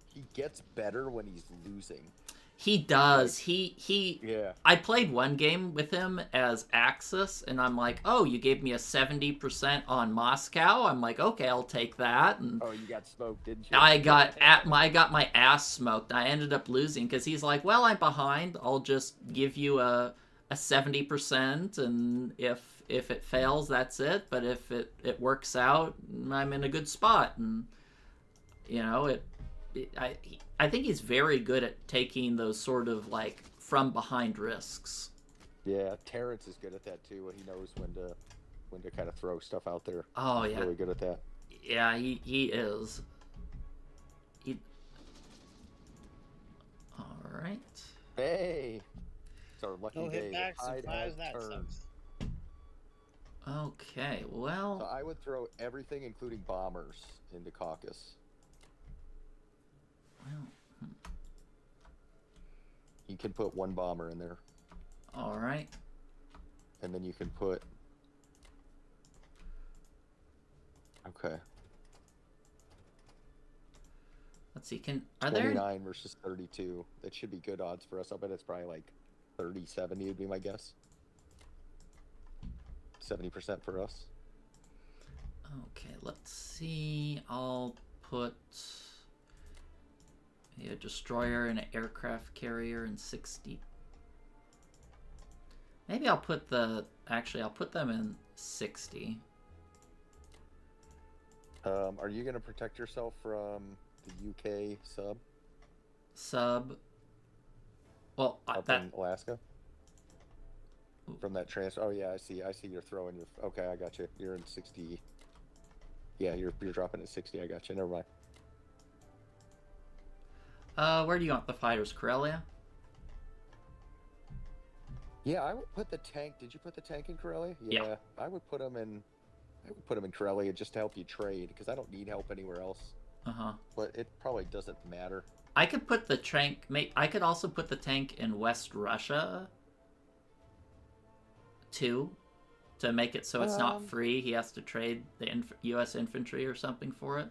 he gets better when he's losing. He does. Like, he Yeah. I played one game with him as Axis, and I'm like, oh, you gave me a 70% on Moscow. I'm like, okay, I'll take that. And Oh, you got smoked, didn't you? I got my ass smoked. I ended up losing because he's like, well, I'm behind. I'll just give you a 70%, and if it fails, that's it. But if it works out, I'm in a good spot. And you know, I think he's very good at taking those sort of like from behind risks. Yeah, Terrence is good at that too. He knows when to kind of throw stuff out there. Oh He's yeah, really good at that. yeah, he is. All right. Hey, it's our lucky No day. hitbacks and Tide flies. has That turned. sucks. Okay. So Well. I would throw everything, including bombers, into Caucus. Well. You can put one bomber in there, All right. and then you can put. Okay. Let's see. Are there? 29 versus 32. That should be good odds for us. I bet it's probably like 30-70 would be my guess. 70% for us. Okay. Let's see. I'll put a destroyer and an aircraft carrier in 60. Maybe I'll put I'll put them in 60. Are you going to protect yourself from the UK Sub. Well, up in Alaska? From that transfer? Oh yeah, I see you're throwing your. Okay, I got you. You're in 60. Yeah, you're dropping at 60. I got you. Never mind. Where do you want the fighters? Corellia? Yeah, I would put the tank. Did you put the tank in Corellia? Yeah. I would put them in. I would put them in Corellia just to help you trade because I don't need help anywhere else. Uh-huh. But it probably doesn't matter. I could put the tank. I could also put the tank in West Russia too, to make it so it's not free. He has to trade the U.S. infantry or something for it.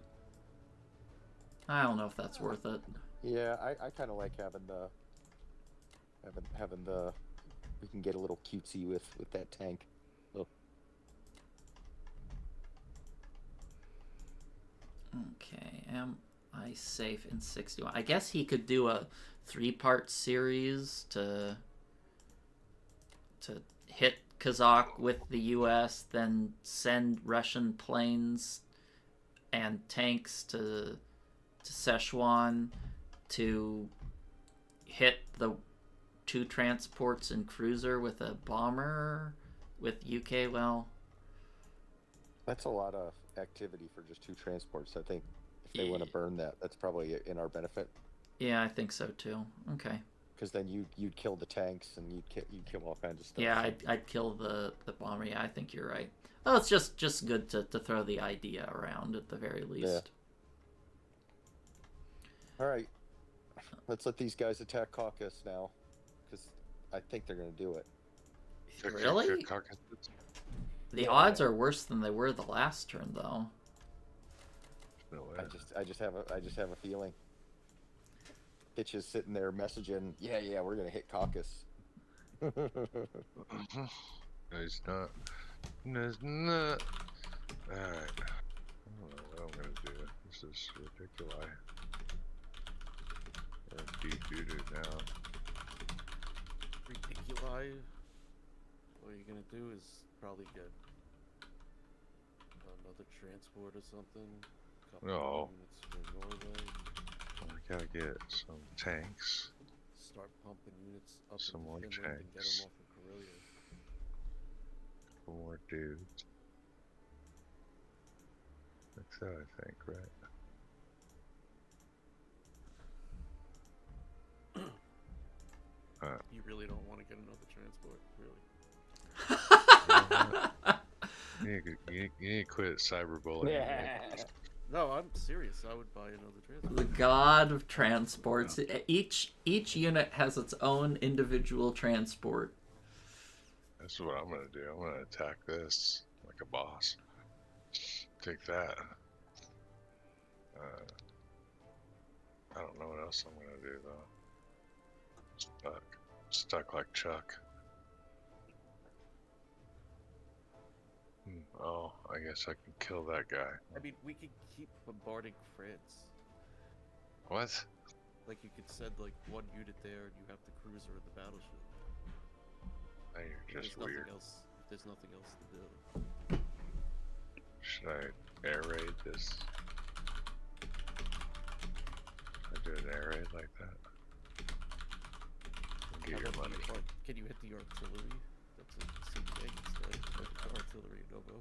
I don't know if that's worth it. Yeah, I kind of like having the we can get a little cutesy with that tank. Oh. Okay, am I safe in 61? I guess he could do a 3-part series to hit Kazakh with the U.S., then send Russian planes and tanks to Szechuan to hit the 2 transports and cruiser with a bomber with UK. Well, That's a lot of activity for just 2 transports. I think if they want to burn that, that's probably in our benefit. Yeah, I think so too. Okay. Because then you'd kill the tanks and you'd kill all kinds of stuff. Yeah, I'd kill the bomber. Yeah, I think you're right. Oh, it's just good to throw the idea around at the very least. All right, let's let these guys attack Caucus now, because I think they're gonna do it. Really? The odds are worse than they were the last turn, though. No way. I just have a feeling. Hitch is sitting there messaging, yeah, we're gonna hit Caucus. No, he's not. No, he's not. Alright. I don't know what I'm gonna do. This is ridiculous. Or doo-doo now. Ridiculous. What you're gonna do is probably get another transport or something. Couple No. units for Norway. I gotta get some tanks. Start pumping units up Some in more Finland and get tanks. them off of Karelia. More dudes. Like so, I think, right? You really don't want to get another transport, really. You need to quit cyberbullying. Yeah. No, I'm serious. I would buy another transport. The god of transports. Each unit has its own individual transport. This is what I'm gonna do. I'm gonna attack this like a boss. Take that. I don't know what else I'm gonna do though. Stuck like Chuck. Oh, I guess I can kill that guy. I mean, we could keep bombarding France. What? Like, you could send, like, one unit there and you have the cruiser and the battleship. Now you're If just there's weird. nothing else, if there's nothing else to do. Should I air raid this? I do an air raid like that? Get How your about money. Can you hit the artillery? That's a CBA instead. Or the artillery no-go.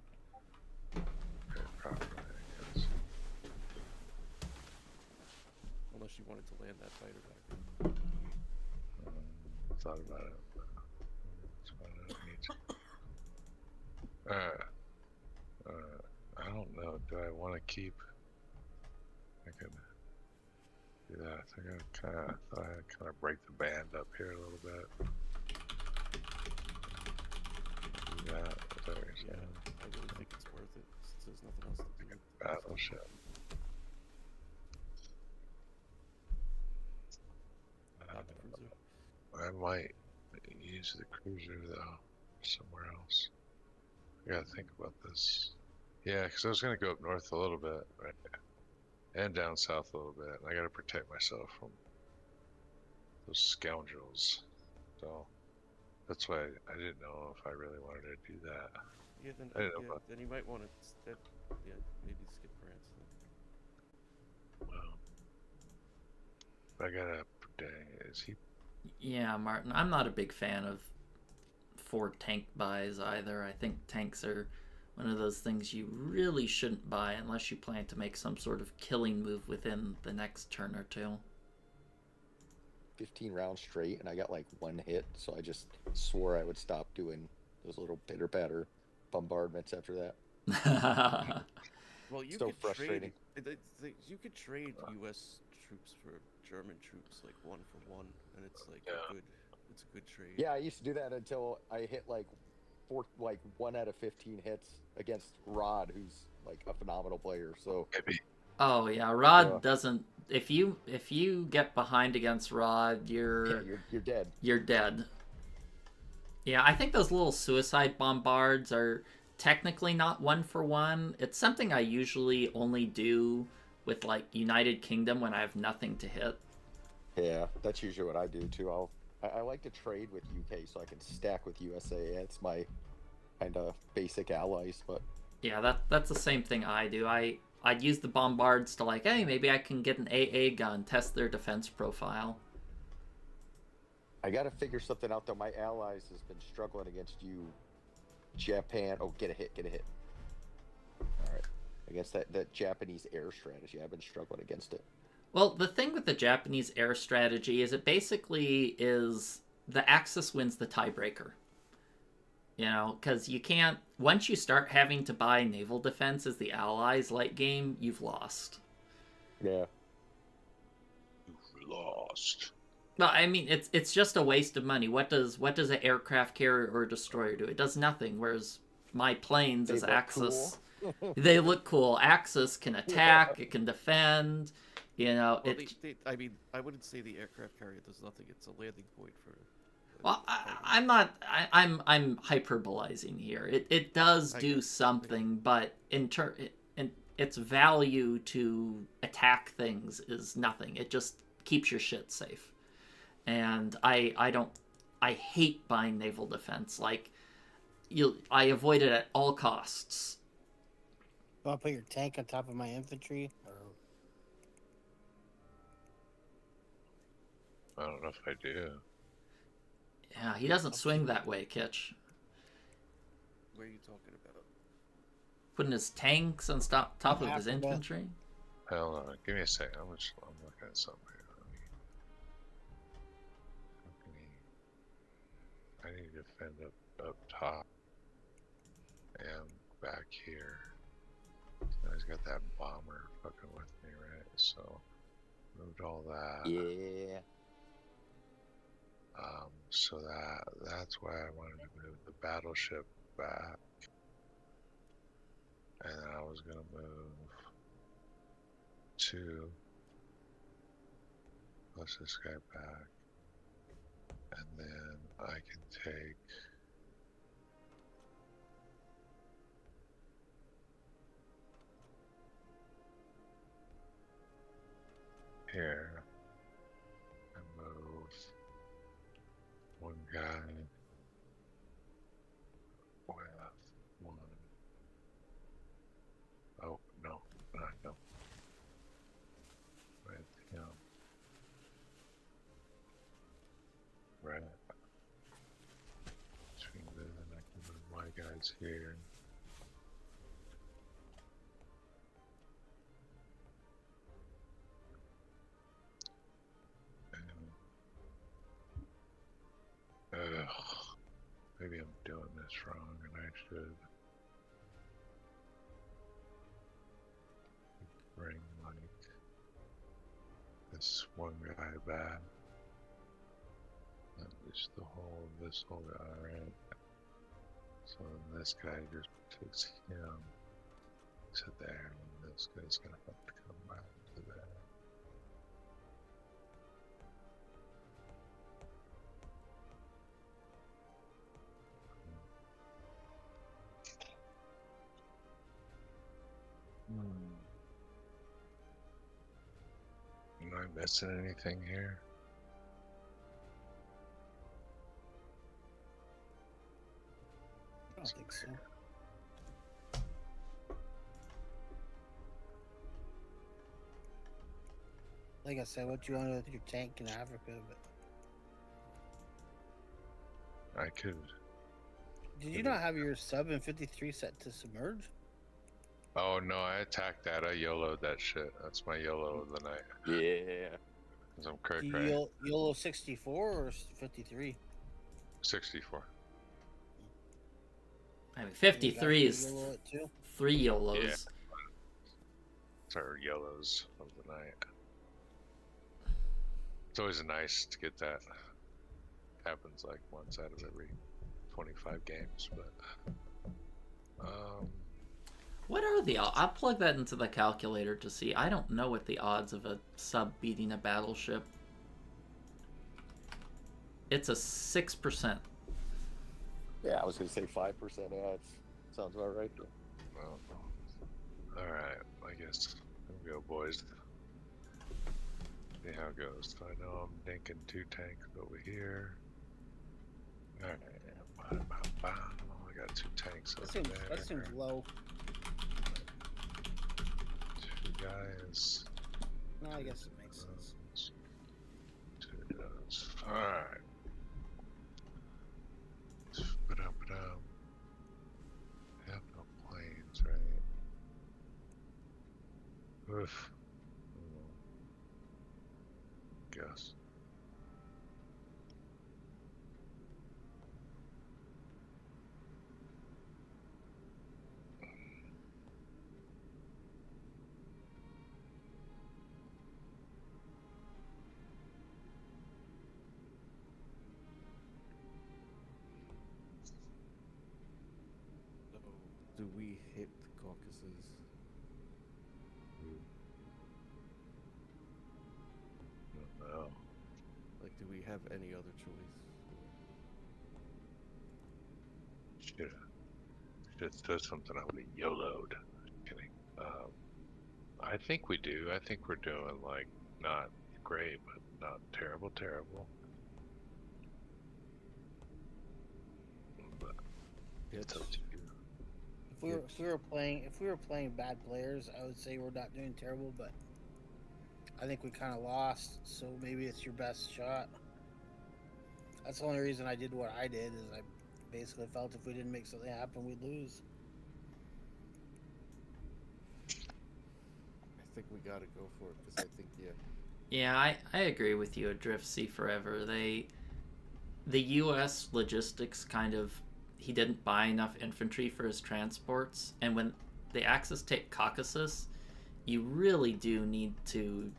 Okay, probably, I guess. Unless you wanted to land that fighter back. Thought about it. But that's why I don't need to. I don't know. Do I want to keep? I could do that. I think I thought I'd kind of break the band up here a little bit. Do that. There's Yeah, I really think it's worth it since there's nothing else to do. battleship. Not the cruiser. I might use the cruiser though somewhere else. I gotta think about this. Yeah, because I was gonna go up north a little bit, right, and down south a little bit. And I gotta protect myself from those scoundrels. So that's why I didn't know if I really wanted to do that. Yeah, then, I didn't know about- then you might want to maybe skip France then. Well, I gotta. Dang, is he? Yeah, Martin, I'm not a big fan of 4 tank buys either. I think tanks are one of those things you really shouldn't buy unless you plan to make some sort of killing move within the next turn or two. 15 rounds straight, and I got like 1 hit, so I just swore I would stop doing those little pitter-patter bombardments after that. Well, you So could frustrating. trade. You could trade U.S. troops for German troops, like 1 for 1, and it's like it's a good trade. Yeah, I used to do that until I hit like 1 out of 15 hits against Rod, who's like a phenomenal player. So Maybe. Oh yeah, Rod Yeah. doesn't. If you get behind against Rod, yeah, you're dead. you're dead. Yeah, I think those little suicide bombards are technically not 1 for 1. It's something I usually only do with like United Kingdom when I have nothing to hit. Yeah, that's usually what I do too. I like to trade with UK so I can stack with USA. It's my kind of basic allies, but Yeah, that's the same thing I do. I'd use the bombards to like, hey, maybe I can get an AA gun, test their defense profile. I got to figure something out though. My allies has been struggling against you, Japan. Oh, get a hit. All right, against that Japanese air strategy, I've been struggling against it. Well, the thing with the Japanese air strategy is it basically is the Axis wins the tiebreaker. You know, because you can't, once you start having to buy naval defense as the Allies late game, you've lost. Yeah. You've lost. Well, I mean, it's just a waste of money. What does an aircraft carrier or a destroyer do? It does nothing. Whereas my planes They as look Axis, cool. they look cool. Axis can attack, it can defend. You know, Well, I mean, I wouldn't say the aircraft carrier does nothing. It's a landing point for. Well, I'm not. I'm hyperbolizing here. It does do something, but in its value to attack things is nothing. It just keeps your shit safe. And I hate buying naval defense. Like, I avoid it at all costs. I'll put your tank on top of my infantry. Or... I don't know if I do. Yeah, he doesn't swing that way, Kitch. Where are you talking about? Putting his tanks on top of his Africa. infantry. Hold on, give me a second. I'm looking at something here. I need to defend up top and back here. So he's got that bomber fucking with me, right? So moved all that. Yeah. So that's why I wanted to move the battleship back, and then I was gonna move 2 plus this guy back, and then I can take here and move one guy with 1. Oh no, not no. With him. Right. Between this and I can move my guys here. Maybe I'm doing this wrong and I should bring like this one guy back. At least this whole guy, right? So then this guy just takes him to there, and this guy's gonna have to come back to there. Am I missing anything here? I don't think so. Like I said, what you want to do with your tank in Africa, but I could. did you not have your sub in 53 set to submerge? Oh no, I attacked that. I YOLO'd that shit. That's my YOLO of the night. Yeah. Cause I'm cray Do cray. you YOLO 64 or 53? 64. I mean, 53 is YOLO it too? 3 YOLOs. Yeah. It's our YOLOs of the night. It's always nice to get that. Happens like once out of every 25 games, but What are the odds? I'll plug that into the calculator to see. I don't know what the odds of a sub beating a battleship. It's a 6%. Yeah, I was gonna say 5%. Yeah, it sounds about right. well, all right. I guess here we go, boys. See how it goes. So I know I'm dinking 2 tanks over here. All right. I got 2 tanks over there. That seems low. 2 guys. No, I guess it makes sense. 2 does. All right. Ba-dum. Have no planes, right? Oof. Guess. So, do we hit the Caucasus? No. Like, do we have any other choice? Should said something I would have YOLO'd. Kidding. I think we do. I think we're doing like not great, but not terrible. But it's up to you. If we were playing bad players, I would say we're not doing terrible, but I think we kind of lost, so maybe it's your best shot. That's the only reason I did what I did, is I basically felt if we didn't make something happen, we'd lose. I think we gotta go for it because I think Yeah, I agree with you. Adrift Sea Forever. The U.S. logistics kind of, he didn't buy enough infantry for his transports, and the Axis take Caucasus, you really do need to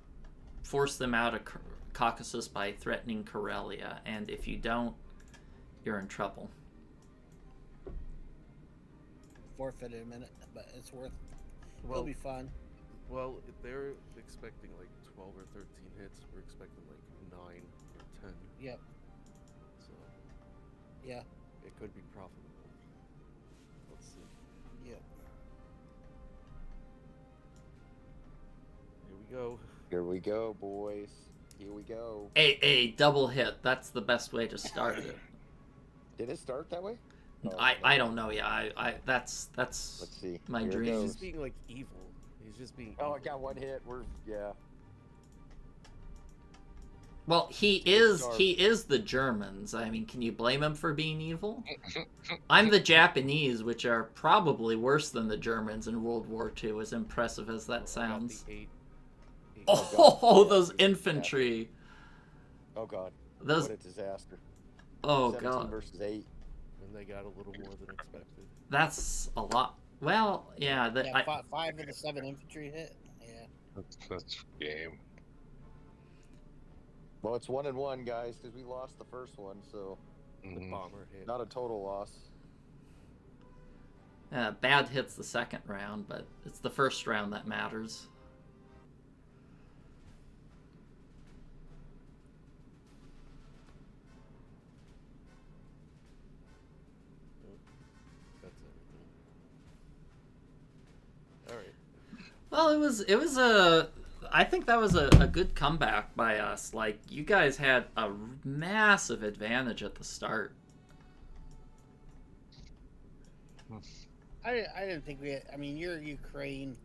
force them out of Caucasus by threatening Karelia, and if you don't, you're in trouble. Forfeit in a minute, but it's worth. It'll Well, be fun. well, they're expecting like 12 or 13 hits. We're expecting like 9 or 10. Yep. So Yeah. it could be profitable. Let's see. Yep. Here we go. Here we go, boys. Here we go. A double hit. That's the best way to start it. Did it start that way? Oh, I don't know. Yeah, I that's Let's see. my Here it dream. He's goes. just being like evil. He's just being. Oh, I evil. got one hit. Yeah. Well, he is the Germans. I mean, can you blame him for being evil? I'm the Japanese, which are probably worse than the Germans in World War II, as impressive as that I got sounds. the 8. Oh, those infantry. Oh god. Those. What a disaster. Oh 17 god. versus 8. And they got a little more than expected. That's a lot. Well, yeah. Yeah, 5 of the 7 infantry hit. Yeah. That's game. Well, it's 1-1, guys, because we lost the first one, so The Mhm. bomber hit. not a total loss. Bad hits the second round, but it's the first round that matters. That's everything. All right. Well, it was I think that was a good comeback by us. Like, you guys had a massive advantage at the start. I didn't think we had. I mean, your Ukraine.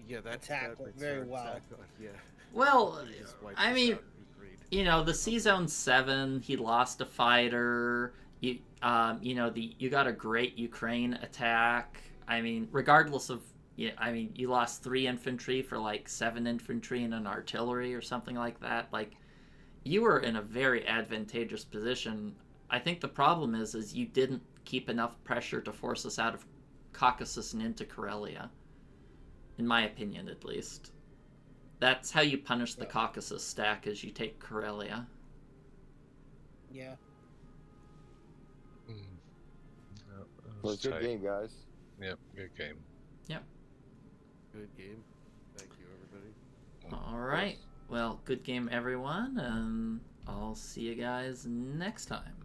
Yeah, that Attack that very return well. attack, yeah. Well, He just wiped I us mean, out in Ukraine. you know, the C-Zone 7, he lost a fighter. You know, you got a great Ukraine attack. I mean, regardless of, yeah, I mean, you lost 3 infantry for like 7 infantry and an artillery or something like that. Like, you were in a very advantageous position. I think the problem is you didn't keep enough pressure to force us out of Caucasus and into Karelia. In my opinion, at least. That's how you punish the Caucasus stack, is you take Karelia. Yeah. Mm. That Well, was it's a good tight. game, guys. Yep, good game. Good game. Thank you, everybody. All right. Well, good game, everyone, and I'll see you guys next time.